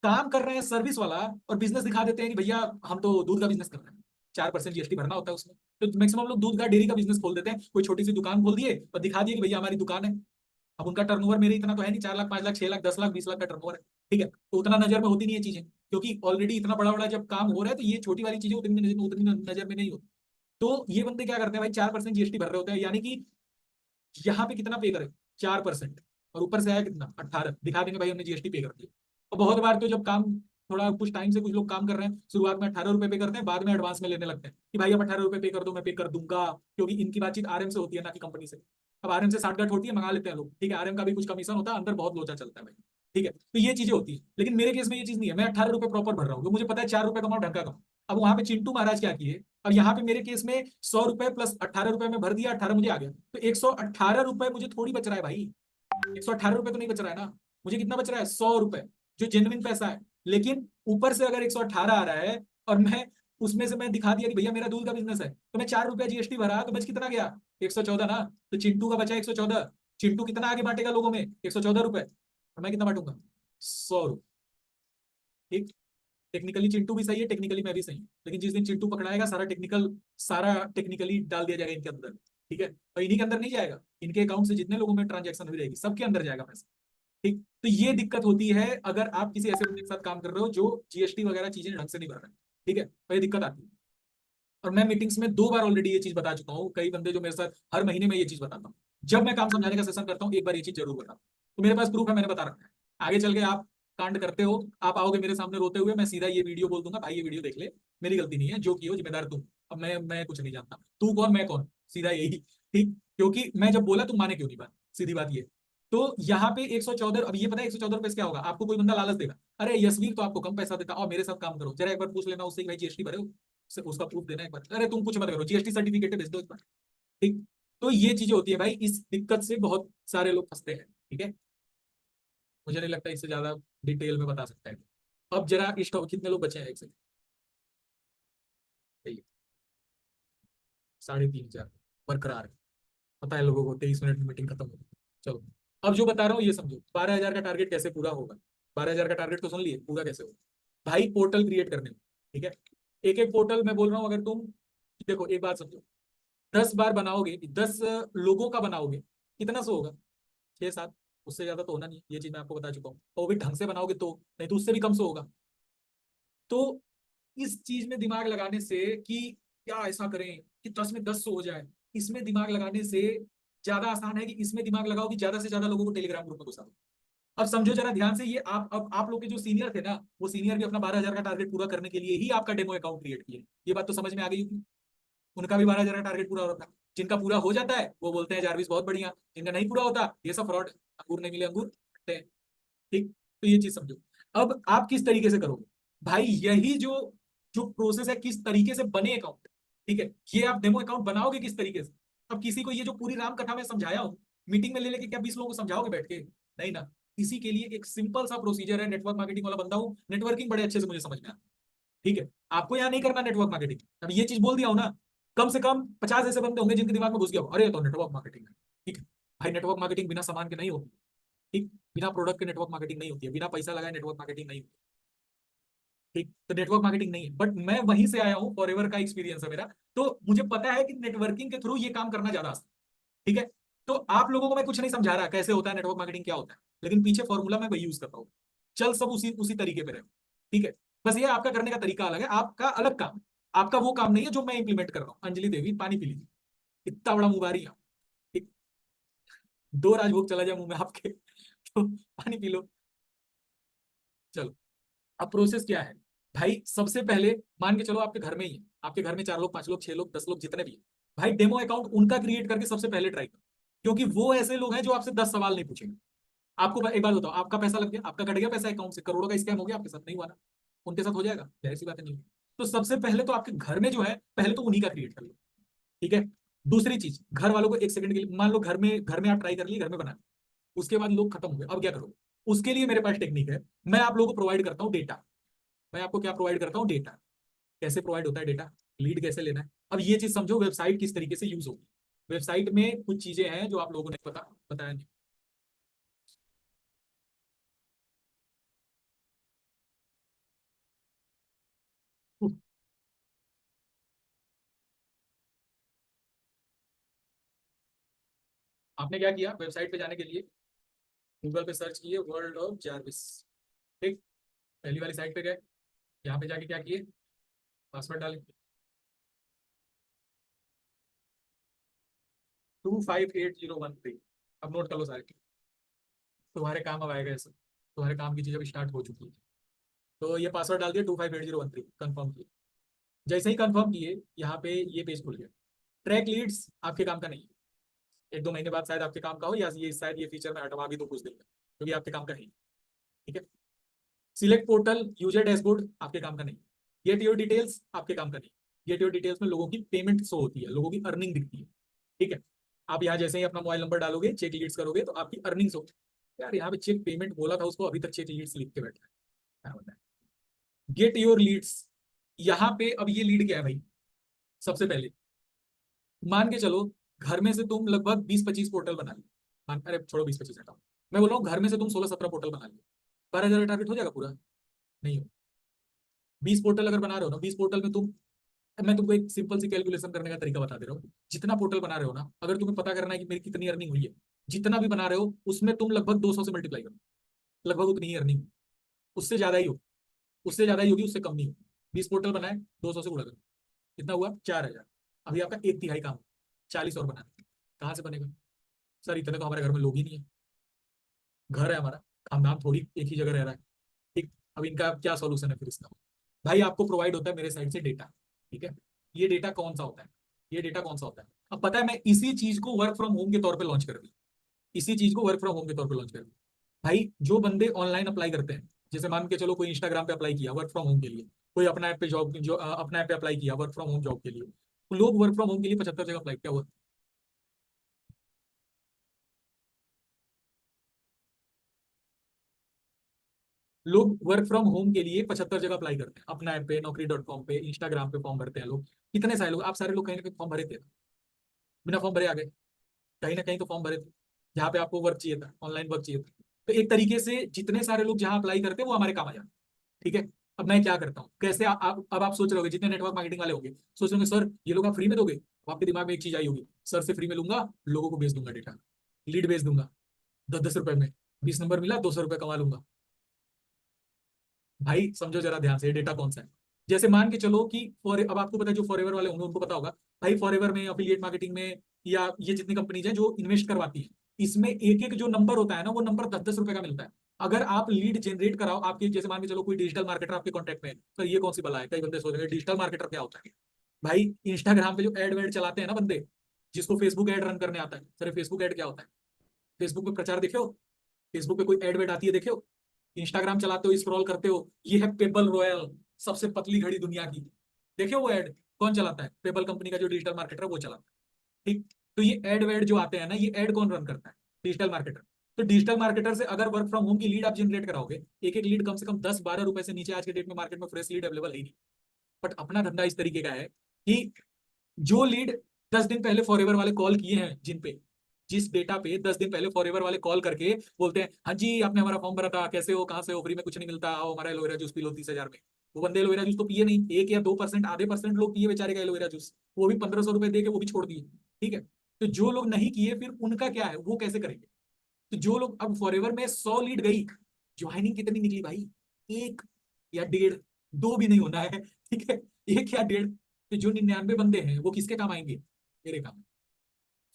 काम कर रहे हैं सर्विस वाला और बिजनेस दिखा देते हैं कि भैया हम तो दूध का बिजनेस कर रहे हैं, 4% जीएसटी भरना होता है उसमें। तो मैक्सिमम लोग दूध का डेयरी का बिजनेस खोल देते हैं, कोई छोटी सी दुकान खोल दिए और दिखा दिए कि भैया हमारी दुकान है। अब उनका टर्नओवर मेरे इतना तो है नहीं, 4 लाख 5 लाख 6 लाख 10 लाख 20 लाख का टर्नओवर है, ठीक है। तो उतना नजर में होती नहीं है चीजें, क्योंकि ऑलरेडी इतना बड़ा बड़ा जब काम हो रहा है तो ये छोटी वाली चीजें उतनी नजर में नहीं होती। तो ये बंदे क्या करते हैं भाई, 4% जीएसटी भर रहे होते हैं, यानी कि यहाँ पे कितना पे करें, 4%, और ऊपर से आया कितना, 18, दिखा देंगे भाई हमने जीएसटी पे कर दिया। और बहुत बार तो जब काम, थोड़ा कुछ टाइम से कुछ लोग काम कर रहे हैं, शुरुआत में 18 रुपए पे करते हैं, बाद में एडवांस में लेने लगते हैं कि भाई अब 18 रुपए पे कर दो, मैं पे कर दूंगा, क्योंकि इनकी बातचीत आरएम से होती है ना कि कंपनी से। अब आरएम से साठगांठ होती है, मंगा लेते हैं लोग, ठीक है, आरएम का भी कुछ कमीशन होता है, अंदर बहुत लोचा चलता है भाई, ठीक है। तो ये चीजें होती है, लेकिन मेरे केस में ये चीज नहीं है, मैं 18 रुपए प्रॉपर भर रहा हूँ, मुझे पता है 4 रुपए कमाओ ढंग का कमाओ। अब वहां पे चिंटू महाराज क्या किए, अब यहाँ पे मेरे केस में 100 रुपए प्लस 18 रुपए में भर दिया, 18 मुझे आ गया, तो 118 रुपए मुझे थोड़ी बच रहा है भाई, 118 रुपए तो नहीं बच रहा है ना, मुझे कितना बच रहा है, 100 रुपए, जो जेन्युइन पैसा है। लेकिन ऊपर से अगर 118 आ रहा है और मैं उसमें से मैं दिखा दिया कि भैया मेरा दूध का बिजनेस है, तो मैं 4 रुपया जीएसटी भरा, तो बच कितना गया, 114 ना। तो चिंटू का बचा 114, चिंटू कितना आगे बांटेगा लोगों में, 114 रुपए, और मैं कितना बांटूंगा, 100 रुपए, ठीक। टेक्निकली चिंटू भी सही है, टेक्निकली मैं भी सही हूँ, लेकिन जिस दिन चिंटू पकड़ाएगा सारा टेक्निकली डाल दिया जाएगा इनके अंदर, ठीक है। और इन्हीं के अंदर नहीं जाएगा, इनके अकाउंट से जितने लोगों में ट्रांजेक्शन हुई रहेगी सबके अंदर जाएगा पैसा, ठीक। तो ये दिक्कत होती है अगर आप किसी ऐसे बंदे के साथ काम कर रहे हो जो जीएसटी वगैरह चीजें ढंग से नहीं भर रहे हैं, ठीक है, तो ये दिक्कत आती है। और मैं मीटिंग्स में 2 बार ऑलरेडी ये चीज बता चुका हूँ, कई बंदे जो मेरे साथ हर महीने में ये चीज बताता हूँ, जब मैं काम समझाने का सेशन करता हूँ एक बार ये चीज जरूर बताता हूँ, तो मेरे पास प्रूफ है, मैंने बता रखा है। आगे चल के आप कांड करते हो, आप आओगे मेरे सामने रोते हुए, मैं सीधा ये वीडियो बोल दूंगा, भाई ये वीडियो देख ले, मेरी गलती नहीं है, जो की हो जिम्मेदार तुम। अब मैं कुछ नहीं जानता, तू कौन मैं कौन, सीधा यही, ठीक। क्योंकि मैं जब बोला तुम माने क्यों नहीं बात, सीधी बात ये। तो यहाँ पे 114, अब ये पता है 114 रुपए से क्या होगा, आपको कोई बंदा लालच देगा, अरे यशवीर तो आपको कम पैसा देता, और मेरे साथ काम करो, जरा एक बार पूछ लेना उससे कि भाई जीएसटी भरे हो, उसका प्रूफ देना एक बार, अरे तुम कुछ मत करो, जीएसटी सर्टिफिकेट भेज दो एक बार, ठीक। तो ये चीजें होती है भाई, इस दिक्कत से बहुत सारे लोग फंसते हैं, ठीक है। मुझे नहीं लगता इससे ज्यादा डिटेल में बता सकता है। अब जरा स्टॉक कितने लोग बचे हैं, एक सेकंड, 3,500 बरकरार है, पता है लोगों को 23 मिनट में मीटिंग खत्म होगी। चलो, अब जो बता रहा हूँ ये समझो, 12,000 का टारगेट कैसे पूरा होगा, 12,000 का टारगेट तो सुन लिए, पूरा कैसे होगा भाई, पोर्टल क्रिएट करने में, ठीक है। एक एक पोर्टल मैं बोल रहा हूँ, अगर तुम देखो एक बात समझो, 10 बार बनाओगे, 10 लोगों का बनाओगे, कितना सो होगा, 6-7, उससे ज्यादा तो होना नहीं, ये चीज मैं आपको बता चुका हूँ, और वो भी ढंग से बनाओगे तो, नहीं तो उससे भी कम सो होगा। तो इस चीज में दिमाग लगाने से कि क्या ऐसा करें कि 10 में 10 हो जाए, इसमें दिमाग लगाने से ज्यादा आसान है कि इसमें दिमाग लगाओ कि ज्यादा से ज्यादा लोगों को टेलीग्राम ग्रुप में घुसा दो। अब समझो जरा ध्यान से, ये आप, अब आप लोग के जो सीनियर थे ना, वो सीनियर भी अपना 12,000 का टारगेट पूरा करने के लिए ही आपका डेमो अकाउंट क्रिएट किए, ये बात तो समझ में आ गई होगी। उनका भी 12,000 का टारगेट पूरा हो रहा था, जिनका पूरा हो जाता है वो बोलते हैं जारविस बहुत बढ़िया, जिनका नहीं पूरा होता ये सब फ्रॉड, अंगूर नहीं मिले अंगूर खट्टे हैं, ठीक। तो ये चीज समझो। अब आप किस तरीके से करोगे भाई, यही जो जो प्रोसेस है, किस तरीके से बने अकाउंट, ठीक है, ये आप डेमो अकाउंट बनाओगे किस तरीके से। अब किसी को ये जो पूरी राम कथा में समझाया हूं, मीटिंग में ले लेके क्या 20 लोगों को समझाओगे बैठ के, नहीं ना। इसी के लिए एक सिंपल सा प्रोसीजर है, नेटवर्क मार्केटिंग वाला बंदा हूं, नेटवर्किंग बड़े अच्छे से मुझे समझ में आता है, ठीक है। आपको यहाँ नहीं करना नेटवर्क मार्केटिंग, अब ये चीज बोल दिया हूं ना, कम से कम 50 ऐसे बंदे होंगे जिनके दिमाग में घुस गया हो, अरे ये तो नेटवर्क मार्केटिंग है, ठीक है। भाई नेटवर्क मार्केटिंग बिना सामान के नहीं होती, ठीक, बिना प्रोडक्ट के नेटवर्क मार्केटिंग नहीं होती है, बिना पैसा लगाए नेटवर्क मार्केटिंग नहीं होती, ठीक। तो नेटवर्क मार्केटिंग नहीं है, बट मैं वहीं से आया हूँ, फॉरएवर का एक्सपीरियंस है मेरा, तो मुझे पता है कि नेटवर्किंग के थ्रू ये काम करना ज्यादा आसान है, ठीक है। तो आप लोगों को मैं कुछ नहीं समझा रहा कैसे होता है नेटवर्क मार्केटिंग, क्या होता है, लेकिन पीछे फॉर्मूला मैं वही यूज करता हूँ, चल सब उसी उसी तरीके पे रहे, ठीक है। बस ये आपका करने का तरीका अलग है, आपका अलग काम है, आपका वो काम नहीं है जो मैं इंप्लीमेंट कर रहा हूँ। अंजलि देवी पानी पी लीजिए, इतना बड़ा मुबारी है, ठीक, 2 राजभोग चला जाए मुंह में आपके तो पानी पी लो। चलो, अब प्रोसेस क्या है भाई, सबसे पहले मान के चलो आपके घर में ही है, आपके घर में 4 लोग 5 लोग 6 लोग 10 लोग जितने भी हैं, भाई डेमो अकाउंट उनका क्रिएट करके सबसे पहले ट्राई करो, क्योंकि वो ऐसे लोग हैं जो आपसे 10 सवाल नहीं पूछेंगे। आपको एक बात बताओ, आपका पैसा लग गया, आपका कट गया पैसा अकाउंट से, करोड़ों का स्कैम हो गया, आपके साथ नहीं हुआ ना? उनके साथ हो जाएगा? जाहिर सी बात है नहीं। तो सबसे पहले तो आपके घर में जो है, पहले तो उन्हीं का क्रिएट कर लो, ठीक है। दूसरी चीज, घर वालों को 1 सेकंड के लिए, मान लो घर में आप ट्राई कर लिए, घर में बना, उसके बाद लोग खत्म हो गए, अब क्या करोगे? उसके लिए मेरे पास टेक्निक है, मैं आप लोगों को प्रोवाइड करता हूँ डेटा। मैं आपको क्या प्रोवाइड करता हूँ? डेटा। कैसे प्रोवाइड होता है डेटा? लीड कैसे लेना है? अब ये चीज समझो, वेबसाइट किस तरीके से यूज होगी। वेबसाइट में कुछ चीजें हैं जो आप लोगों ने बताया नहीं। आपने क्या किया? वेबसाइट पे जाने के लिए गूगल पे सर्च किए वर्ल्ड ऑफ जार्विस, ठीक। पहली वाली साइट पे गए, यहाँ पे जाके क्या किए? पासवर्ड डाले, 258013। अब नोट कर लो सारे, तुम्हारे काम अब आएगा ऐसा, तुम्हारे काम की चीज अब स्टार्ट हो चुकी है। तो ये पासवर्ड डाल दिया 258013, कंफर्म किए। जैसे ही कंफर्म किए, यहाँ पे ये पेज खुल गया। ट्रैक लीड्स आपके काम का नहीं है, 1-2 महीने बाद शायद आपके काम का हो, या ये शायद ये फीचर मैं हटवा भी तो कुछ दिन में, क्योंकि आपके काम का नहीं, ठीक है। सिलेक्ट पोर्टल यूजर डैशबोर्ड आपके काम का नहीं। गेट योर डिटेल्स आपके काम का नहीं। गेट योर डिटेल्स में लोगों की पेमेंट शो होती है, लोगों की अर्निंग दिखती है, ठीक है। आप यहाँ जैसे ही अपना मोबाइल नंबर डालोगे, चेक लीड्स करोगे, तो आपकी अर्निंग्स हो। यार यहाँ पे चेक पेमेंट बोला था उसको, अभी तक चेक लीड्स लिख के बैठा है, क्या बताएं। गेट योर लीड्स, यहाँ पे अब ये लीड क्या है भाई? सबसे पहले मान के चलो, घर में से तुम लगभग 20-25 पोर्टल बना ली। अरे छोड़ो, 20-25 हटाओ, मैं बोल रहा हूँ घर में से तुम 16-17 पोर्टल बना ली, 12,000 टारगेट हो जाएगा पूरा? नहीं हो। 20 पोर्टल अगर बना रहे हो ना, 20 पोर्टल में तुम, मैं तुमको एक सिंपल सी कैलकुलेशन करने का तरीका बता दे रहा हूँ। जितना पोर्टल बना रहे हो ना, अगर तुम्हें पता करना है कि मेरी कितनी अर्निंग हुई है, जितना भी बना रहे हो उसमें तुम लगभग 200 से मल्टीप्लाई करो, लगभग उतनी ही अर्निंग। उससे ज्यादा ही हो, उससे ज्यादा ही होगी, उससे कम नहीं हो। 20 पोर्टल बनाए, 200 से गुणा करो, कितना हुआ? 4,000। अभी आपका एक तिहाई काम, 40 और बनाना। कहाँ से बनेगा? सर इतने तो हमारे घर में लोग ही नहीं है, घर है हमारा, खानदान थोड़ी एक ही जगह रह रहा है, ठीक। अब इनका क्या सॉल्यूशन है फिर इसका? भाई आपको प्रोवाइड होता है मेरे साइड से डेटा, ठीक है। ये डेटा कौन सा होता है? ये डेटा कौन सा होता है? अब पता है, मैं इसी चीज को वर्क फ्रॉम होम के तौर पे लॉन्च कर दी, इसी चीज को वर्क फ्रॉम होम के तौर पे लॉन्च कर दी। भाई जो बंदे ऑनलाइन अप्लाई करते हैं, जैसे मान के चलो कोई इंस्टाग्राम पे अप्लाई किया वर्क फ्रॉम होम के लिए, कोई अपना ऐप पे जॉब, जो अपना ऐप पे अप्लाई किया वर्क फ्रॉम होम जॉब के लिए, लोग वर्क फ्रॉम होम के लिए 75 जगह अप्लाई, क्या हुआ? लोग वर्क फ्रॉम होम के लिए 75 जगह अप्लाई करते हैं, अपना ऐप पे, Naukri.com पे, इंस्टाग्राम पे फॉर्म भरते हैं लोग। कितने सारे लोग, आप सारे लोग कहीं ना कहीं फॉर्म भरे थे, बिना फॉर्म भरे आ गए, कहीं ना कहीं तो फॉर्म भरे थे, जहाँ पे आपको वर्क चाहिए था, ऑनलाइन वर्क चाहिए था। तो एक तरीके से जितने सारे लोग जहाँ अप्लाई करते हैं वो हमारे काम आ जाते हैं, ठीक है। अब मैं क्या करता हूँ, कैसे आप अब आप सोच रहे होगे, जितने नेटवर्क मार्केटिंग वाले होंगे सोच रहे होंगे, सर ये लोग आप फ्री में दोगे? अब आपके दिमाग में एक चीज आई होगी, सर से फ्री में लूंगा, लोगों को बेच दूंगा डेटा, लीड बेच दूंगा, 10-10 रुपए में, 20 नंबर मिला, 200 रुपये कमा लूंगा। भाई समझो जरा ध्यान से, डेटा कौन सा है? जैसे मान के चलो कि फॉर, अब आपको पता है, जो फॉरएवर वाले होंगे उनको पता होगा, भाई फॉरएवर में, अफिलिएट मार्केटिंग में, या ये जितनी कंपनीज है जो इन्वेस्ट करवाती है, इसमें एक एक जो नंबर होता है ना, वो नंबर 10-10 रुपए का मिलता है। अगर आप लीड जनरेट कराओ आपके, जैसे मान के चलो कोई डिजिटल मार्केटर आपके कॉन्टेक्ट में है, तो ये कौन सी बला है, कई बंदे सोच रहे हैं डिजिटल मार्केटर क्या होता है। भाई इंस्टाग्राम पे जो एड वेड चलाते हैं ना बंदे, जिसको फेसबुक एड रन करने आता है, सर फेसबुक एड क्या होता है? फेसबुक पे प्रचार देखे हो? फेसबुक पे कोई एड वेड आती है देखे हो? इंस्टाग्राम चलाते हो, स्क्रॉल करते हो, ये है पेबल रॉयल, सबसे पतली घड़ी दुनिया की, देखे हो वो एड? कौन चलाता है? पेबल कंपनी का जो डिजिटल मार्केटर है वो चलाता है, ठीक। तो ये एड वेड जो आते हैं ना, ये एड कौन रन करता है? Digital marketer. तो डिजिटल मार्केटर से अगर वर्क फ्रॉम होम की लीड आप जनरेट कराओगे, एक एक लीड कम से कम 10-12 रुपए से नीचे आज के डेट में मार्केट में फ्रेश लीड अवेलेबल है ही नहीं। बट अपना धंधा इस तरीके का है कि जो लीड 10 दिन पहले फॉरएवर वाले कॉल किए हैं, जिन पे, जिस डेटा पे 10 दिन पहले फॉरएवर वाले कॉल करके बोलते हैं, हाँ जी आपने हमारा फॉर्म भरा था, कैसे हो, कहाँ से हो, फ्री में कुछ नहीं मिलता, आओ हमारा एलोवेरा जूस पी लो 30,000 में। वो बंदे एलोवेरा जूस तो पिए नहीं, 1 या 2%, आधे परसेंट लोग पिए बेचारे का एलोवेरा जूस, वो भी 1,500 रुपए दे के वो भी छोड़ दिए, ठीक है। तो जो लोग नहीं किए, फिर उनका क्या है, वो कैसे करेंगे? तो जो लोग, अब फॉरएवर में 100 लीड गई, ज्वाइनिंग कितनी निकली भाई? एक या डेढ़, दो भी नहीं होना है, ठीक है, एक या डेढ़। तो जो 99 बंदे हैं वो किसके काम आएंगे? मेरे काम।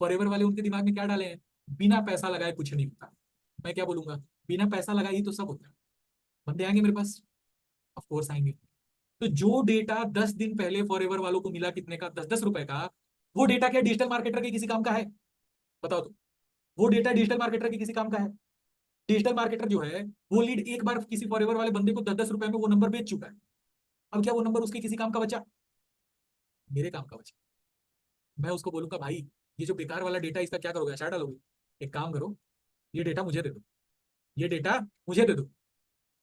फॉरएवर वाले उनके दिमाग में क्या डाले हैं? बिना पैसा लगाए कुछ नहीं होता। मैं क्या बोलूंगा, बिना पैसा लगाए ही तो सब होता है। बंदे आएंगे मेरे पास, ऑफ कोर्स आएंगे। तो जो डेटा 10 दिन पहले फॉरएवर वालों को मिला, कितने का? 10-10 रुपए का, वो डेटा क्या डिजिटल मार्केटर के किसी काम का है? बताओ तो। वो डेटा डिजिटल मार्केटर के किसी काम का है? डिजिटल मार्केटर जो है वो लीड एक बार किसी फॉरएवर वाले बंदे को 10-10 रुपए में वो नंबर बेच चुका है। अब क्या वो नंबर उसके किसी काम का बचा? मेरे काम का बचा। मैं उसको बोलूंगा भाई ये जो बेकार वाला डेटा इसका क्या करोगे, अचार डालोगे? एक काम करो, ये डेटा मुझे दे दो, ये डेटा मुझे दे दो,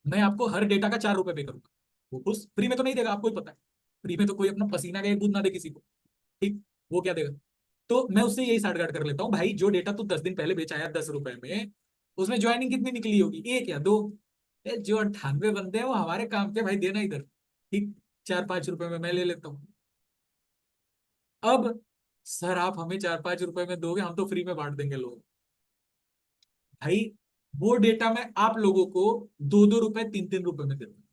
मैं आपको हर डेटा का 4 रुपए पे करूंगा। वो खुश फ्री में तो नहीं देगा, आपको ही पता है। फ्री में तो कोई अपना पसीना का एक बूंद ना दे किसी को। ठीक, वो क्या देगा? तो मैं उससे यही साठगांठ कर लेता हूँ, भाई जो डेटा तू 10 दिन पहले बेचा 10 रुपए में, उसमें ज्वाइनिंग कितनी निकली होगी, एक या दो? जो 98 बंदे हैं वो हमारे काम के, भाई देना इधर। ठीक, 4-5 रुपए में मैं ले लेता हूँ। अब सर आप हमें 4-5 रुपए में दोगे, हम तो फ्री में बांट देंगे लोग। भाई वो डेटा मैं आप लोगों को 2-2 रुपए 3-3 रुपए में देता हूँ।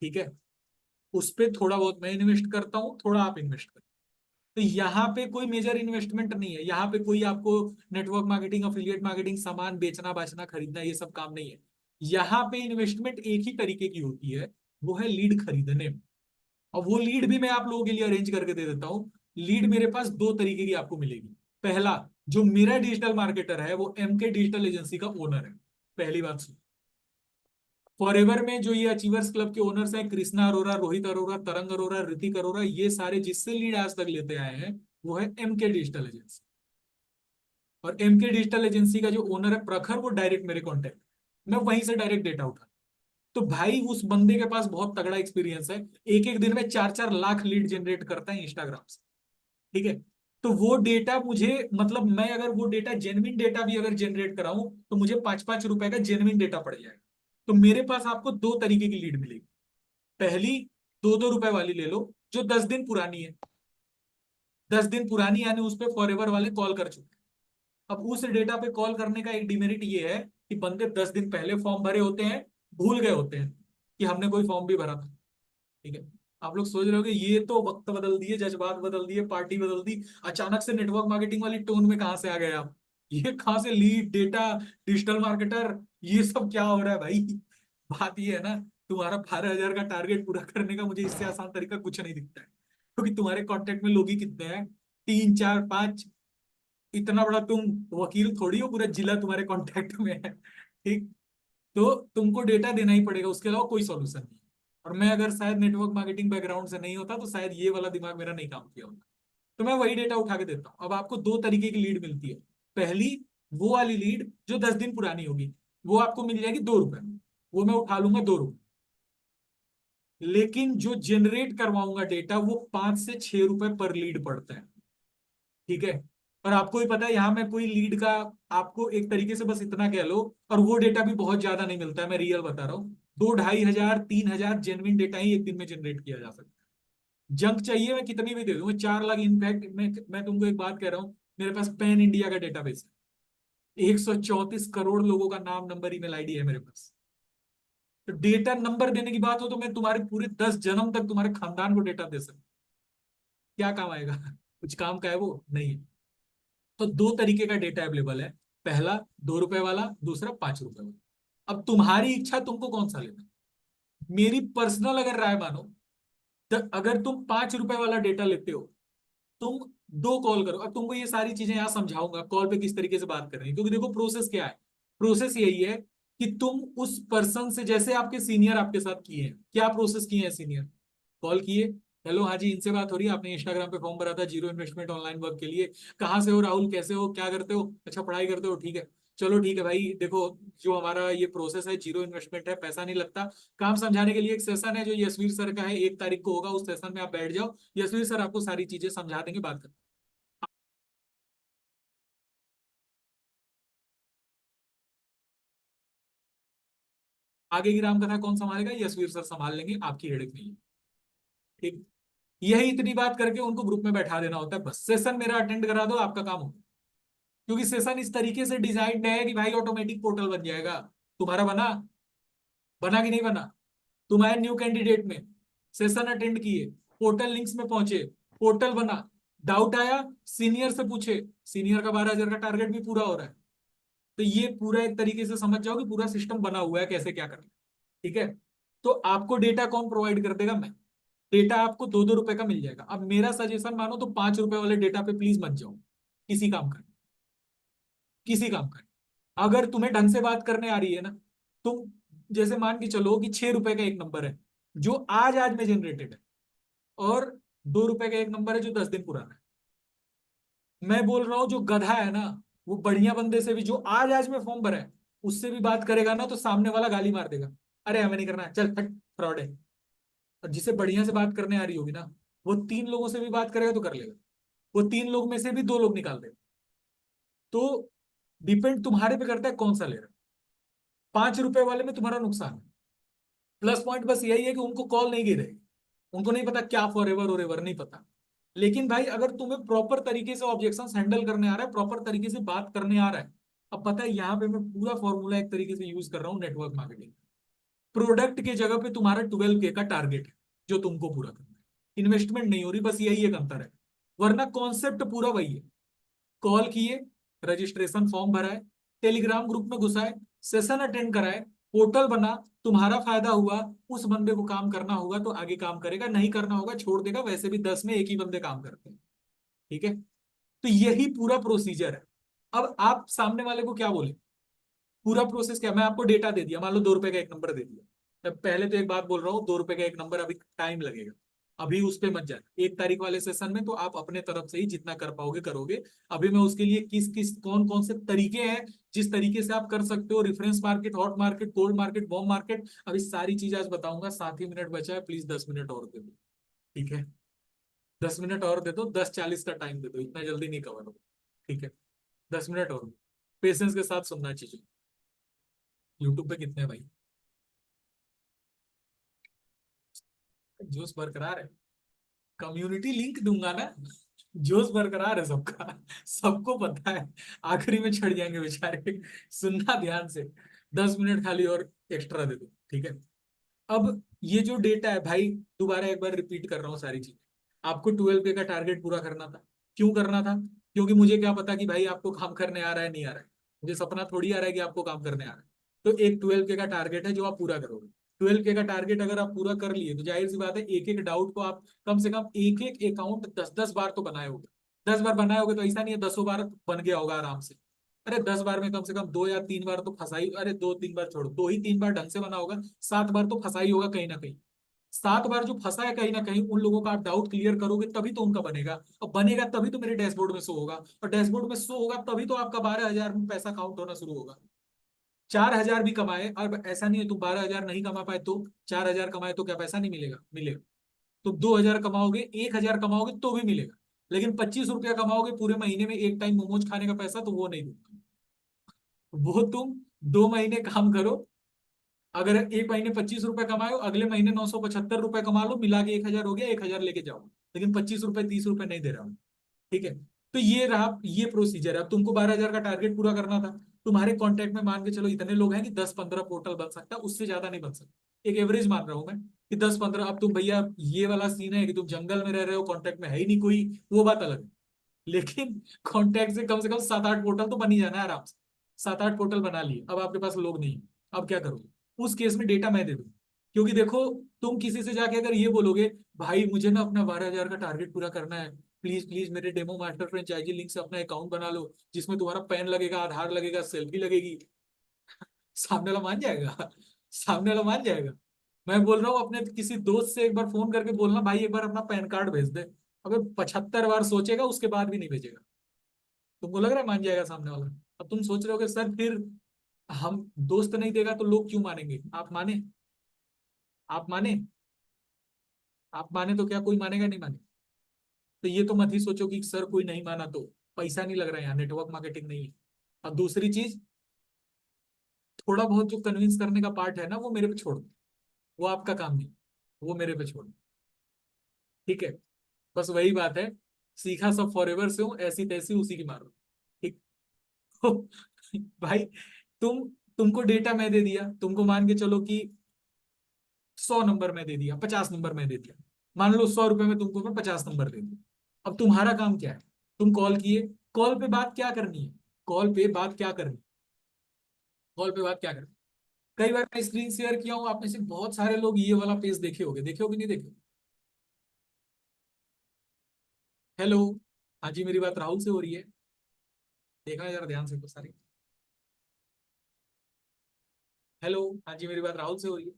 ठीक है, उस पर थोड़ा बहुत मैं इन्वेस्ट करता हूँ, थोड़ा आप इन्वेस्ट करते हो। तो यहाँ पे कोई मेजर इन्वेस्टमेंट नहीं है, यहाँ पे कोई आपको नेटवर्क मार्केटिंग, अफिलिएट मार्केटिंग, सामान बेचना बाचना खरीदना ये सब काम नहीं है। यहाँ पे इन्वेस्टमेंट एक ही तरीके की होती है, वो है लीड खरीदने में। और वो लीड भी मैं आप लोगों के लिए अरेंज करके दे देता हूँ। लीड मेरे पास दो तरीके की आपको मिलेगी। पहला, जो मेरा डिजिटल मार्केटर है वो एमके डिजिटल एजेंसी का ओनर है। पहली बात सुन, फॉरएवर में जो ये अचीवर्स क्लब के ओनर्स हैं, कृष्णा अरोरा, रोहित अरोरा, तरंग अरोरा, ऋतिक अरोरा, ये सारे जिससे लीड आज तक लेते आए हैं वो है एमके डिजिटल एजेंसी। और एमके डिजिटल एजेंसी का जो ओनर है प्रखर, वो डायरेक्ट मेरे कॉन्टेक्ट, मैं वहीं से डायरेक्ट डेटा उठा। तो भाई उस बंदे के पास बहुत तगड़ा एक्सपीरियंस है, एक एक दिन में 4-4 लाख लीड जनरेट करता है इंस्टाग्राम से। ठीक है, तो वो डेटा मुझे, मतलब मैं अगर वो डेटा जेन्युइन डेटा भी अगर जनरेट कराऊं तो मुझे 5-5 रुपए का जेन्युइन डेटा पड़ जाएगा। तो मेरे पास आपको दो तरीके की लीड मिलेगी। पहली, 2-2 रुपए वाली ले लो, जो 10 दिन पुरानी है। 10 दिन पुरानी यानी उस पर फॉरएवर वाले कॉल कर चुके हैं। अब उस डेटा पे कॉल करने का एक डिमेरिट ये है कि बंदे 10 दिन पहले फॉर्म भरे होते हैं, भूल गए होते हैं कि हमने कोई फॉर्म भी भरा था। ठीक है, आप लोग सोच रहे हो कि ये तो वक्त बदल दिए, जज्बात बदल दिए, पार्टी बदल दी, अचानक से नेटवर्क मार्केटिंग वाली टोन में कहां से आ गए आप? ये कहां से लीड डेटा, डिजिटल मार्केटर, ये सब क्या हो रहा है भाई? बात ये है ना, तुम्हारा 12,000 का टारगेट पूरा करने का मुझे इससे आसान तरीका कुछ नहीं दिखता है। क्योंकि तुम्हारे कांटेक्ट में लोग ही कितने हैं, 3-4-5। इतना बड़ा तुम वकील थोड़ी हो, पूरा जिला तुम्हारे कांटेक्ट में है। ठीक, तो तुमको डेटा देना ही पड़ेगा, उसके अलावा कोई सॉल्यूशन नहीं। और मैं अगर शायद नेटवर्क मार्केटिंग बैकग्राउंड से नहीं होता तो शायद ये वाला दिमाग मेरा नहीं काम किया होता। तो मैं वही डेटा उठा के देता हूँ। अब आपको दो तरीके की लीड मिलती है। पहली, वो वाली लीड जो 10 दिन पुरानी होगी, वो आपको मिल जाएगी 2 रुपए में, वो मैं उठा लूंगा 2 रुपए। लेकिन जो जनरेट करवाऊंगा डेटा, वो 5 से 6 रुपए पर लीड पड़ता है। ठीक है, और आपको ही पता है यहाँ में कोई लीड का, आपको एक तरीके से बस इतना कह लो, और वो डेटा भी बहुत ज्यादा नहीं मिलता है, मैं रियल बता रहा हूँ। 2-2,500 3,000 जेनविन डेटा ही एक दिन में जनरेट किया जा सकता है। जंक चाहिए मैं कितनी भी दे दूं, मैं 4 लाख। इनफैक्ट मैं तुमको एक बात कह रहा हूँ, मेरे पास पैन इंडिया का डेटाबेस है, 134 करोड़ लोगों का नाम नंबर ईमेल आईडी है मेरे पास। तो डेटा नंबर देने की बात हो तो मैं तुम्हारे पूरे 10 जन्म तक तुम्हारे खानदान को डेटा दे सकता। क्या काम आएगा? कुछ काम का है वो नहीं है। तो दो तरीके का डेटा अवेलेबल है, पहला 2 रुपए वाला, दूसरा 5 रुपए वाला। अब तुम्हारी इच्छा, तुमको कौन सा लेना है। मेरी पर्सनल अगर राय मानो, तो अगर तुम 5 रुपए वाला डेटा लेते हो, तुम दो कॉल करो। अब तुमको ये सारी चीजें यहाँ समझाऊंगा कॉल पे किस तरीके से बात कर रही है, क्योंकि देखो प्रोसेस क्या है। प्रोसेस यही है कि तुम उस पर्सन से, जैसे आपके सीनियर आपके साथ किए हैं, क्या प्रोसेस किए हैं सीनियर, कॉल किए, हेलो हाँ जी इनसे बात हो रही है, आपने इंस्टाग्राम पे फॉर्म भरा था जीरो इन्वेस्टमेंट ऑनलाइन वर्क के लिए, कहाँ से हो राहुल, कैसे हो, क्या करते हो, अच्छा पढ़ाई करते हो, ठीक है, चलो ठीक है भाई, देखो जो हमारा ये प्रोसेस है जीरो इन्वेस्टमेंट है, पैसा नहीं लगता, काम समझाने के लिए एक सेशन है जो यशवीर सर का है, 1 तारीख को होगा, उस सेशन में आप बैठ जाओ, यशवीर सर आपको सारी चीजें समझा देंगे, बात कर। आगे की रामकथा कौन संभालेगा, यशवीर सर संभाल लेंगे, आपकी हेडेक नहीं है। ठीक, यही इतनी बात करके उनको ग्रुप में बैठा देना होता है, बस सेशन मेरा अटेंड करा दो, आपका काम हो। क्योंकि सेशन इस तरीके से डिजाइन है कि भाई ऑटोमेटिक पोर्टल बन जाएगा। तुम्हारा बना, बना कि नहीं बना? तुम आए न्यू कैंडिडेट में, सेशन अटेंड किए, पोर्टल लिंक्स में पहुंचे, पोर्टल बना, डाउट आया सीनियर से पूछे, सीनियर का 12,000 का टारगेट भी पूरा हो रहा है। तो ये पूरा एक तरीके से समझ जाओ कि पूरा सिस्टम बना हुआ है कैसे क्या करना है। ठीक है, तो आपको डेटा कौन प्रोवाइड कर देगा? मैं। डेटा आपको 2-2 रुपए का मिल जाएगा। अब मेरा सजेशन मानो तो 5 रुपए वाले डेटा पे प्लीज मत जाओ, किसी काम का, किसी काम का। अगर तुम्हें ढंग से बात करने आ रही है ना, तुम जैसे मान के चलो कि 6 रुपए का एक नंबर है जो आज आज में जनरेटेड है, और 2 रुपए का एक नंबर है जो 10 दिन पुराना है। मैं बोल रहा हूं जो गधा है ना, वो बढ़िया बंदे से भी जो आज आज में फॉर्म भरा है उससे भी बात करेगा ना तो सामने वाला गाली मार देगा, अरे हमें नहीं करना है, चल हट, फ्रॉड है। और जिसे बढ़िया से बात करने आ रही होगी ना, वो 3 लोगों से भी बात करेगा तो कर लेगा, वो 3 लोग में से भी 2 लोग निकाल देगा। तो डिपेंड तुम्हारे पे करता है कौन सा ले रहा है। 5 रुपए वाले में तुम्हारा नुकसान है। प्लस पॉइंट बस यही है कि उनको कॉल नहीं गिरेगी, उनको नहीं पता क्या फॉर एवर और एवर नहीं पता। लेकिन भाई अगर तुम्हें प्रॉपर तरीके से ऑब्जेक्शन हैंडल करने आ रहा है, प्रॉपर तरीके से बात करने आ रहा है, अब पता है यहाँ पे मैं पूरा फॉर्मूला एक तरीके से यूज कर रहा हूँ नेटवर्क मार्केटिंग। प्रोडक्ट के जगह पे तुम्हारा 12K का टारगेट है जो तुमको पूरा करना है, इन्वेस्टमेंट नहीं हो रही, बस यही एक अंतर है। वरना कॉन्सेप्ट पूरा वही है। कॉल किए, रजिस्ट्रेशन फॉर्म भरा है, टेलीग्राम ग्रुप में घुसाए, सेशन अटेंड कराए, पोर्टल बना, तुम्हारा फायदा हुआ, उस बंदे को काम करना होगा तो आगे काम करेगा, नहीं करना होगा छोड़ देगा, वैसे भी 10 में एक ही बंदे काम करते हैं। ठीक है, तो यही पूरा प्रोसीजर है। अब आप सामने वाले को क्या बोले, पूरा प्रोसेस क्या, मैं आपको डेटा दे दिया, मान लो 2 रुपए का एक नंबर दे दिया। अब पहले तो एक बात बोल रहा हूँ, 2 रुपए का एक नंबर अभी टाइम लगेगा, अभी उस पे मत जाना 1 तारीख वाले सेशन में, तो आप अपने तरफ से ही जितना कर पाओगे करोगे। अभी मैं उसके लिए किस किस कौन कौन से तरीके हैं जिस तरीके से आप कर सकते हो, reference market, hot market, cold market, bomb market, अभी सारी चीज आज बताऊंगा। 7 ही मिनट बचा है, प्लीज 10 मिनट और दे दो। ठीक है, 10 मिनट और दे दो, 10:40 का टाइम दे दो, इतना जल्दी नहीं कवर होगा। ठीक है, 10 मिनट और पेशेंस के साथ सुनना चाहिए। यूट्यूब पे कितने हैं भाई, जोश बरकरार है, कम्युनिटी लिंक दूंगा ना, जोश बरकरार है सबका, सबको पता है, आखिरी में छड़ जाएंगे बेचारे। सुनना ध्यान से, 10 मिनट खाली और एक्स्ट्रा दे दो। ठीक है, अब ये जो डेटा है भाई, दोबारा एक बार रिपीट कर रहा हूँ सारी चीज। आपको 12K का टारगेट पूरा करना था। क्यों करना था? क्योंकि मुझे क्या पता कि भाई आपको काम करने आ रहा है नहीं आ रहा है, मुझे सपना थोड़ी आ रहा है कि आपको काम करने आ रहा है। तो एक 12K का टारगेट है जो आप पूरा करोगे। 12K का टारगेट अगर आप पूरा कर लिए तो जाहिर सी बात है एक एक डाउट को आप कम से कम एक एक अकाउंट 10-10 बार तो बनाए होगे। 10 बार बनाए होगे तो ऐसा नहीं है 10 बार बन गया होगा आराम से। अरे 10 बार में कम से कम 2 या 3 बार तो फंसाई, अरे 2-3 बार छोड़ो, 2 ही 3 बार ढंग से बना होगा, 7 बार तो फंसाई होगा कहीं ना कहीं। 7 बार जो फंसा है कहीं ना कहीं, उन लोगों का आप डाउट क्लियर करोगे तभी तो उनका बनेगा, और बनेगा तभी तो मेरे डैशबोर्ड में शो होगा, और डैशबोर्ड में शो होगा तभी तो आपका 12,000 में पैसा काउंट होना शुरू होगा। 4,000 भी कमाए, और ऐसा नहीं है तुम 12,000 नहीं कमा पाए तो 4,000 कमाए तो क्या पैसा नहीं मिलेगा, मिलेगा। तुम 2,000 कमाओगे, 1,000 कमाओगे तो भी मिलेगा। लेकिन 25 रुपया कमाओगे पूरे महीने में एक टाइम मोमोज खाने का पैसा, तो वो नहीं दूंगा। वो तुम 2 महीने काम करो, अगर एक महीने 25 रुपए कमाए, अगले महीने 975 रुपए कमा लो, मिला के 1,000 हो गया, 1,000 लेके जाओ। लेकिन 25 रुपए 30 रुपए नहीं दे रहा हूँ। ठीक है, तो ये रहा, ये प्रोसीजर है। अब तुमको 12,000 का टारगेट पूरा करना था। तुम्हारे कांटेक्ट में मान के चलो इतने लोग हैं कि 10-15 पोर्टल बन सकता है, उससे ज्यादा नहीं बन सकता, एक एवरेज मान रहा हूं मैं कि 10-15। अब तुम भैया ये वाला सीन है कि तुम जंगल में रह रहे हो, कांटेक्ट में है ही नहीं कोई, वो बात अलग है। लेकिन कांटेक्ट से कम 7-8 पोर्टल तो बन ही जाना है आराम से। 7-8 पोर्टल बना लिए, अब आपके पास लोग नहीं है, अब क्या करोगे? उस केस में डेटा मैं दे दूं। क्योंकि देखो, तुम किसी से जाके अगर ये बोलोगे भाई मुझे ना अपना 12,000 का टारगेट पूरा करना है, प्लीज प्लीज मेरे डेमो मास्टर फ्रेंचाइजी लिंक से अपना अकाउंट बना लो, जिसमें तुम्हारा पैन लगेगा, आधार लगेगा, सेल्फी लगेगी, सामने वाला मान जाएगा? सामने वाला मान जाएगा? मैं बोल रहा हूँ अपने किसी दोस्त से एक बार फोन करके बोलना भाई एक बार अपना पैन कार्ड भेज दे, अबे 75 बार सोचेगा उसके बाद भी नहीं भेजेगा। तुमको लग रहा है मान जाएगा सामने वाला? अब तुम सोच रहे हो कि सर फिर हम दोस्त नहीं देगा तो लोग क्यों मानेंगे? आप माने, आप माने, आप माने तो क्या कोई मानेगा? नहीं माने तो ये तो मत ही सोचो कि सर कोई नहीं माना तो पैसा नहीं लग रहा है, यहाँ नेटवर्क मार्केटिंग नहीं है। अब दूसरी चीज, थोड़ा बहुत जो कन्विंस करने का पार्ट है ना वो मेरे पे छोड़ दो, वो आपका काम नहीं, वो मेरे पे छोड़ दो। ठीक है, बस वही बात है, सीखा सब फॉरएवर से हूँ, ऐसी तैसी उसी की मारो। ठीक। तो भाई तुमको डेटा मैं दे दिया, तुमको मान के चलो कि 100 नंबर में दे दिया, 50 नंबर में दे दिया, मान लो 100 रुपए में तुमको मैं 50 नंबर दे दिया। अब तुम्हारा काम क्या है? तुम कॉल किए, कॉल पे बात क्या करनी है? कॉल पे बात क्या करनी? कॉल पे बात क्या करनी? कई बार मैं स्क्रीन शेयर किया हूँ, आप में से बहुत सारे लोग ये वाला पेज देखे होंगे, देखे होगे नहीं देखे? हेलो, हाँ जी, मेरी बात राहुल से हो रही है? देखना जरा ध्यान से तो सारी। हेलो, हाँ जी, मेरी बात राहुल से हो रही है?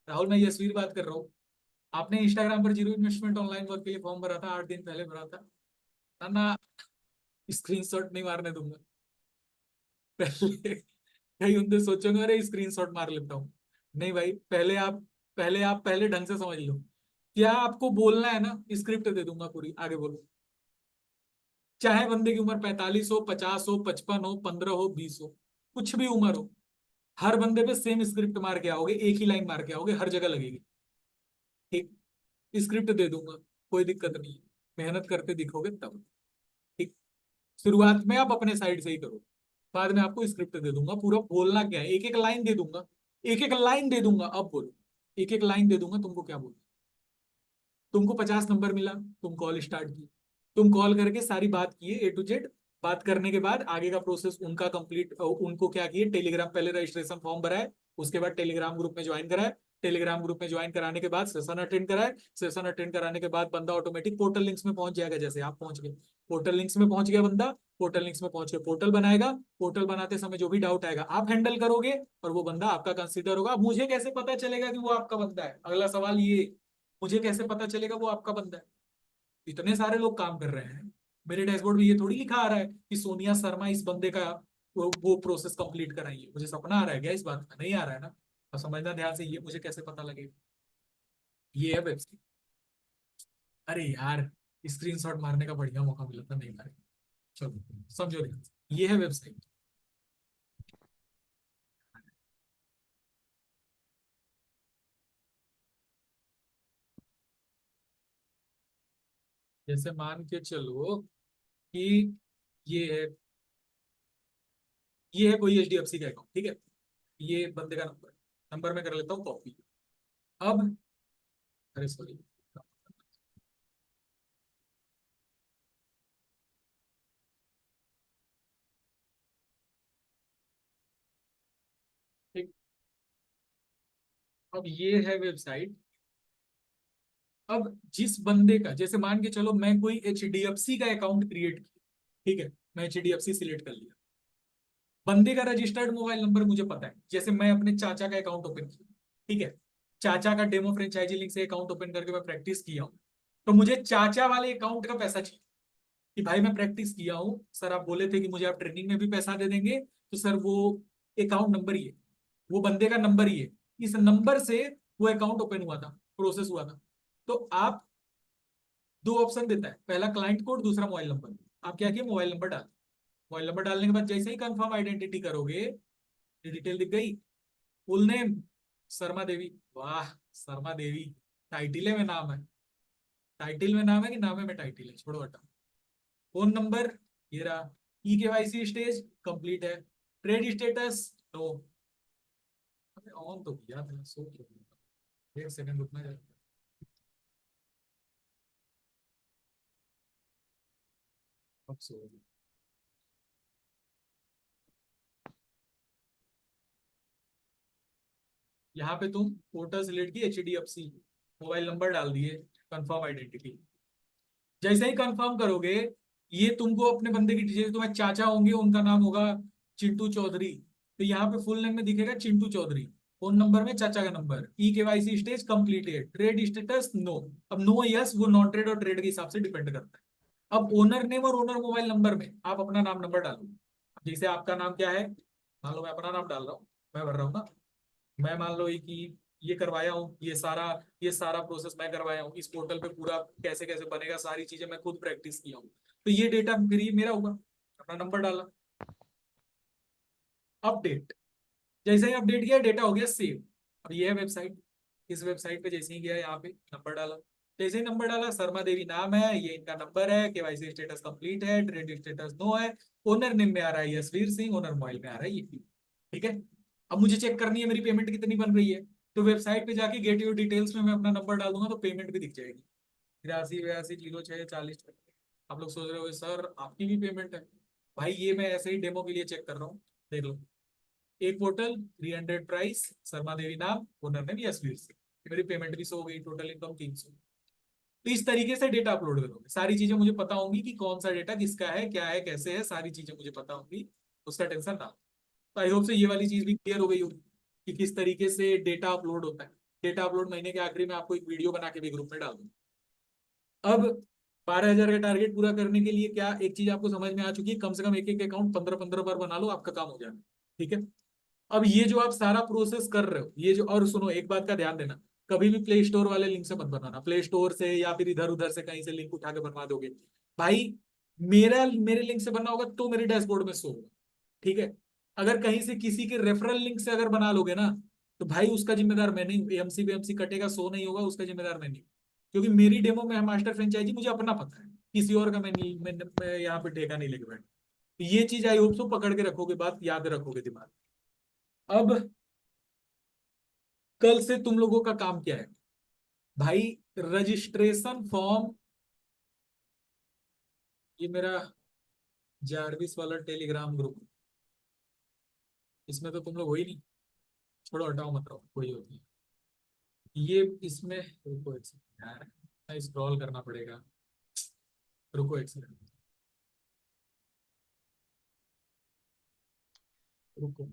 राहुल, मैं यशवीर बात कर रहा हूँ। आपने इंस्टाग्राम पर जीरो इन्वेस्टमेंट ऑनलाइन वर्क के लिए फॉर्म भरा था, 8 दिन पहले भरा था ना ना। स्क्रीनशॉट नहीं मारने दूंगा। पहले कहीं उनसे सोचोगे अरे स्क्रीनशॉट मार लेता हूँ। नहीं भाई, पहले ढंग से समझ लो। क्या आपको बोलना है ना, स्क्रिप्ट दे दूंगा पूरी, आगे बोलो। चाहे बंदे की उम्र 45 हो, 50 हो, 55 हो, 15 हो, 20 हो, कुछ भी उम्र हो, हर बंदे पे सेम स्क्रिप्ट मार के आओगे, एक ही लाइन मार के आओगे, हर जगह लगेगी। ठीक, स्क्रिप्ट दे दूंगा, कोई दिक्कत नहीं है। मेहनत करते दिखोगे तब। ठीक, शुरुआत में आप अपने साइड से ही करो, बाद में आपको स्क्रिप्ट दे दूंगा, पूरा बोलना क्या है, एक एक लाइन दे दूंगा। एक एक लाइन दे दूंगा, अब बोलो। एक एक लाइन दे दूंगा, तुमको क्या बोलना। तुमको 50 नंबर मिला, तुम कॉल स्टार्ट की, तुम कॉल करके सारी बात किए A to Z। बात करने के बाद आगे का प्रोसेस उनका कंप्लीट, उनको क्या किए, टेलीग्राम पहले रजिस्ट्रेशन फॉर्म भराए, उसके बाद टेलीग्राम ग्रुप में ज्वाइन कराए, टेलीग्राम ग्रुप में ज्वाइन कराने के बाद सेशन अटेंड कराए, सेशन अटेंड कराने के बाद बंदा ऑटोमेटिक पोर्टल लिंक्स में पहुंच जाएगा, जैसे आप पहुंच गए। पोर्टल लिंक्स में पहुंच गया बंदा, पोर्टल लिंक्स में पहुंच के पोर्टल बनाएगा। पोर्टल बनाते समय जो भी डाउट आएगा आप हैंडल करोगे, और वो बंदा आपका कंसीडर होगा। मुझे कैसे पता चलेगा कि वो आपका बंदा है, अगला सवाल ये, मुझे कैसे पता चलेगा वो आपका बंदा है? इतने सारे लोग काम कर रहे हैं, मेरे डैशबोर्ड में ये थोड़ी लिखा आ रहा है कि सोनिया शर्मा इस बंदे का वो प्रोसेस कंप्लीट कराइए। मुझे सपना आ रहा है क्या इस बात का? नहीं आ रहा है ना। और समझना ध्यान से, ये मुझे कैसे पता लगेगा? ये है वेबसाइट। अरे यार, स्क्रीनशॉट मारने का बढ़िया मौका मिला था, नहीं मारे। चलो, समझो ध्यान से, ये है वेबसाइट। जैसे मान के चलो कि ये है ये है कोई HDFC का अकाउंट, ठीक है। ये बंदे का नंबर, नंबर मैं कर लेता हूँ कॉपी। अब, अरे सॉरी, ठीक। अब ये है वेबसाइट। अब जिस बंदे का, जैसे मान के चलो मैं कोई HDFC का अकाउंट क्रिएट किया, ठीक है, मैं HDFC सिलेक्ट कर लिया। बंदे का रजिस्टर्ड मोबाइल नंबर मुझे पता है, जैसे मैं अपने चाचा का अकाउंट ओपन किया, ठीक है। चाचा का डेमो फ्रेंचाइजी लिंक से अकाउंट ओपन करके मैं प्रैक्टिस किया हूँ। तो मुझे चाचा वाले अकाउंट का पैसा चाहिए, कि भाई मैं प्रैक्टिस किया हूँ सर, आप बोले थे कि मुझे आप ट्रेनिंग में भी पैसा दे देंगे, तो सर वो अकाउंट नंबर ही है, वो बंदे का नंबर ही है, इस नंबर से वो अकाउंट ओपन हुआ था, प्रोसेस हुआ था। तो आप, दो ऑप्शन देता है, पहला क्लाइंट कोड, दूसरा मोबाइल नंबर। आप क्या किए, मोबाइल नंबर डाल। मोबाइल नंबर डालने के बाद जैसे ही कंफर्म आइडेंटिटी करोगे, ये डिटेल दिख गई। फुल नेम शर्मा देवी, वाह, शर्मा देवी। टाइटिल है में नाम है, टाइटिल में नाम है कि नाम है में टाइटिल है, छोड़ो हटाओ। फोन नंबर ये रहा। KYC स्टेज कंप्लीट है। Trade status no. अबे ऑन तो किया था, सो क्यों किया? एक सेकंड रुकना जरा। अब सो गया। यहाँ पे तुम पोर्टल सिलेक्ट की, HDFC, मोबाइल नंबर डाल दिए, कंफर्म आइडेंटिटी। जैसे ही कंफर्म करोगे, ये तुमको अपने बंदे की डिटेल, तुम्हारे चाचा होंगे, उनका नाम होगा चिंटू चौधरी, तो यहाँ पे फुल नेम में दिखेगा चिंटू चौधरी। फोन नंबर में चाचा का number. KYC stage completed, trade status no. अब नो यस, वो नॉन ट्रेड और ट्रेड के हिसाब से डिपेंड करता है। अब ओनर नेम और ओनर मोबाइल नंबर में आप अपना नाम नंबर डालो। जैसे आपका नाम क्या है, मान लो मैं अपना नाम डाल रहा हूँ, मैं भर रहा हूँ ना। मैं मान लो कि ये करवाया हूँ, ये सारा प्रोसेस मैं करवाया हूँ, इस पोर्टल पे पूरा कैसे कैसे बनेगा, सारी चीजें मैं खुद प्रैक्टिस किया हूँ। तो ये डेटा फिर ये मेरा हुआ, अपना नंबर डाला। अपडेट, जैसे ही अपडेट किया, डेटा हो गया सेव। अब ये है वेबसाइट। इस वेबसाइट पे जैसे ही गया, यहाँ पे नंबर डाला। जैसे ही नंबर डाला, शर्मा देवी नाम है, ये इनका नंबर है, KYC स्टेटस कंप्लीट है, ट्रेड स्टेटस नो है। ओनर नेम में आ रहा है यशवीर सिंह, ओनर मोबाइल में आ रहा है ये। ठीक है। अब मुझे चेक करनी है मेरी पेमेंट कितनी बन रही है। तो वेबसाइट पे जाके गेट योर डिटेल्स में मैं अपना नंबर डाल दूंगा, तो पेमेंट भी दिख जाएगी। 83 82 06 40। आप लोग सोच रहे हो सर आपकी भी पेमेंट है? भाई ये मैं ऐसे ही डेमो के लिए चेक कर रहा हूँ, देख लो। एक पोर्टल, 300 प्राइस, शर्मा देवी नाम, ओनर नेम यशवीर सिंह। मेरी पेमेंट भी सो हो गई, टोटल इनकम 300। तो इस तरीके से डेटा अपलोड करोगे, सारी चीजें मुझे पता होंगी कि कौन सा डेटा किसका है, क्या है, कैसे है, सारी चीजें मुझे पता होंगी, उसका टेंशन ना। तो आई होप से ये वाली चीज भी क्लियर हो गई होगी कि किस तरीके से डेटा अपलोड होता है। डेटा अपलोड महीने के आखिरी में आपको एक वीडियो बना के भी ग्रुप में डाल दूंगा। अब 12,000 का टारगेट पूरा करने के लिए क्या एक चीज आपको समझ में आ चुकी है, कम से कम एक एक अकाउंट 15-15 बार बना लो, आपका काम हो जाएगा। ठीक है। अब ये जो आप सारा प्रोसेस कर रहे हो, ये जो, और सुनो एक बात का ध्यान देना, कभी भी प्ले स्टोर वाले लिंक से मत बनाना, प्ले स्टोर से या फिर इधर उधर से कहीं से लिंक उठा के बनवा दोगे भाई। मेरे लिंक से बनना होगा तो मेरे डैशबोर्ड में शो होगा। ठीक है। अगर कहीं से किसी के रेफरल लिंक से अगर बना लोगे ना, तो भाई उसका जिम्मेदार मैं नहीं, एमसी बीएमसी कटेगा, शो नहीं होगा, उसका जिम्मेदार मैं नहीं। क्योंकि मेरी डेमो में है मास्टर फ्रेंचाइजी, मुझे अपना पता है, किसी और का मैं नहीं, मैं यहाँ पे ठेका नहीं लेके बैठ। ये चीज आई होप सो पकड़ के रखोगे, बात याद रखोगे दिमाग। अब कल से तुम लोगों का काम क्या है भाई, रजिस्ट्रेशन फॉर्म, ये मेरा जारविस वाला टेलीग्राम ग्रुप, इसमें तो तुम लोग हो ही नहीं, छोड़ो हटाओ मत रहो, कोई होती है ये इसमें। रुको एक सेकंड यार, स्क्रॉल करना पड़ेगा, रुको एक सेकंड, रुको।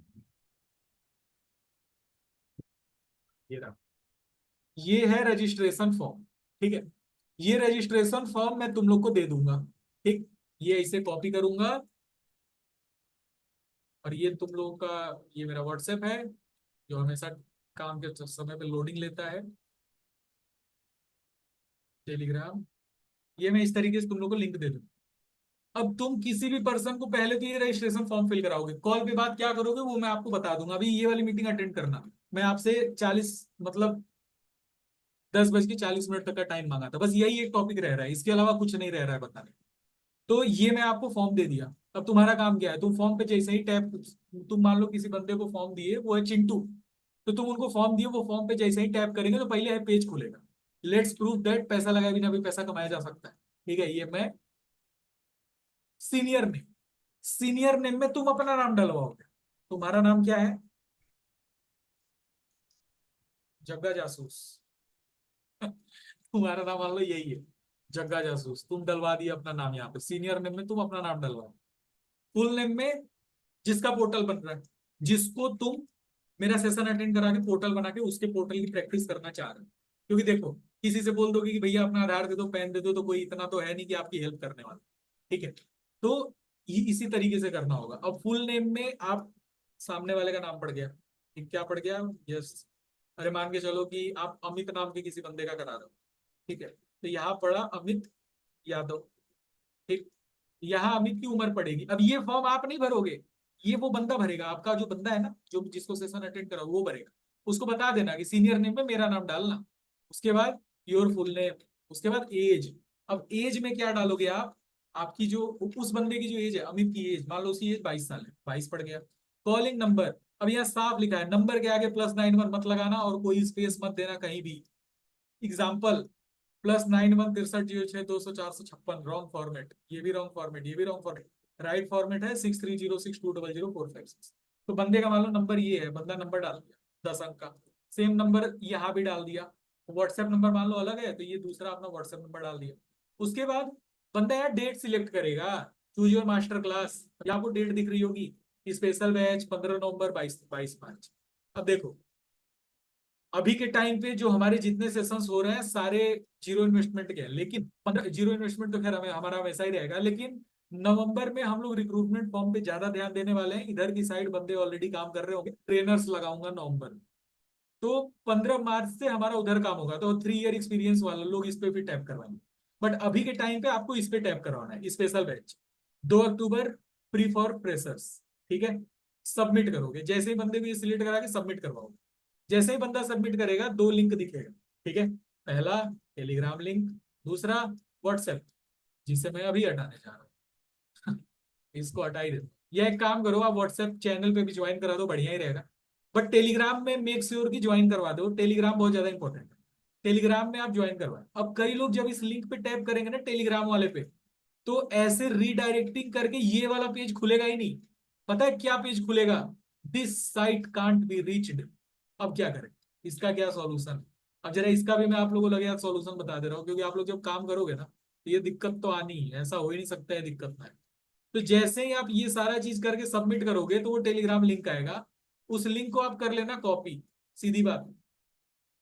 ये रहा, ये है रजिस्ट्रेशन फॉर्म। ठीक है। ये रजिस्ट्रेशन फॉर्म मैं तुम लोग को दे दूंगा। ठीक। ये इसे कॉपी करूंगा, और ये तुम लोगों का, ये मेरा व्हाट्सएप है जो हमेशा काम के समय पे लोडिंग लेता है, टेलीग्राम। ये मैं इस तरीके से तुम लोग को लिंक दे दूंगा। अब तुम किसी भी पर्सन को पहले तो ये रजिस्ट्रेशन फॉर्म फिल कराओगे, कॉल पे बात क्या करोगे वो मैं आपको बता दूंगा। अभी ये वाली मीटिंग अटेंड करना, मैं आपसे 40 मतलब 10:40 तक का टाइम मांगा था, बस यही एक टॉपिक रह रहा है, इसके अलावा कुछ नहीं रह रहा है बताने। तो ये मैं आपको फॉर्म दे दिया। अब तुम्हारा काम क्या है, तुम फॉर्म पे जैसे ही टैप, तुम मान लो किसी बंदे को फॉर्म दिए, वो है चिंटू, तो तुम उनको फॉर्म दिए, वो फॉर्म पे जैसे ही टैप करेंगे तो पहले है पेज खुलेगा, लेट्स प्रूव दैट पैसा लगाए बिना भी पैसा कमाया जा सकता है। ठीक है। ये मैं सीनियर नेम, सीनियर नेम में तुम अपना नाम डलवाओगे। तुम्हारा नाम क्या है, जग्गा जासूस। तुम्हारा नाम मान लो यही है, जग्गा जासूस, तुम डलवा दिए अपना नाम यहाँ पे, सीनियर नेम में तुम अपना नाम डलवाओ। फुल नेम में जिसका पोर्टल बन रहा है, जिसको तुम मेरा सेशन अटेंड करा के पोर्टल बना के उसके पोर्टल की प्रैक्टिस करना चाह रहे हो। क्योंकि देखो, किसी से बोल दोगे कि भैया अपना आधार दे दो, पैन दे दो, तो कोई इतना तो है नहीं कि आपकी हेल्प करने वाला। ठीक है। तो इसी तरीके से करना होगा। अब फुल नेम में आप, सामने वाले का नाम पड़ गया, ठीक, क्या पड़ गया, यस। अरे मान के चलो कि आप अमित नाम के किसी बंदे का करा रहे हो। ठीक है। तो यहाँ पड़ा अमित यादव। ठीक। यहाँ अमित की उम्र पड़ेगी। अब ये फॉर्म आप नहीं भरोगे, ये वो बंदा भरेगा, आपका जो बंदा है ना, जो जिसको सेशन अटेंड करा वो भरेगा। उसको बता देना कि सीनियर नेम में मेरा नाम डालना, उसके बाद योर फुल नेम, उसके बाद एज। अब एज में क्या डालोगे आप, आपकी जो, उस बंदे की जो एज है, अमित की एज, मान लो उसकी एज 22 साल है, 22 पड़ गया। कॉलिंग नंबर, अब यहाँ साफ लिखा है, नंबर के आगे +91 मत लगाना और कोई स्पेस मत देना कहीं भी। एग्जाम्पल, +91 63 06 200 456, रॉन्ग फॉर्मेट, ये भी रॉन्ग फॉर्मेट, ये भी रॉन्ग फॉर्मेट। राइट फॉर्मेट है 6306200456। तो बंदे का मान लो नंबर ये है, बंदा नंबर डाल दिया 10 अंक का, सेम नंबर यहाँ भी डाल दिया। व्हाट्सएप नंबर मान लो अलग है, तो ये दूसरा अपना व्हाट्सएप नंबर डाल दिया। उसके बाद बंदा यार डेट सिलेक्ट करेगा, चूज योर मास्टर क्लास, आपको डेट दिख रही होगी, स्पेशल बैच 15 नवंबर 22 मार्च। अब देखो, अभी के टाइम पे जो हमारे जितने सेशंस हो रहे हैं सारे जीरो इन्वेस्टमेंट के हैं, लेकिन जीरो इन्वेस्टमेंट तो खैर हमें हमारा वैसा ही रहेगा, लेकिन नवंबर में हम लोग रिक्रूटमेंट फॉर्म पे ज्यादा ध्यान देने वाले हैं। इधर की साइड बंदे ऑलरेडी काम कर रहे होंगे, ट्रेनर्स लगाऊंगा नवंबर में। तो 15 मार्च से हमारा उधर काम होगा, तो 3 ईयर एक्सपीरियंस वाले लोग इस पे भी टैप करवाएंगे। बट अभी के टाइम पे आपको इस पे टैप करवाना है, special batch 2 October, free for freshers. ठीक है। सबमिट करोगे, जैसे ही बंदे को ये सिलेक्ट करा के सबमिट करवाओगे, जैसे ही बंदा सबमिट करेगा 2 लिंक दिखेगा। ठीक है। पहला टेलीग्राम लिंक, दूसरा व्हाट्सएप, जिसे मैं अभी हटाने जा रहा हूँ। इसको हटा ही दे। या एक काम करो, आप व्हाट्सएप चैनल पे भी ज्वाइन करा दो, बढ़िया ही रहेगा। बट टेलीग्राम में मेक श्योर की ज्वाइन करवा दो, टेलीग्राम बहुत ज्यादा इंपॉर्टेंट है। टेलीग्राम में आप ज्वाइन करवाए। अब कई लोग जब इस लिंक पे टैप करेंगे ना टेलीग्राम वाले पे, तो ऐसे रीडायरेक्टिंग करके ये वाला पेज खुलेगा ही नहीं। पता है क्या पेज खुलेगा, this site can't be reached. अब क्या करें, इसका क्या सॉल्यूशन, अब जरा इसका भी मैं आप लोगों को लगे सॉल्यूशन बता दे रहा हूँ, क्योंकि आप लोग जब काम करोगे ना तो ये दिक्कत तो आनी ही है, ऐसा हो ही नहीं सकता है दिक्कत ना है। तो जैसे ही आप ये सारा चीज करके सबमिट करोगे तो वो टेलीग्राम लिंक आएगा, उस लिंक को आप कर लेना कॉपी, सीधी बात है।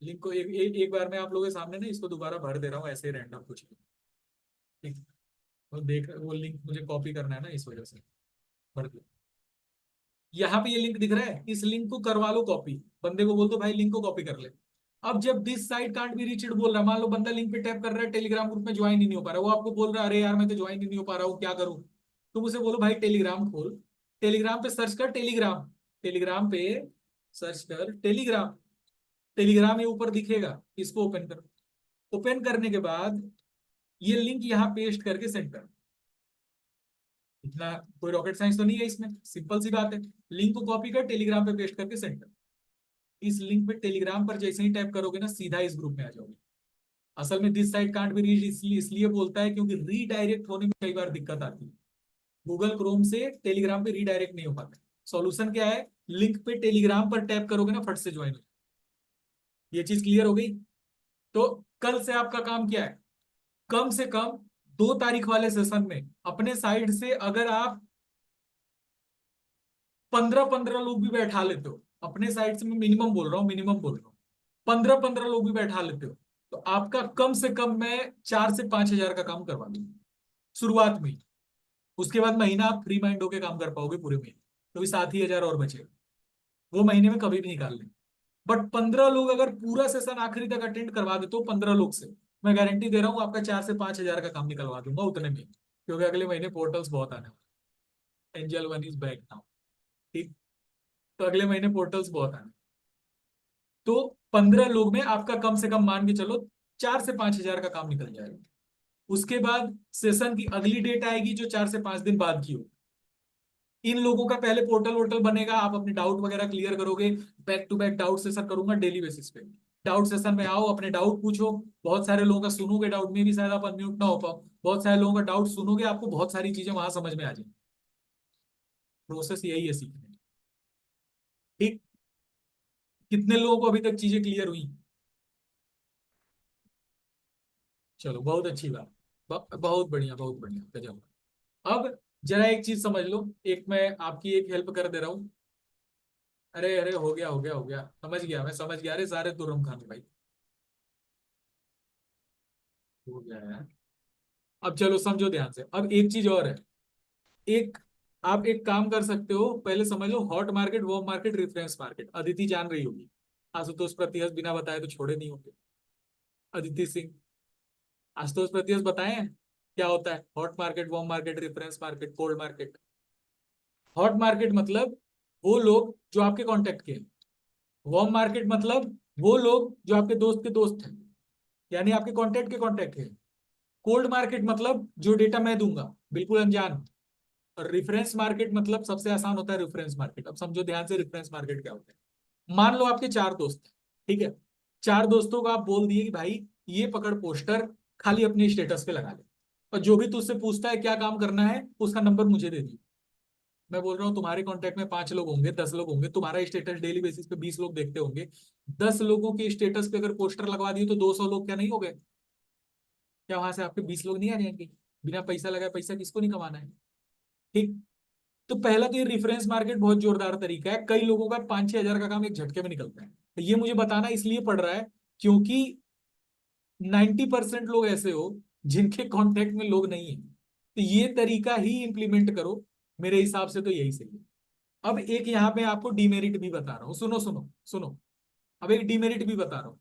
लिंक को एक बार मैं आप लोगों के सामने ना इसको दोबारा भर दे रहा हूँ ऐसे रैंडम कुछ भी। ठीक, वो देख वो लिंक मुझे कॉपी करना है ना, इस वजह से भर दिया। यहाँ पे ये लिंक दिख रहा है, इस लिंक को करवा लो कॉपी, बंदे को बोल दो भाई लिंक को कॉपी कर ले। अब जब this site can't be reached बोल रहा है, मान लो बंदा लिंक पे टैप कर रहा है, टेलीग्राम ग्रुप में ज्वाइन ही नहीं हो पा रहा, वो आपको बोल रहा है अरे यार मैं तो ज्वाइन ही नहीं हो पा रहा हूँ, क्या करूँ। तुम उसे बोलो भाई टेलीग्राम खोल, टेलीग्राम पे सर्च कर टेलीग्राम, टेलीग्राम पे सर्च कर टेलीग्राम, टेलीग्राम ये ऊपर दिखेगा, इसको ओपन कर। ओपन करने के बाद ये लिंक यहाँ पेस्ट करके सेंड कर। इतना कोई रॉकेट साइंस तो नहीं है इसमें, सिंपल सी बात है। लिंक को कॉपी कर टेलीग्राम पे पेस्ट करके सेंड कर। इस लिंक पे टेलीग्राम पर जैसे ही टाइप करोगे ना सीधा इस ग्रुप में आ जाओगे। असल में this site can't be reach इसलिए इसलिए बोलता है क्योंकि रीडायरेक्ट होने में कई बार दिक्कत आती है। गूगल क्रोम से टेलीग्राम पे रीडायरेक्ट नहीं हो पाता। सॉल्यूशन क्या है, लिंक पे टेलीग्राम पर टैप करोगे ना फट से ज्वाइन हो। ये चीज क्लियर हो गई। तो कल से आपका काम क्या है, कम से कम 2 तारीख वाले सेशन में अपने साइड से अगर आप 15-15 लोग भी बैठा लेते हो, अपने साइड से मैं मिनिमम बोल रहा हूँ, मिनिमम बोल रहा हूँ, 15-15 लोग भी बैठा लेते हो तो आपका कम से कम मैं 4 से 5 हजार का काम करवा दूंगा शुरुआत में ही। उसके बाद महीना आप फ्री माइंड होकर काम कर पाओगे पूरे महीने, तो भी 7 ही हजार और बचेगा, वो महीने में कभी भी निकाल लें। बट 15 लोग अगर पूरा सेशन आखिरी तक अटेंड करवा देते हो 15 लोग से, मैं गारंटी दे रहा हूँ आपका 4 से 5 हजार का काम निकलवा दूंगा उतने में, क्योंकि अगले महीने पोर्टल्स बहुत आने वाले, angel one is back now. ठीक, तो अगले महीने पोर्टल्स बहुत आने, तो 15 लोग में आपका कम से कम मान के चलो 4 से 5 हजार का काम निकल जाएगा। उसके बाद सेशन की अगली डेट आएगी जो 4 से 5 दिन बाद की हो। इन लोगों का पहले पोर्टल वोर्टल बनेगा, आप अपने डाउट वगैरह क्लियर करोगे। Back to back doubt session करूंगा डेली बेसिस पे। डाउट सेशन में आओ, अपने डाउट पूछो, बहुत सारे लोगों का सुनोगे, डाउट में भी शायद आप अनम्यूट ना हो पाओ, बहुत सारे लोगों का डाउट सुनोगे, आपको बहुत सारी चीजें वहां समझ में आ जाएंगी। प्रोसेस यही है सीखने की। ठीक, कितने लोगों को अभी तक चीजें क्लियर हुई। चलो बहुत अच्छी बात, बहुत बढ़िया बहुत बढ़िया, गजब। अब जरा एक चीज समझ लो, एक मैं आपकी एक हेल्प कर दे रहा हूँ। अरे अरे हो गया हो गया हो गया, समझ गया, मैं समझ गया, अरे सारे तुरम खान भाई, हो गया यार। अब चलो समझो ध्यान से, अब एक चीज और है। एक, आप एक काम कर सकते हो, पहले समझ लो hot market, warm market, reference market, Aditi जान रही होगी। आशुतोष प्रतिहस बिना बताए तो छोड़े नहीं होंगे। अदिति सिंह, आशुतोष प्रतिहस बताए हैं क्या होता है hot market, warm market, reference market, cold market. Hot market मतलब वो लोग जो आपके कांटेक्ट के हैं। वार्म मार्केट मतलब वो लोग जो आपके दोस्त के दोस्त हैं, यानी आपके कांटेक्ट के कांटेक्ट हैं। कोल्ड मार्केट मतलब जो डेटा मैं दूंगा बिल्कुल अनजान। और रेफरेंस मार्केट मतलब सबसे आसान होता है रेफरेंस मार्केट। अब समझो ध्यान से रेफरेंस मार्केट क्या होता है। मान लो आपके 4 दोस्त हैं, ठीक है। 4 दोस्तों को आप बोल दिए कि भाई ये पकड़ पोस्टर, खाली अपने स्टेटस पे लगा ले, और जो भी तुझसे पूछता है क्या काम करना है उसका नंबर मुझे दे दिए। मैं बोल रहा हूँ तुम्हारे कांटेक्ट में 5 लोग होंगे, 10 लोग होंगे, तुम्हारा स्टेटस डेली बेसिस पे 20 लोग देखते होंगे। 10 लोगों के स्टेटस पे अगर पोस्टर लगवा दिए तो 200 लोग क्या नहीं हो गए। क्या वहां से आपके 20 लोग नहीं आ जाएंगे। बिना पैसा लगाए, पैसा किसको नहीं कमाना है। ठीक, तो पहला तो ये रेफरेंस मार्केट बहुत जोरदार तरीका है, कई लोगों का 5-6 हजार का काम एक झटके में निकलता है। तो ये मुझे बताना इसलिए पड़ रहा है क्योंकि 90% लोग ऐसे हो जिनके कांटेक्ट में लोग नहीं है, तो ये तरीका ही इंप्लीमेंट करो। मेरे हिसाब से तो यही सही है। अब एक यहाँ पे आपको डीमेरिट भी बता रहा हूँ, सुनो सुनो सुनो। अब एक डीमेरिट भी बता रहा हूँ।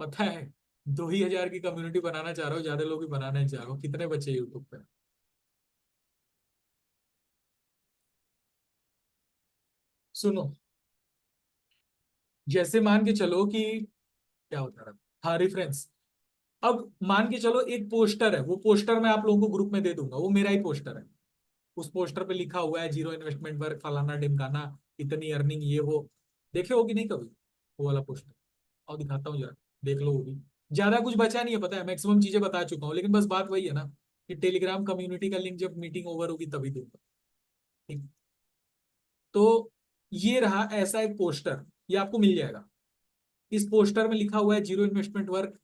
पता है, 2 ही हजार की कम्युनिटी बनाना चाह रहा हूँ, ज्यादा लोग भी बनाना नहीं चाह रहा हूँ, कितने बचे यूट्यूब पे। सुनो, जैसे मान के चलो कि क्या होता रहा, हाँ रेफरेंस। अब मान के चलो एक पोस्टर है, वो पोस्टर मैं आप लोगों को ग्रुप में दे दूंगा, वो मेरा ही पोस्टर है। उस पोस्टर पे लिखा हुआ है जीरो इन्वेस्टमेंट वर्क फलाना ढिमकाना, इतनी अर्निंग ये वो। देखे हो कि नहीं कभी वो वाला पोस्टर। और दिखाता हूँ जरा, देख लो वो भी। ज्यादा कुछ बचा नहीं है, पता है मैक्सिमम चीजें बता चुका हूँ, लेकिन बस बात वही है ना कि टेलीग्राम कम्युनिटी का लिंक जब मीटिंग ओवर होगी तभी दूंगा। ठीक, तो ये रहा ऐसा एक पोस्टर, ये आपको मिल जाएगा। इस पोस्टर में लिखा हुआ है जीरो इन्वेस्टमेंट वर्क,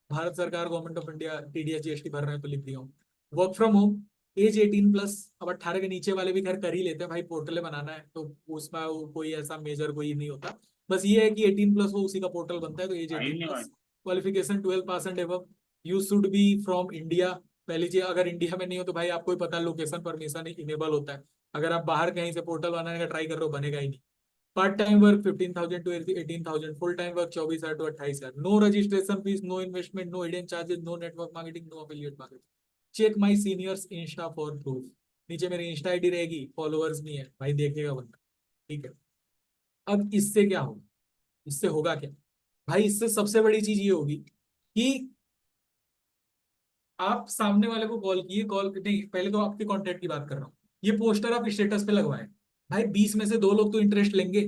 भारत सरकार government of India TDS GST भर रहे हैं तो लिख दिया हूँ। वर्क फ्रॉम होम, एज 18+, अब 18 के नीचे वाले भी खैर कर ही लेते हैं भाई, पोर्टल बनाना है तो उसमें कोई ऐसा मेजर कोई नहीं होता, बस ये है कि 18+ वो उसी का पोर्टल बनता है, तो age 18+, qualification 12 pass and above, you should be from India. पहली चीज, अगर इंडिया में नहीं हो तो भाई आपको ही पता है लोकेशन परमिशन इनेबल होता है, अगर आप बाहर कहीं से पोर्टल बनाने का ट्राई कर रहे हो बनेगा ही नहीं। Part time work 15,000 to 18,000, full time work 24,000 to 28,000, no registration fee, no investment, no hidden charges, no network marketing, no affiliate marketing. Check my seniors insta for proof, नीचे मेरी इंस्टा आईडी रहेगी, followers नहीं है भाई, देखेगा बंदा, ठीक है। अब इससे क्या होगा, इससे होगा क्या भाई, इससे सबसे बड़ी चीज ये होगी कि आप सामने वाले को कॉल किए, कॉल नहीं, पहले तो आपके कॉन्टेक्ट की बात कर रहा हूँ, ये पोस्टर आप स्टेटस पे लगवाए भाई, 20 में से 2 लोग तो इंटरेस्ट लेंगे,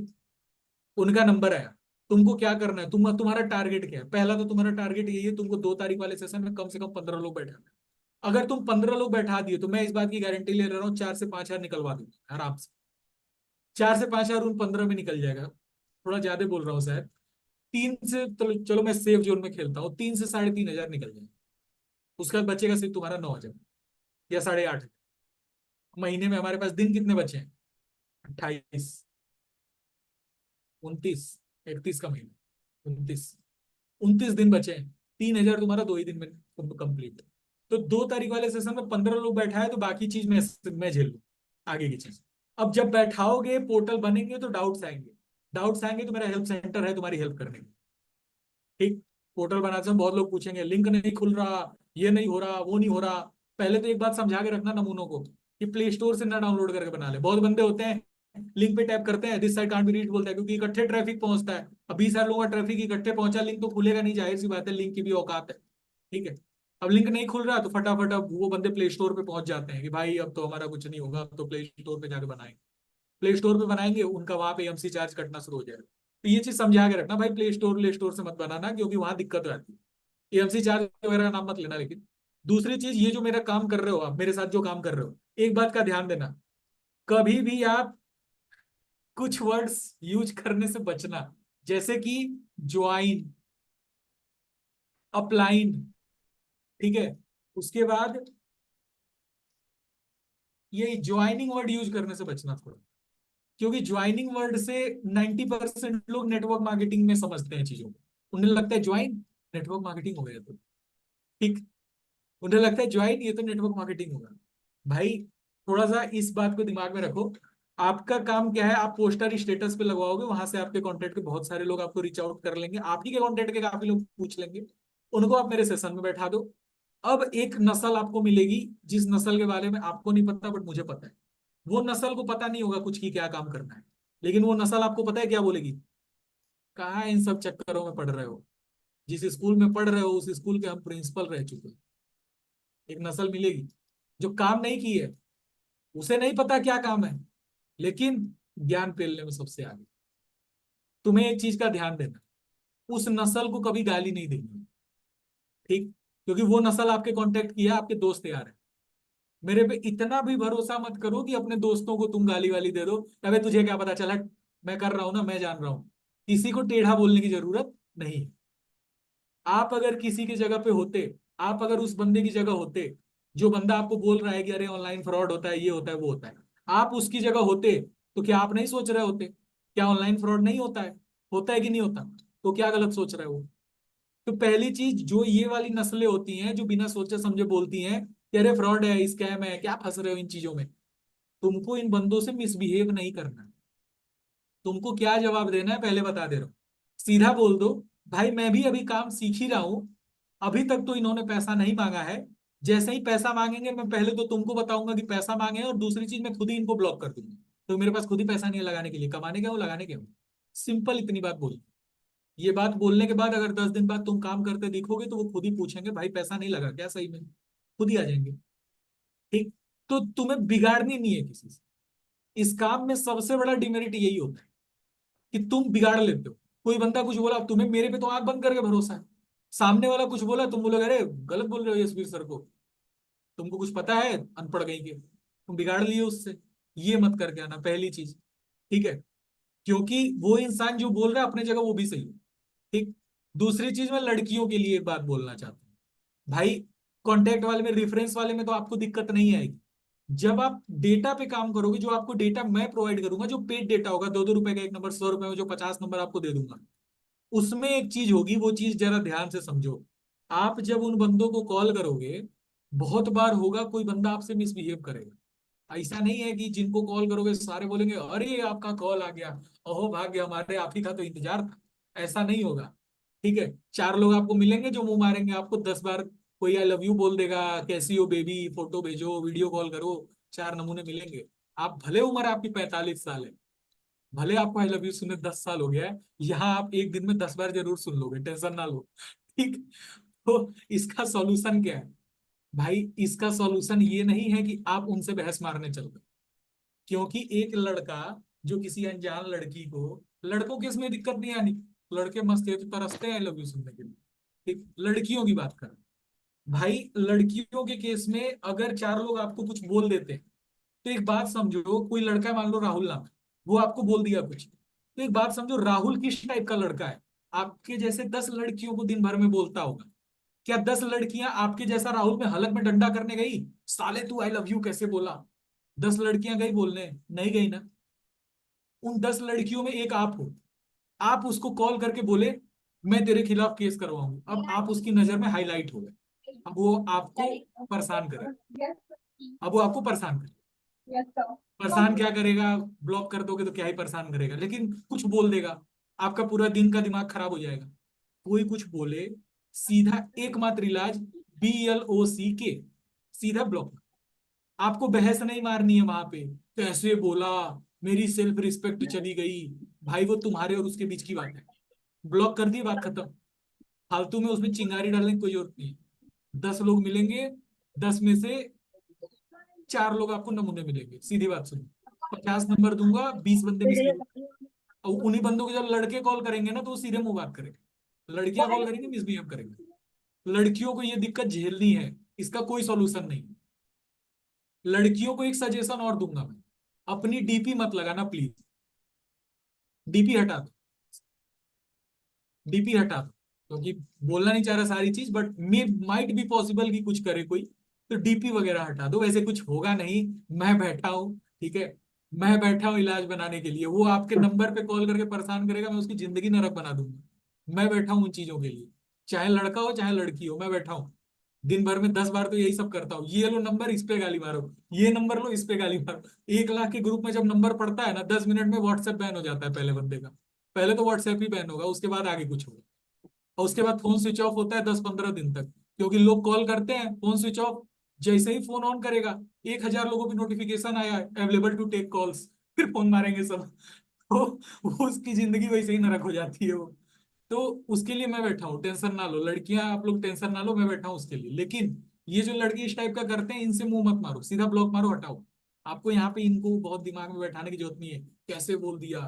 उनका नंबर आया, तुमको क्या करना है, तुम्हारा टारगेट क्या है, पहला तो तुम्हारा टारगेट यही है, तुमको 2 तारीख वाले सेशन में कम से कम 15 लोग बैठाना है। अगर तुम 15 लोग बैठा दिए तो मैं इस बात की गारंटी ले रहा हूँ 4 से 5 हजार निकलवा दूंगा आराम से, 4 से 5 हजार उन 15 में निकल जाएगा, थोड़ा ज्यादा बोल रहा हूँ शायद, 3 से चलो मैं सेफ जोन में खेलता हूँ, 3 से 3.5 हजार निकल जाएगा, उसके बाद बचेगा सिर्फ तुम्हारा 9 हजार या 8.5 हजार। महीने में हमारे पास दिन कितने बचे हैं, 28, 29, 31 का महीना, 29 दिन बचे हैं, 3 हजार तुम्हारा 2 ही दिन में कंप्लीट। तो 2 तारीख वाले सेशन में 15 लोग बैठा है तो बाकी चीज मैं झेल लूँ, आगे की चीज। अब जब बैठाओगे पोर्टल बनेंगे तो डाउट्स आएंगे, डाउट्स आएंगे तो मेरा हेल्प सेंटर है तुम्हारी हेल्प करने में, ठीक। पोर्टल बनाते समय बहुत लोग पूछेंगे लिंक नहीं खुल रहा, ये नहीं हो रहा, वो नहीं हो रहा, पहले तो एक बात समझा के रखना नमूनों को कि प्ले स्टोर से ना डाउनलोड करके बना ले, बहुत बंदे होते हैं लिंक पे टैप करते हैं, this site can't be reached बोलता है, क्योंकि इकट्ठे ट्रैफिक पहुंचता है, अब 20 हजार लोगों का ट्रैफिक इकट्ठे पहुंचा, लिंक तो खुलेगा नहीं, जाहिर सी बात है, लिंक की भी औकात है, ठीक है। अब लिंक नहीं खुल रहा तो फटाफट अब वो बंदे प्ले स्टोर पे पहुंच जाते हैं कि भाई अब तो हमारा कुछ नहीं होगा, अब तो प्ले स्टोर पे जाके बनाएंगे, प्ले स्टोर पे बनाएंगे, उनका वहां पे एमसी चार्ज कटना शुरू हो जाएगा। तो ये चीज समझा के रखना भाई, प्ले स्टोर से मत बनाना, क्योंकि वहां दिक्कत रहती है, एमसी चार्ज वगैरह का नाम मत लेना। लेकिन दूसरी चीज, ये जो मेरा काम कर रहे हो आप, मेरे साथ जो काम कर रहे हो, एक बात का ध्यान देना, कभी भी आप कुछ वर्ड्स यूज करने से बचना, जैसे कि ज्वाइन, अपलाइन, ठीक है, उसके बाद ये ज्वाइनिंग वर्ड यूज करने से बचना थोड़ा, क्योंकि ज्वाइनिंग वर्ड से 90% लोग नेटवर्क मार्केटिंग में समझते हैं चीजों को, उन्हें लगता है ज्वाइन नेटवर्क मार्केटिंग हो गया, तो ठीक, उन्हें लगता है ज्वाइन ये तो नेटवर्क मार्केटिंग होगा। भाई थोड़ा सा इस बात को दिमाग में रखो, आपका काम क्या है, आप पोस्टर स्टेटस पे लगवाओगे, वहां से आपके कॉन्टेक्ट के बहुत सारे लोग आपको रीच आउट कर लेंगे, आप ही के कॉन्टेक्ट के काफी लोग पूछ लेंगे, उनको आप मेरे सेशन में बैठा दो। अब एक नस्ल आपको मिलेगी, जिस नस्ल के बारे में आपको नहीं पता बट मुझे पता है, वो नस्ल को पता नहीं होगा कुछ की क्या काम करना है, लेकिन वो नस्ल आपको पता है क्या बोलेगी, कहाँ इन सब चक्करों में पढ़ रहे हो, जिस स्कूल में पढ़ रहे हो उस स्कूल के हम प्रिंसिपल रह चुके हैं। एक नस्ल मिलेगी जो काम नहीं की है, उसे नहीं पता क्या काम है, लेकिन ज्ञान पेलने में सबसे आगे। तुम्हें एक चीज का ध्यान देना, उस नस्ल को कभी गाली नहीं देनी, ठीक, क्योंकि वो नस्ल आपके कांटेक्ट किया, आपके दोस्त यार है। मेरे पे इतना भी भरोसा मत करो कि अपने दोस्तों को तुम गाली वाली दे दो, अबे तुझे क्या पता चला, मैं कर रहा हूं ना, मैं जान रहा हूं, किसी को टेढ़ा बोलने की जरूरत नहीं। आप अगर किसी की जगह पे होते, आप अगर उस बंदे की जगह होते, जो बंदा आपको बोल रहा है कि अरे ऑनलाइन फ्रॉड होता है, ये होता है, वो होता है, आप उसकी जगह होते तो क्या आप नहीं सोच रहे होते, क्या ऑनलाइन फ्रॉड नहीं होता है कि नहीं होता, तो क्या गलत सोच रहे हो। तो पहली चीज, जो ये वाली नस्लें होती हैं जो बिना सोचे समझे बोलती हैं कि अरे फ्रॉड है, स्कैम है, क्या फंस रहे हो इन चीजों में, तुमको इन बंदों से मिसबिहेव नहीं करना। तुमको क्या जवाब देना है पहले बता दे रहा हूँ, सीधा बोल दो, भाई मैं भी अभी काम सीख ही रहा हूं, अभी तक तो इन्होंने पैसा नहीं मांगा है, जैसे ही पैसा मांगेंगे मैं पहले तो तुमको बताऊंगा कि पैसा मांगे हैं, और दूसरी चीज मैं खुद ही इनको ब्लॉक कर दूंगा, तो मेरे पास खुद ही पैसा नहीं है लगाने के लिए, कमाने क्या हो लगाने क्या हो, सिंपल इतनी बात बोली। ये बात बोलने के बाद अगर 10 दिन बाद तुम काम करते दिखोगे तो वो खुद ही पूछेंगे भाई पैसा नहीं लगा क्या सही में, खुद ही आ जाएंगे, ठीक। तो तुम्हें बिगाड़नी नहीं है किसी से, इस काम में सबसे बड़ा डिमेरिट यही होता है कि तुम बिगाड़ लेते हो। कोई बंदा कुछ बोला, तुम्हें मेरे पे तो आंख बंद करके भरोसा है, सामने वाला कुछ बोला तुम बोलोगे अरे गलत बोल रहे हो यशवीर सर को, तुमको कुछ पता है अनपढ़ गई के, तुम बिगाड़ लिए उससे, ये मत करके आना पहली चीज, ठीक है, क्योंकि वो इंसान जो बोल रहा है अपने जगह वो भी सही है, ठीक। दूसरी चीज मैं लड़कियों के लिए एक बात बोलना चाहता हूँ। भाई, कांटेक्ट वाले में, रेफरेंस वाले में तो आपको दिक्कत नहीं आएगी। जब आप डेटा पे काम करोगे, जो आपको डेटा मैं प्रोवाइड करूंगा, जो पेड डेटा होगा, 2-2 रुपए का एक नंबर, 100 रुपए में जो 50 नंबर आपको दे दूंगा, उसमें एक चीज होगी, वो चीज जरा ध्यान से समझो। आप जब उन बंदों को कॉल करोगे, बहुत बार होगा कोई बंदा आपसे मिसबिहेव करेगा। ऐसा नहीं है कि जिनको कॉल करोगे सारे बोलेंगे अरे आपका कॉल आ गया, अहो भाग्य हमारे, आप ही का तो इंतजार था। ऐसा नहीं होगा। ठीक है, 4 लोग आपको मिलेंगे जो मुंह मारेंगे आपको 10 बार। कोई आई लव यू बोल देगा, कैसी हो बेबी, फोटो भेजो, वीडियो कॉल करो, 4 नमूने मिलेंगे। आप भले उम्र आपकी 45 साल है, भले आपको आई लव यू सुने 10 साल हो गया है, यहाँ आप एक दिन में 10 बार जरूर सुन लोगे, टेंशन ना लो। ठीक। तो इसका सॉल्यूशन क्या है? भाई, इसका सॉल्यूशन ये नहीं है कि आप उनसे बहस मारने चल गए। क्योंकि एक लड़का जो किसी अनजान लड़की को, लड़कों के इसमें दिक्कत नहीं आनी, लड़के मस्त है तो तरसते हैं आई लव यू सुनने के लिए। ठीक, लड़कियों की बात कर। भाई, लड़कियों के केस में अगर 4 लोग आपको कुछ बोल देते हैं, तो एक बात समझो, कोई लड़का है, मान लो राहुल नाम है, वो आपको बोल दिया कुछ, तो एक बात समझो, राहुल किस टाइप का लड़का है? आपके जैसे 10 लड़कियों को दिन भर में बोलता होगा। क्या 10 लड़कियां आपके जैसा राहुल में हलक में डंडा करने गई, साले तू आई लव यू कैसे बोला? 10 लड़कियां गई बोलने? नहीं गई ना। उन 10 लड़कियों में एक आप हो। आप उसको कॉल करके बोले मैं तेरे खिलाफ केस करवाऊंगा, अब आप उसकी नजर में हाईलाइट हो गए। अब वो आपको परेशान करे, अब वो आपको परेशान करे। परेशान क्या करेगा? ब्लॉक कर दोगे तो क्या ही परेशान करेगा, लेकिन कुछ बोल देगा, आपका पूरा दिन का दिमाग खराब हो जाएगा। कोई कुछ बोले, सीधा एकमात्र इलाज, BLOCK, सीधा ब्लॉक। आपको बहस नहीं मारनी है वहां पे, कैसे बोला, मेरी सेल्फ रिस्पेक्ट चली गई। भाई, वो तुम्हारे और उसके बीच की बात है। ब्लॉक कर दी, बात खत्म। फालतू में उसमें चिंगारी डालने की कोई जरूरत नहीं है। 10 लोग मिलेंगे, 10 में से 4 लोग आपको नमूने मिलेंगे, सीधी बात सुनो। 50 नंबर दूंगा, 20 बंदे मिसबिहेव, और उन्हीं बंदों को जब लड़के कॉल करेंगे ना, तो वो सीधे मुंह बात करेंगे। लड़कियां कॉल करेंगे, मिसबिहेव करेंगे। लड़कियों को ये दिक्कत झेलनी है, इसका कोई सॉल्यूशन नहीं। लड़कियों को एक सजेशन और दूंगा मैं, अपनी डीपी मत लगाना प्लीज। डीपी हटा दो, डीपी हटा दो। क्योंकि बोलना नहीं चाह रहा सारी चीज, but may might be possible कि कुछ करे कोई, तो डीपी वगैरह हटा दो। वैसे कुछ होगा नहीं, मैं बैठा हूँ, ठीक है, मैं बैठा हूँ इलाज बनाने के लिए। वो आपके नंबर पे कॉल करके परेशान करेगा, मैं उसकी जिंदगी नरक बना दूंगा। मैं बैठा हूँ उन चीजों के लिए, चाहे लड़का हो चाहे लड़की हो, मैं बैठा हूँ। दिन भर में 10 बार तो यही सब करता हूँ, ये लो नंबर, इस पे गाली मारो, ये नंबर लो, इस पे गाली मारो। 1 लाख के ग्रुप में जब नंबर पड़ता है ना, 10 मिनट में व्हाट्सएप बैन हो जाता है पहले बंदे का। पहले तो व्हाट्सएप ही बैन होगा, उसके बाद आगे कुछ होगा। और उसके बाद फोन स्विच ऑफ होता है 10-15 दिन तक, क्योंकि लोग कॉल करते हैं, फोन स्विच ऑफ। जैसे ही फोन ऑन करेगा, 1,000 लोगों की नोटिफिकेशन आया है, अवेलेबल टू टेक कॉल्स, फिर फोन मारेंगे सब। तो उसकी जिंदगी वैसे ही नरक हो जाती है वो। तो उसके लिए मैं बैठा हूँ, टेंशन ना लो लड़कियां, आप लोग टेंशन ना लो, मैं बैठा हूँ उसके लिए। लेकिन ये जो लड़की इस टाइप का करते हैं, इनसे मुंह मत मारो, सीधा ब्लॉक मारो, हटाओ। आपको यहाँ पे इनको बहुत दिमाग में बैठाने की जरूरत नहीं है, कैसे बोल दिया।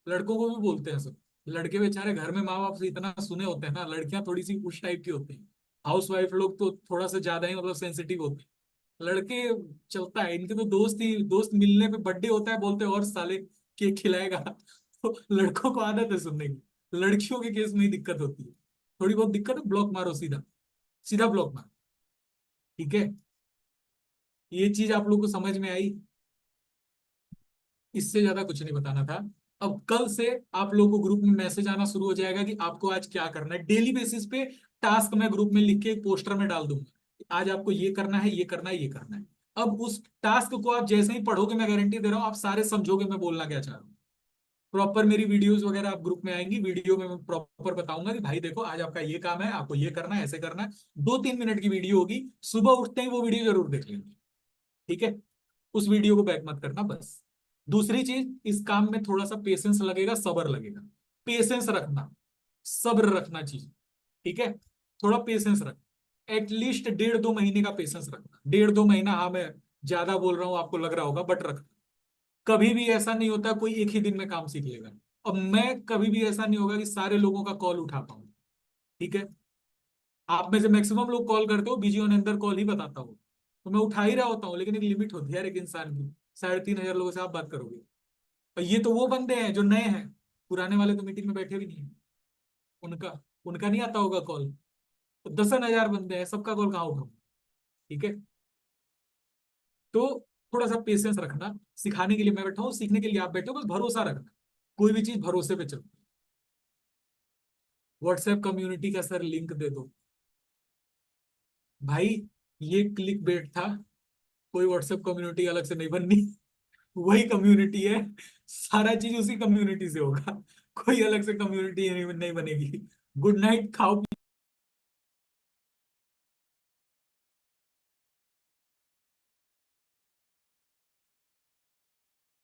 लड़कों को भी बोलते हैं सब। लड़के बेचारे घर में माँ बाप से इतना सुने होते हैं ना, लड़कियां थोड़ी सी उस टाइप की होती हैं। हाउस वाइफ लोग तो थोड़ा सा ज्यादा ही मतलब सेंसिटिव होते हैं। लड़के चलता है, इनके तो दोस्त ही दोस्त मिलने पे बर्थडे होता है, बोलते हैं और साले केक खिलाएगा। तो लड़कों को आदत है सुनने की। लड़कियों के केस में ही दिक्कत होती है, थोड़ी बहुत दिक्कत है, ब्लॉक मारो सीधा, सीधा ब्लॉक मारो। ठीक है, ये चीज आप लोग को समझ में आई? इससे ज्यादा कुछ नहीं बताना था। अब कल से आप लोगों को ग्रुप में मैसेज आना शुरू हो जाएगा कि आपको आज क्या करना है। डेली बेसिस पे टास्क मैं ग्रुप में लिख के एक पोस्टर में डाल दूंगा, आज आपको ये करना है, ये करना है, ये करना है। अब उस टास्क को आप जैसे ही पढ़ोगे, मैं गारंटी दे रहा हूँ आप सारे समझोगे मैं बोलना क्या चाह रहा हूँ। प्रॉपर मेरी वीडियोस वगैरह आप ग्रुप में आएंगी, वीडियो में मैं प्रॉपर बताऊंगा कि भाई देखो आज आपका ये काम है, आपको ये करना है, ऐसे करना है। 2-3 मिनट की वीडियो होगी, सुबह उठते ही वो वीडियो जरूर देख लेंगे। ठीक है, उस वीडियो को बैक मत करना बस। दूसरी चीज, इस काम में थोड़ा सा पेशेंस लगेगा, सब्र लगेगा। पेशेंस रखना, सब्र रखना चीज। ठीक है, थोड़ा पेशेंस रख। एटलीस्ट 1.5-2 महीने का पेशेंस रखना। 1.5-2 महीना, हाँ मैं ज्यादा बोल रहा हूँ आपको लग रहा होगा, बट रख। कभी भी ऐसा नहीं होता कोई एक ही दिन में काम सीख लेगा। अब मैं कभी भी ऐसा नहीं होगा कि सारे लोगों का कॉल उठा पाऊँ। ठीक है, आप में से मैक्सिमम लोग कॉल करते हो, बिजी ऑन अंदर कॉल ही बताता हूँ, तो मैं उठा ही रहा होता हूँ। लेकिन एक लिमिट होती है यार एक इंसान की, 3,500 लोगों से आप बात करोगे। और ये तो वो बंदे हैं जो नए हैं, पुराने वाले तो मीटिंग में बैठे भी नहीं है। उनका उनका नहीं आता होगा कॉल, तो 10,000 बंदे हैं, सबका कॉल कहाँ उठाऊंगा? ठीक है, तो थोड़ा सा पेशेंस रखना। सिखाने के लिए मैं बैठा हूँ, सीखने के लिए आप बैठे हो, बस भरोसा रखना। कोई भी चीज भरोसे पे चलो। व्हाट्सएप कम्युनिटी का सर लिंक दे दो भाई, ये क्लिक बेट था। कोई व्हाट्सएप कम्युनिटी अलग से नहीं बननी, वही कम्युनिटी है, सारा चीज उसी कम्युनिटी से होगा, कोई अलग से कम्युनिटी नहीं बनेगी। गुड नाइट, खाओ।